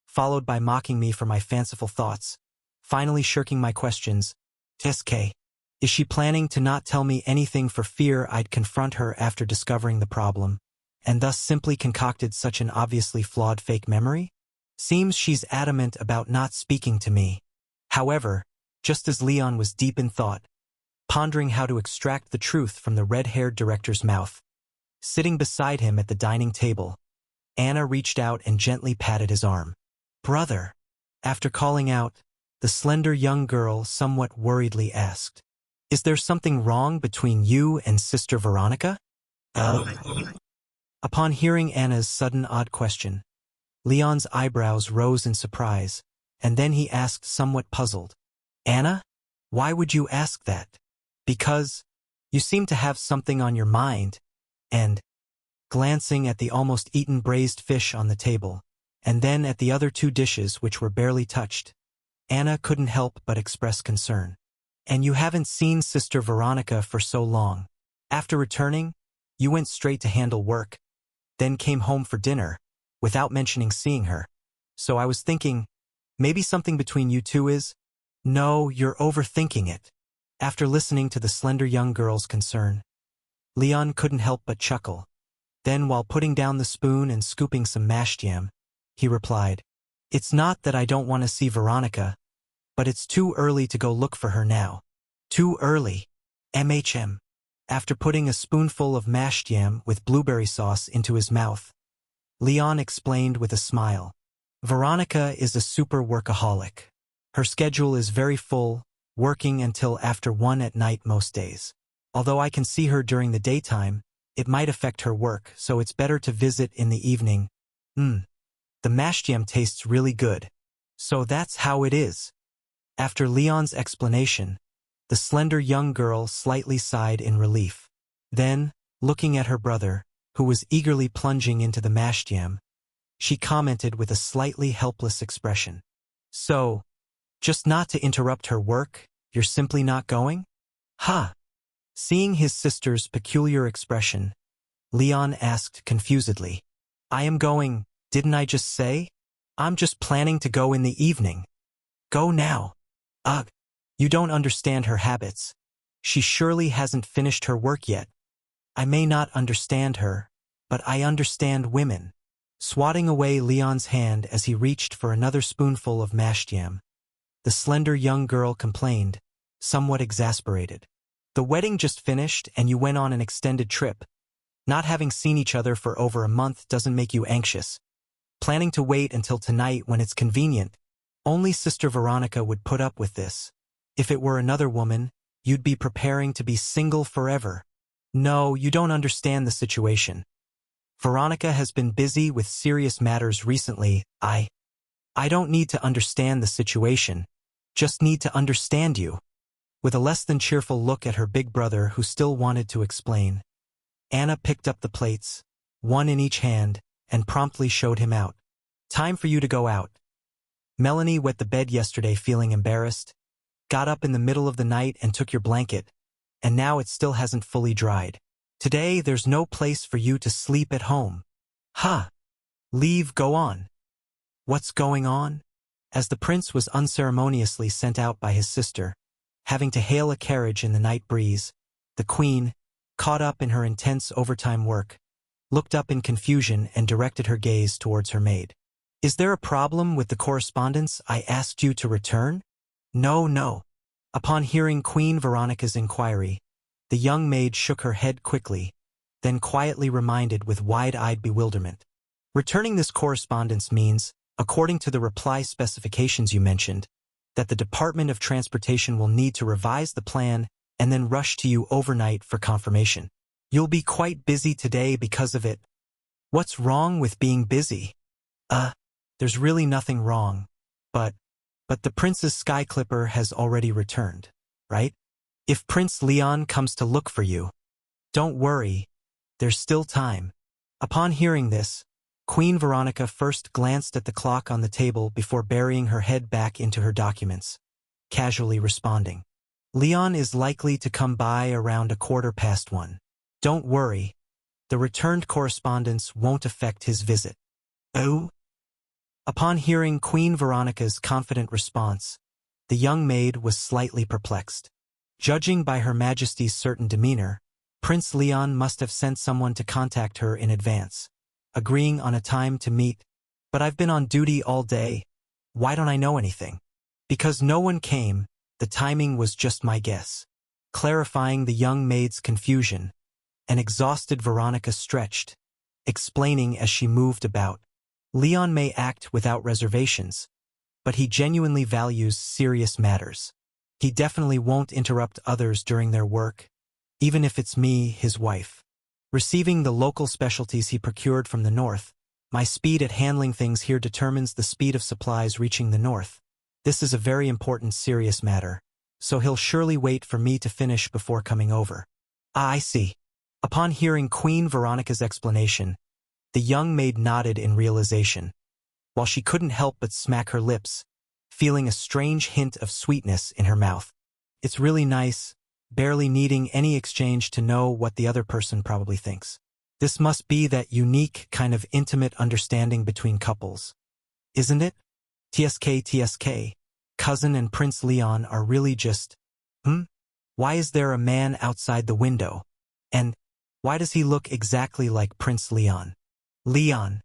A: followed by mocking me for my fanciful thoughts, finally shirking my questions. SK. Is she planning to not tell me anything for fear I'd confront her after discovering the problem, and thus simply concocted such an obviously flawed fake memory? Seems she's adamant about not speaking to me. However, just as Leon was deep in thought, pondering how to extract the truth from the red-haired director's mouth, sitting beside him at the dining table, Anna reached out and gently patted his arm. "Brother." After calling out, the slender young girl somewhat worriedly asked, "Is there something wrong between you and Sister Veronica?" Upon hearing Anna's sudden odd question, Leon's eyebrows rose in surprise, and then he asked somewhat puzzled, "Anna, why would you ask that?" "Because you seem to have something on your mind," and, glancing at the almost eaten braised fish on the table, and then at the other two dishes which were barely touched, Anna couldn't help but express concern. "And you haven't seen Sister Veronica for so long. After returning, you went straight to handle work, then came home for dinner, without mentioning seeing her. So I was thinking, maybe something between you two is—" "No, you're overthinking it." After listening to the slender young girl's concern, Leon couldn't help but chuckle. Then, while putting down the spoon and scooping some mashed yam, he replied, "It's not that I don't want to see Veronica, but it's too early to go look for her now." "Too early? MHM. After putting a spoonful of mashed yam with blueberry sauce into his mouth, Leon explained with a smile, "Veronica is a super workaholic. Her schedule is very full, working until after 1 at night most days. Although I can see her during the daytime, it might affect her work, so it's better to visit in the evening." The mashed yam tastes really good. "So that's how it is." After Leon's explanation, the slender young girl slightly sighed in relief. Then, looking at her brother, who was eagerly plunging into the mashed yam, she commented with a slightly helpless expression, "So, just not to interrupt her work, you're simply not going?" "Huh?" Seeing his sister's peculiar expression, Leon asked confusedly, "I am going, didn't I just say? I'm just planning to go in the evening." "Go now." "Ugh, you don't understand her habits. She surely hasn't finished her work yet." "I may not understand her, but I understand women." Swatting away Leon's hand as he reached for another spoonful of mashed yam, the slender young girl complained, somewhat exasperated, "The wedding just finished and you went on an extended trip. Not having seen each other for over a month doesn't make you anxious. Planning to wait until tonight when it's convenient. Only Sister Veronica would put up with this. If it were another woman, you'd be preparing to be single forever. No, you don't understand the situation. Veronica has been busy with serious matters recently. I don't need to understand the situation, just need to understand you." With a less than cheerful look at her big brother who still wanted to explain, Anna picked up the plates, one in each hand, and promptly showed him out. "Time for you to go out. Melanie wet the bed yesterday feeling embarrassed, got up in the middle of the night and took your blanket, and now it still hasn't fully dried. Today there's no place for you to sleep at home." "Huh? Leave, go on." "What's going on?" As the prince was unceremoniously sent out by his sister, having to hail a carriage in the night breeze, the queen, caught up in her intense overtime work, looked up in confusion and directed her gaze towards her maid. "Is there a problem with the correspondence I asked you to return?" No. Upon hearing Queen Veronica's inquiry, the young maid shook her head quickly, then quietly reminded with wide-eyed bewilderment, "Returning this correspondence means, according to the reply specifications you mentioned, that the Department of Transportation will need to revise the plan and then rush to you overnight for confirmation. You'll be quite busy today because of it. What's wrong with being busy? There's really nothing wrong. But the Prince's Sky Clipper has already returned, right? If Prince Leon comes to look for you, don't worry, there's still time. Upon hearing this, Queen Veronica first glanced at the clock on the table before burying her head back into her documents, casually responding. Leon is likely to come by around 1:15. Don't worry, the returned correspondence won't affect his visit. Oh? Upon hearing Queen Veronica's confident response, the young maid was slightly perplexed. Judging by Her Majesty's certain demeanor, Prince Leon must have sent someone to contact her in advance, agreeing on a time to meet. But I've been on duty all day. Why don't I know anything? Because no one came, the timing was just my guess. Clarifying the young maid's confusion, an exhausted Veronica stretched, explaining as she moved about. Leon may act without reservations, but he genuinely values serious matters. He definitely won't interrupt others during their work, even if it's me, his wife. Receiving the local specialties he procured from the north, my speed at handling things here determines the speed of supplies reaching the north. This is a very important, serious matter, so he'll surely wait for me to finish before coming over. I see. Upon hearing Queen Veronica's explanation, the young maid nodded in realization, while she couldn't help but smack her lips, feeling a strange hint of sweetness in her mouth. It's really nice, barely needing any exchange to know what the other person probably thinks. This must be that unique kind of intimate understanding between couples. Isn't it? TSK, Cousin and Prince Leon are really just, Why is there a man outside the window? And why does he look exactly like Prince Leon? Leon.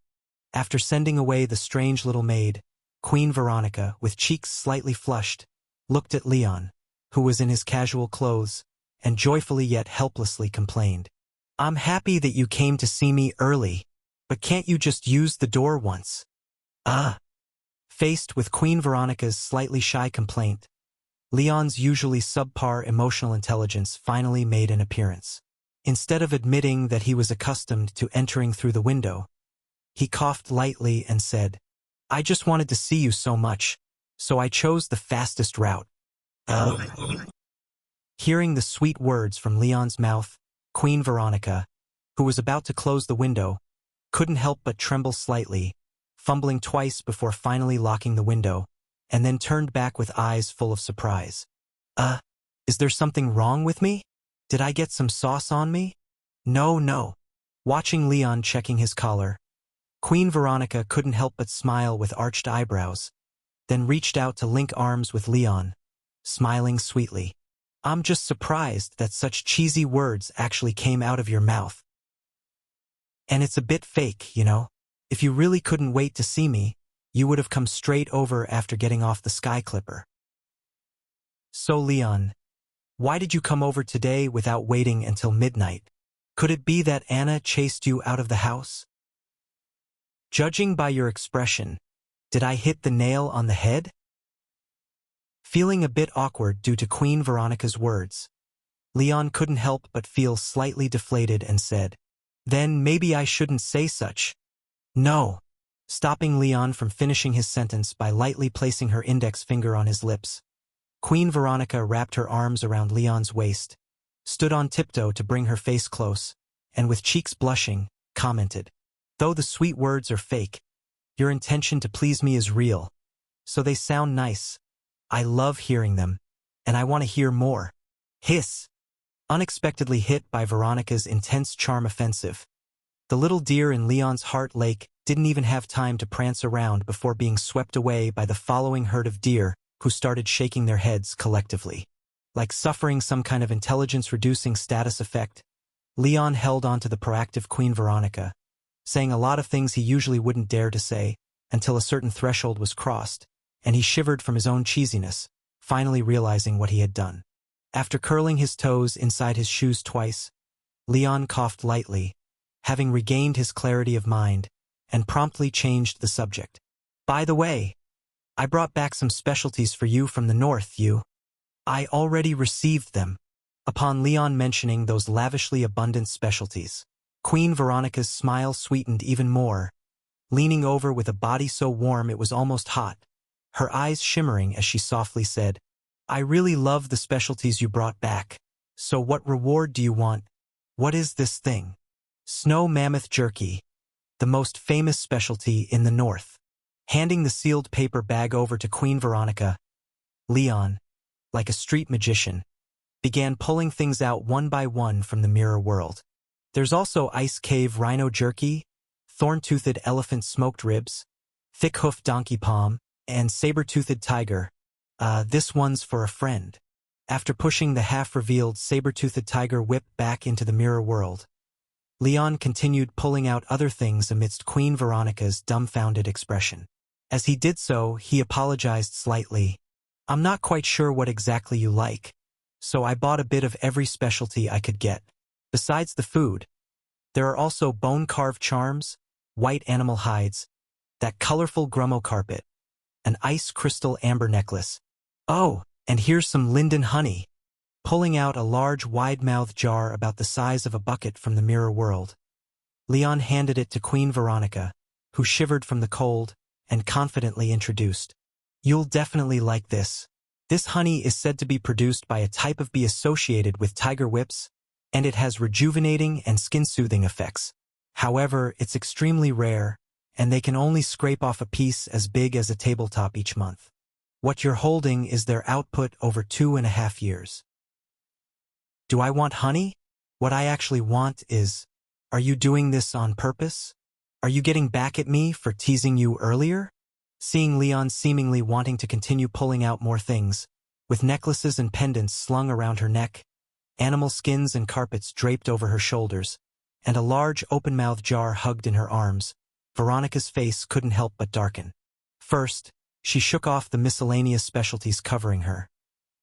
A: After sending away the strange little maid, Queen Veronica, with cheeks slightly flushed, looked at Leon, who was in his casual clothes, and joyfully yet helplessly complained. I'm happy that you came to see me early, but can't you just use the door once? Faced with Queen Veronica's slightly shy complaint, Leon's usually subpar emotional intelligence finally made an appearance. Instead of admitting that he was accustomed to entering through the window, he coughed lightly and said, I just wanted to see you so much, so I chose the fastest route. Hearing the sweet words from Leon's mouth, Queen Veronica, who was about to close the window, couldn't help but tremble slightly, fumbling twice before finally locking the window, and then turned back with eyes full of surprise. Is there something wrong with me? Did I get some sauce on me? No. Watching Leon checking his collar, Queen Veronica couldn't help but smile with arched eyebrows, then reached out to link arms with Leon, smiling sweetly. I'm just surprised that such cheesy words actually came out of your mouth. And it's a bit fake, you know? If you really couldn't wait to see me, you would have come straight over after getting off the Sky Clipper. So Leon, why did you come over today without waiting until midnight? Could it be that Anna chased you out of the house? Judging by your expression, did I hit the nail on the head? Feeling a bit awkward due to Queen Veronica's words, Leon couldn't help but feel slightly deflated and said, Then maybe I shouldn't say such. No. Stopping Leon from finishing his sentence by lightly placing her index finger on his lips, Queen Veronica wrapped her arms around Leon's waist, stood on tiptoe to bring her face close, and with cheeks blushing, commented, Though the sweet words are fake, your intention to please me is real, so they sound nice. I love hearing them, and I want to hear more. Hiss. Unexpectedly hit by Veronica's intense charm offensive, the little deer in Leon's heart lake didn't even have time to prance around before being swept away by the following herd of deer who started shaking their heads collectively. Like suffering some kind of intelligence-reducing status effect, Leon held on to the proactive Queen Veronica, saying a lot of things he usually wouldn't dare to say until a certain threshold was crossed, and he shivered from his own cheesiness, finally realizing what he had done. After curling his toes inside his shoes twice, Leon coughed lightly, having regained his clarity of mind, and promptly changed the subject. By the way, I brought back some specialties for you from the north, you. I already received them. Upon Leon mentioning those lavishly abundant specialties, Queen Veronica's smile sweetened even more, leaning over with a body so warm it was almost hot, her eyes shimmering as she softly said, I really love the specialties you brought back. So what reward do you want? What is this thing? Snow mammoth jerky, the most famous specialty in the north. Handing the sealed paper bag over to Queen Veronica, Leon, like a street magician, began pulling things out one by one from the mirror world. There's also ice cave rhino jerky, thorn-toothed elephant smoked ribs, thick-hoofed donkey palm, and saber-toothed tiger. This one's for a friend. After pushing the half-revealed saber-toothed tiger whip back into the mirror world, Leon continued pulling out other things amidst Queen Veronica's dumbfounded expression. As he did so, he apologized slightly. I'm not quite sure what exactly you like, so I bought a bit of every specialty I could get. Besides the food, there are also bone-carved charms, white animal hides, that colorful grummo carpet, an ice crystal amber necklace. Oh, and here's some linden honey. Pulling out a large wide-mouthed jar about the size of a bucket from the mirror world, Leon handed it to Queen Veronica, who shivered from the cold and confidently introduced. You'll definitely like this. This honey is said to be produced by a type of bee associated with tiger whips, and it has rejuvenating and skin-soothing effects. However, it's extremely rare, and they can only scrape off a piece as big as a tabletop each month. What you're holding is their output over 2.5 years. Do I want honey? What I actually want is, are you doing this on purpose? Are you getting back at me for teasing you earlier? Seeing Leon seemingly wanting to continue pulling out more things, with necklaces and pendants slung around her neck, animal skins and carpets draped over her shoulders, and a large open-mouthed jar hugged in her arms, Veronica's face couldn't help but darken. First, she shook off the miscellaneous specialties covering her,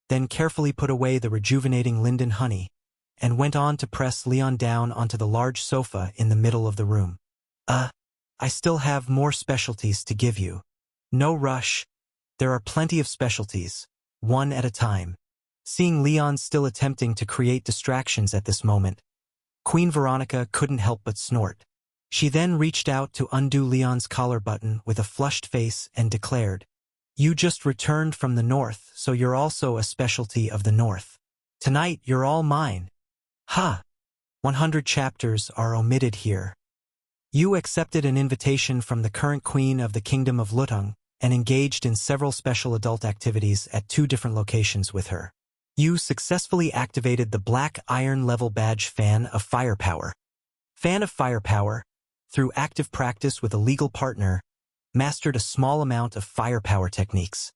A: then carefully put away the rejuvenating linden honey, and went on to press Leon down onto the large sofa in the middle of the room. I still have more specialties to give you. No rush. There are plenty of specialties, one at a time. Seeing Leon still attempting to create distractions at this moment, Queen Veronica couldn't help but snort. She then reached out to undo Leon's collar button with a flushed face and declared, You just returned from the north, so you're also a specialty of the north. Tonight you're all mine. 100 chapters are omitted here. You accepted an invitation from the current queen of the Kingdom of Lutung and engaged in several special adult activities at 2 different locations with her. You successfully activated the Black Iron Level Badge Fan of Firepower. Fan of Firepower, through active practice with a legal partner, mastered a small amount of firepower techniques,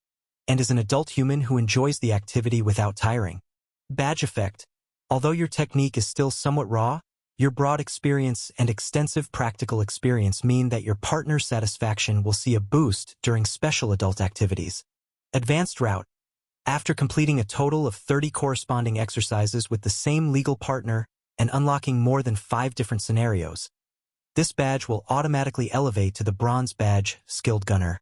A: and is an adult human who enjoys the activity without tiring. Badge Effect. Although your technique is still somewhat raw, your broad experience and extensive practical experience mean that your partner's satisfaction will see a boost during special adult activities. Advanced Route. After completing a total of 30 corresponding exercises with the same legal partner and unlocking more than 5 different scenarios, this badge will automatically elevate to the Bronze Badge Skilled Gunner.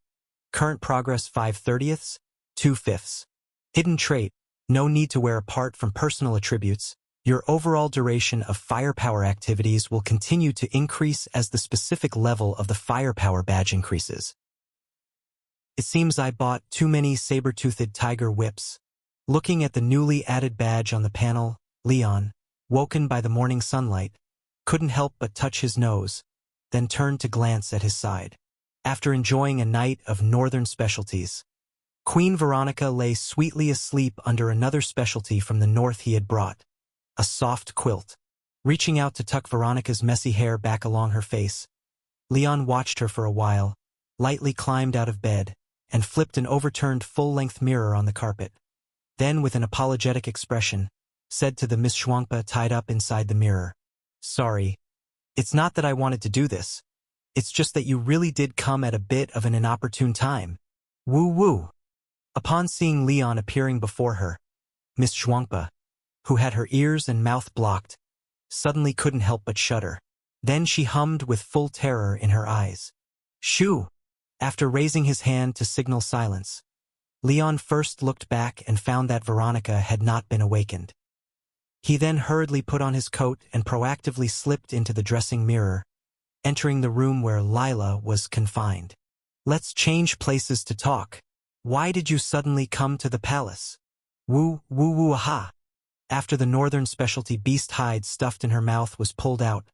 A: Current progress 5/30, 2/5. Hidden Trait. No need to wear apart from personal attributes. Your overall duration of firepower activities will continue to increase as the specific level of the firepower badge increases. It seems I bought too many saber-toothed tiger whips. Looking at the newly added badge on the panel, Leon, woken by the morning sunlight, couldn't help but touch his nose, then turned to glance at his side. After enjoying a night of northern specialties, Queen Veronica lay sweetly asleep under another specialty from the north he had brought. A soft quilt. Reaching out to tuck Veronica's messy hair back along her face, Leon watched her for a while, lightly climbed out of bed, and flipped an overturned full-length mirror on the carpet. Then, with an apologetic expression, said to the Miss Schwankpa tied up inside the mirror, Sorry. It's not that I wanted to do this. It's just that you really did come at a bit of an inopportune time. Woo-woo. Upon seeing Leon appearing before her, Miss Schwankpa, who had her ears and mouth blocked, suddenly couldn't help but shudder. Then she hummed with full terror in her eyes. Shoo! After raising his hand to signal silence, Leon first looked back and found that Veronica had not been awakened. He then hurriedly put on his coat and proactively slipped into the dressing mirror, entering the room where Lila was confined. "Let's change places to talk. Why did you suddenly come to the palace?" Woo, woo, woo, aha. After the northern specialty beast hide stuffed in her mouth was pulled out,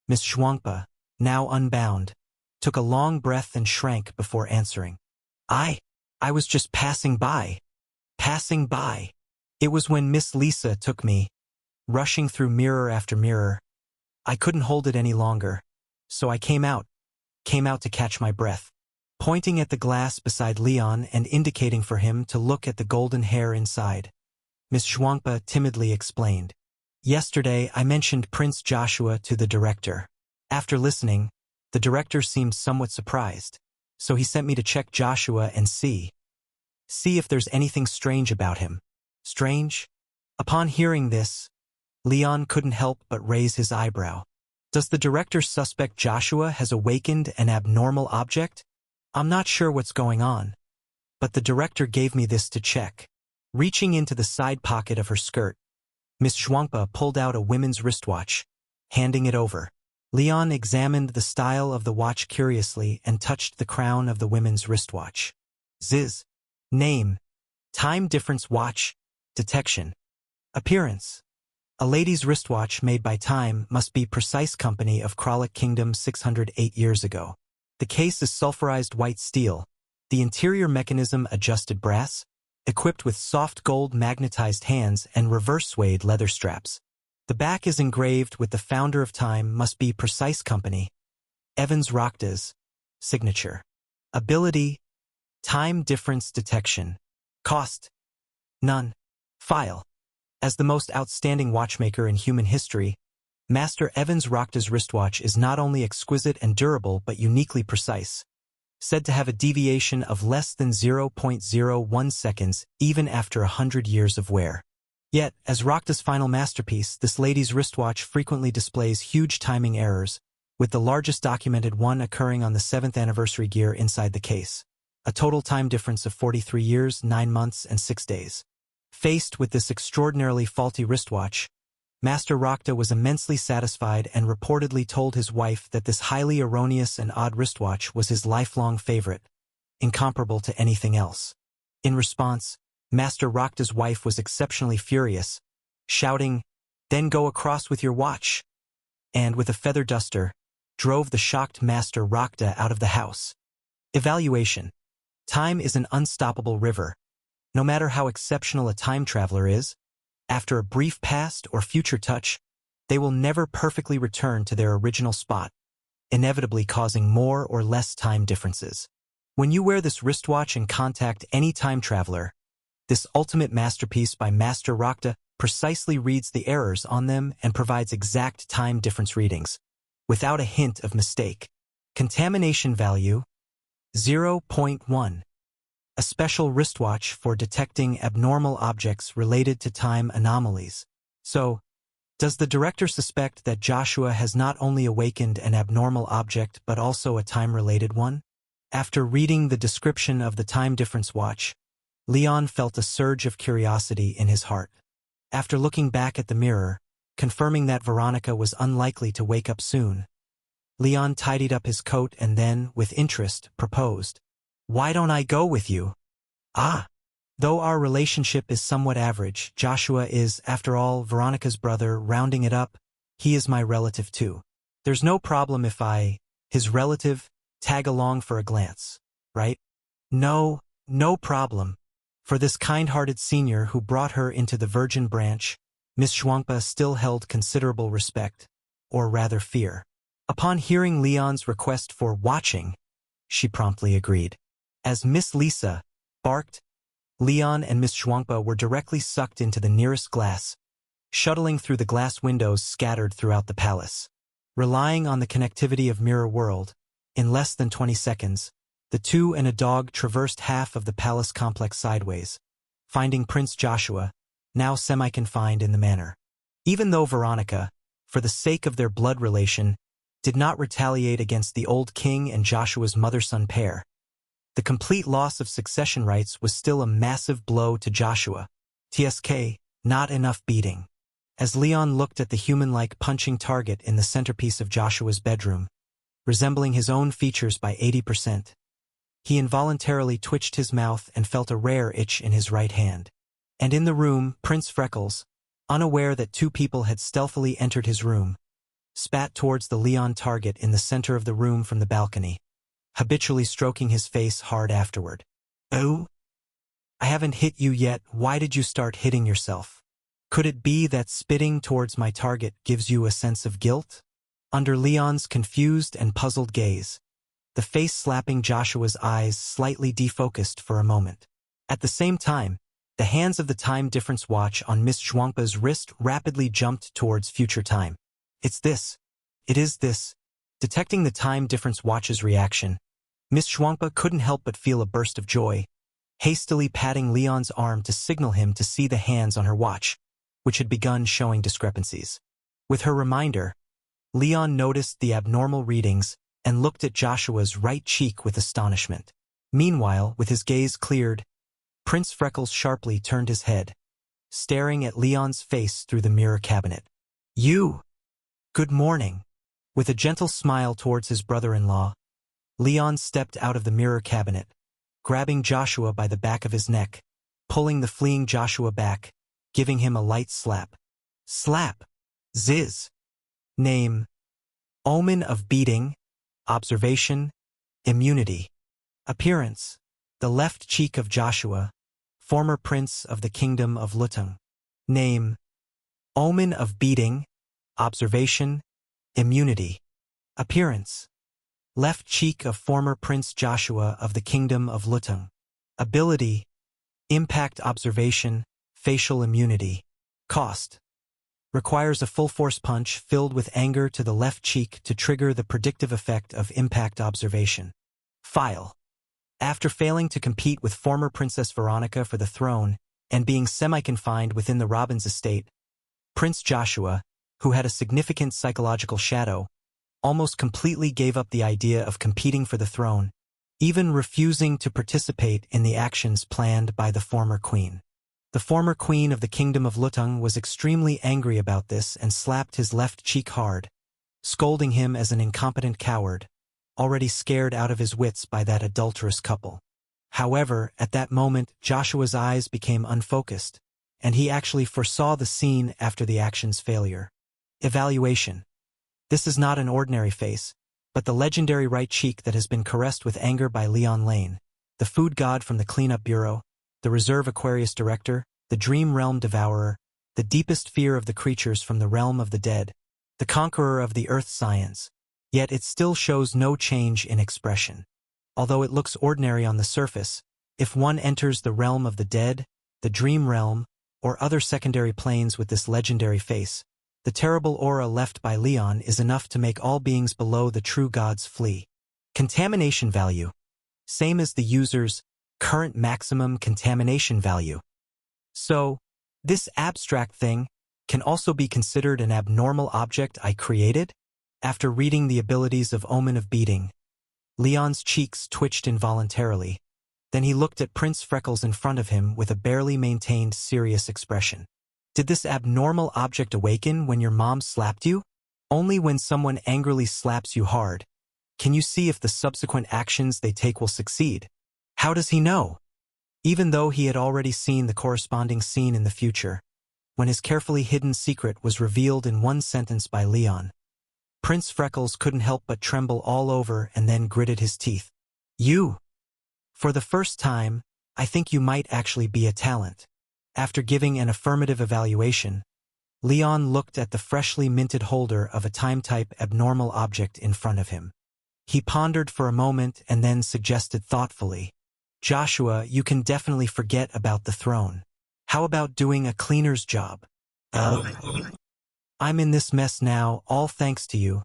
A: Miss Zhuangpa, now unbound, took a long breath and shrank before answering. I was just passing by. Passing by. It was when Miss Lisa took me, rushing through mirror after mirror. I couldn't hold it any longer, so I came out to catch my breath. Pointing at the glass beside Leon and indicating for him to look at the golden hair inside, Miss Zhuangpa timidly explained. "Yesterday I mentioned Prince Joshua to the director. After listening, the director seemed somewhat surprised, so he sent me to check Joshua and see if there's anything strange about him." Strange? Upon hearing this, Leon couldn't help but raise his eyebrow. Does the director suspect Joshua has awakened an abnormal object? I'm not sure what's going on, but the director gave me this to check. Reaching into the side pocket of her skirt, Miss Zhuangpa pulled out a women's wristwatch, handing it over. Leon examined the style of the watch curiously and touched the crown of the women's wristwatch. Ziz. Name. Time difference watch. Detection. Appearance. A lady's wristwatch made by Time must be Precise Company of Kralik Kingdom 608 years ago. The case is sulfurized white steel, the interior mechanism adjusted brass, equipped with soft gold magnetized hands and reverse suede leather straps. The back is engraved with the founder of Time must be Precise Company, Evans Rockda's signature. Ability, time difference detection. Cost, none. File. As the most outstanding watchmaker in human history, Master Evans Rockda's wristwatch is not only exquisite and durable but uniquely precise, said to have a deviation of less than 0.01 seconds even after 100 years of wear. Yet, as Rockda's final masterpiece, this lady's wristwatch frequently displays huge timing errors, with the largest documented one occurring on the 7th anniversary gear inside the case, a total time difference of 43 years, 9 months, and 6 days. Faced with this extraordinarily faulty wristwatch, Master Rockda was immensely satisfied and reportedly told his wife that this highly erroneous and odd wristwatch was his lifelong favorite, incomparable to anything else. In response, Master Rockda's wife was exceptionally furious, shouting, "Then go across with your watch," and with a feather duster, drove the shocked Master Rockda out of the house. Evaluation. Time is an unstoppable river. No matter how exceptional a time traveler is, after a brief past or future touch, they will never perfectly return to their original spot, inevitably causing more or less time differences. When you wear this wristwatch and contact any time traveler, this ultimate masterpiece by Master Rockda precisely reads the errors on them and provides exact time difference readings, without a hint of mistake. Contamination value, 0.1. A special wristwatch for detecting abnormal objects related to time anomalies. So, does the director suspect that Joshua has not only awakened an abnormal object but also a time-related one? After reading the description of the time difference watch, Leon felt a surge of curiosity in his heart. After looking back at the mirror, confirming that Veronica was unlikely to wake up soon, Leon tidied up his coat and then, with interest, proposed, "Why don't I go with you?" Though our relationship is somewhat average, Joshua is, after all, Veronica's brother. Rounding it up, he is my relative too. There's no problem if I, his relative, tag along for a glance, right? No problem. For this kind-hearted senior who brought her into the Virgin Branch, Miss Zhuangpa still held considerable respect, or rather fear. Upon hearing Leon's request for watching, she promptly agreed. As Miss Lisa barked, Leon and Miss Zhuangpa were directly sucked into the nearest glass, shuttling through the glass windows scattered throughout the palace. Relying on the connectivity of Mirror World, in less than 20 seconds, the two and a dog traversed half of the palace complex sideways, finding Prince Joshua, now semi-confined in the manor. Even though Veronica, for the sake of their blood relation, did not retaliate against the old king and Joshua's mother-son pair, The complete loss of succession rights was still a massive blow to Joshua. TSK, not enough beating. As Leon looked at the human-like punching target in the centerpiece of Joshua's bedroom, resembling his own features by 80%, he involuntarily twitched his mouth and felt a rare itch in his right hand. And in the room, Prince Freckles, unaware that two people had stealthily entered his room, spat towards the Leon target in the center of the room from the balcony, habitually stroking his face hard afterward. "Oh? I haven't hit you yet, why did you start hitting yourself? Could it be that spitting towards my target gives you a sense of guilt?" Under Leon's confused and puzzled gaze, the face slapping Joshua's eyes slightly defocused for a moment. At the same time, the hands of the time difference watch on Miss Zhuangpa's wrist rapidly jumped towards future time. "It's this. It is this." Detecting the time difference watch's reaction, Miss Zhuangpa couldn't help but feel a burst of joy, hastily patting Leon's arm to signal him to see the hands on her watch, which had begun showing discrepancies. With her reminder, Leon noticed the abnormal readings and looked at Joshua's right cheek with astonishment. Meanwhile, with his gaze cleared, Prince Freckles sharply turned his head, staring at Leon's face through the mirror cabinet. "You! Good morning." With a gentle smile towards his brother-in-law, Leon stepped out of the mirror cabinet, grabbing Joshua by the back of his neck, pulling the fleeing Joshua back, giving him a light slap. Slap! Ziz! Name: Omen of beating. Observation: immunity. Appearance: the left cheek of Joshua, former prince of the kingdom of Lutung. Name: Omen of beating. Observation: immunity. Appearance: left cheek of former Prince Joshua of the kingdom of Lutung. Ability: impact observation, facial immunity. Cost: requires a full-force punch filled with anger to the left cheek to trigger the predictive effect of impact observation. File: after failing to compete with former Princess Veronica for the throne and being semi-confined within the Robbins estate, Prince Joshua, who had a significant psychological shadow, almost completely gave up the idea of competing for the throne, even refusing to participate in the actions planned by the former queen. The former queen of the kingdom of Lutung was extremely angry about this and slapped his left cheek hard, scolding him as an incompetent coward, already scared out of his wits by that adulterous couple. However, at that moment, Joshua's eyes became unfocused, and he actually foresaw the scene after the action's failure. Evaluation: this is not an ordinary face, but the legendary right cheek that has been caressed with anger by Leon Lane, the food god from the cleanup bureau, the reserve Aquarius director, the dream realm devourer, the deepest fear of the creatures from the realm of the dead, the conqueror of the earth science. Yet it still shows no change in expression. Although it looks ordinary on the surface, if one enters the realm of the dead, the dream realm, or other secondary planes with this legendary face, the terrible aura left by Leon is enough to make all beings below the true gods flee. Contamination value: same as the user's current maximum contamination value. So, this abstract thing can also be considered an abnormal object I created? After reading the abilities of Omen of Beating, Leon's cheeks twitched involuntarily. Then he looked at Prince Freckles in front of him with a barely maintained serious expression. Did this abnormal object awaken when your mom slapped you? Only when someone angrily slaps you hard can you see if the subsequent actions they take will succeed. How does he know? Even though he had already seen the corresponding scene in the future, when his carefully hidden secret was revealed in one sentence by Leon, Prince Freckles couldn't help but tremble all over and then gritted his teeth. You! For the first time, I think you might actually be a talent. After giving an affirmative evaluation, Leon looked at the freshly minted holder of a time-type abnormal object in front of him. He pondered for a moment and then suggested thoughtfully, Joshua, you can definitely forget about the throne. How about doing a cleaner's job? I'm in this mess now, all thanks to you.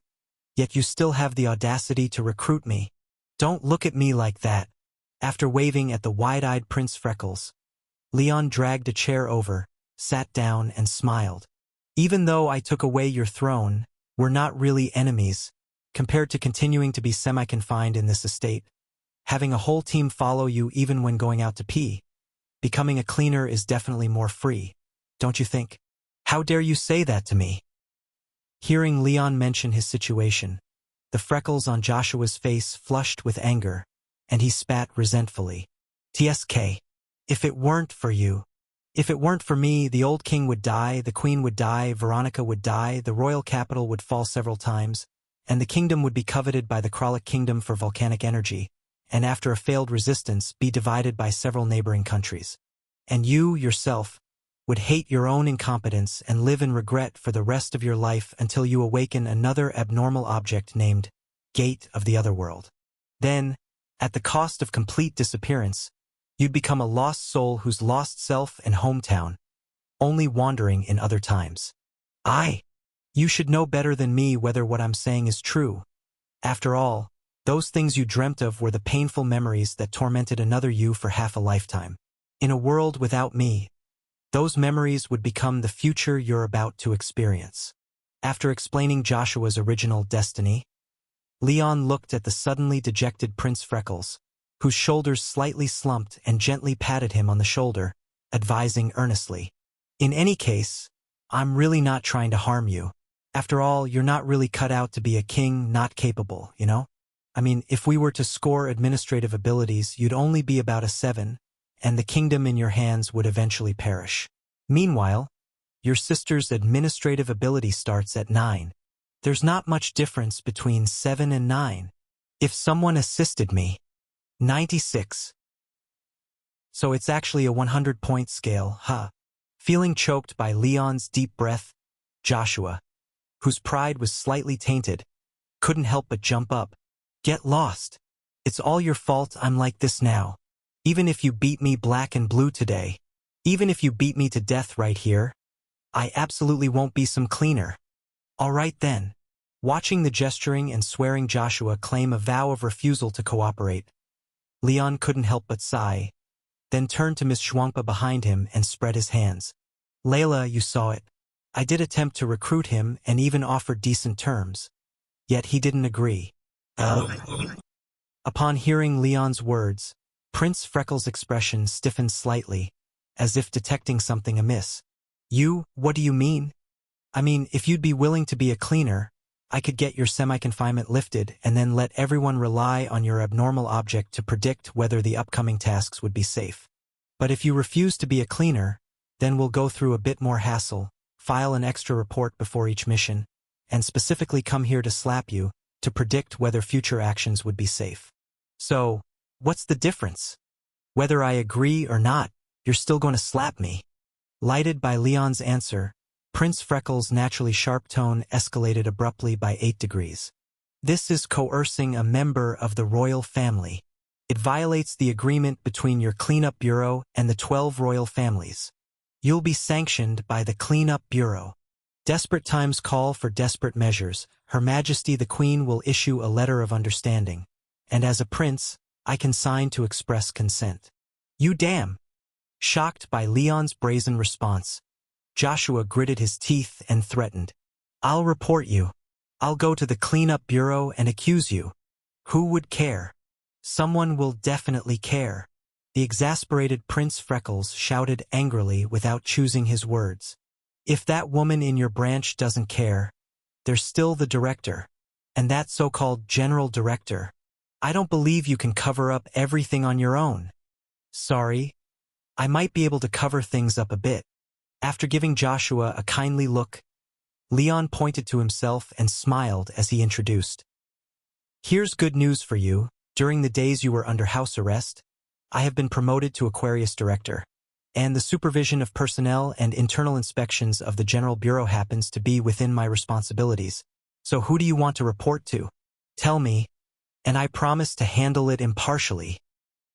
A: Yet you still have the audacity to recruit me. Don't look at me like that. After waving at the wide-eyed Prince Freckles, Leon dragged a chair over, sat down, and smiled. Even though I took away your throne, we're not really enemies, compared to continuing to be semi-confined in this estate. Having a whole team follow you even when going out to pee. Becoming a cleaner is definitely more free, don't you think? How dare you say that to me? Hearing Leon mention his situation, the freckles on Joshua's face flushed with anger, and he spat resentfully. TSK. If it weren't for you. If it weren't for me, the old king would die, the queen would die, Veronica would die, the royal capital would fall several times, and the kingdom would be coveted by the Kralik kingdom for volcanic energy, and after a failed resistance, be divided by several neighboring countries. And you, yourself, would hate your own incompetence and live in regret for the rest of your life until you awaken another abnormal object named Gate of the Otherworld. Then, at the cost of complete disappearance, you'd become a lost soul whose lost self and hometown, only wandering in other times. You should know better than me whether what I'm saying is true. After all, those things you dreamt of were the painful memories that tormented another you for half a lifetime. In a world without me, those memories would become the future you're about to experience. After explaining Joshua's original destiny, Leon looked at the suddenly dejected Prince Freckles, whose shoulders slightly slumped, and gently patted him on the shoulder, advising earnestly, "In any case, I'm really not trying to harm you. After all, you're not really cut out to be a king, not capable, you know? I mean, if we were to score administrative abilities, you'd only be about a 7, and the kingdom in your hands would eventually perish. Meanwhile, your sister's administrative ability starts at 9. There's not much difference between 7 and 9. If someone assisted me, 96. So it's actually a 100-point scale, huh?" Feeling choked by Leon's deep breath, Joshua, whose pride was slightly tainted, couldn't help but jump up. "Get lost. It's all your fault I'm like this now. Even if you beat me black and blue today, even if you beat me to death right here, I absolutely won't be some cleaner. All right then." Watching the gesturing and swearing Joshua claim a vow of refusal to cooperate, Leon couldn't help but sigh, then turned to Miss Schwampa behind him and spread his hands. "Layla, you saw it. I did attempt to recruit him and even offered decent terms. Yet he didn't agree." Upon hearing Leon's words, Prince Freckles' expression stiffened slightly, as if detecting something amiss. What do you mean? I mean, if you'd be willing to be a cleaner, I could get your semi-confinement lifted and then let everyone rely on your abnormal object to predict whether the upcoming tasks would be safe. But if you refuse to be a cleaner, then we'll go through a bit more hassle, file an extra report before each mission, and specifically come here to slap you to predict whether future actions would be safe. So, what's the difference? Whether I agree or not, you're still going to slap me." Lighted by Leon's answer, Prince Freckles' naturally sharp tone escalated abruptly by 8 degrees. "This is coercing a member of the royal family. It violates the agreement between your cleanup bureau and the 12 royal families. You'll be sanctioned by the Cleanup Bureau. Desperate times call for desperate measures. Her Majesty the Queen will issue a letter of understanding, and as a prince, I can sign to express consent." "You damn!" Shocked by Leon's brazen response, Joshua gritted his teeth and threatened, "I'll report you. I'll go to the Cleanup Bureau and accuse you. Who would care? Someone will definitely care." The exasperated Prince Freckles shouted angrily without choosing his words. "If that woman in your branch doesn't care, there's still the director, and that so-called general director. I don't believe you can cover up everything on your own. Sorry, I might be able to cover things up a bit." After giving Joshua a kindly look, Leon pointed to himself and smiled as he introduced, "Here's good news for you. During the days you were under house arrest, I have been promoted to Aquarius Director, and the supervision of personnel and internal inspections of the General Bureau happens to be within my responsibilities. So who do you want to report to? Tell me, and I promise to handle it impartially."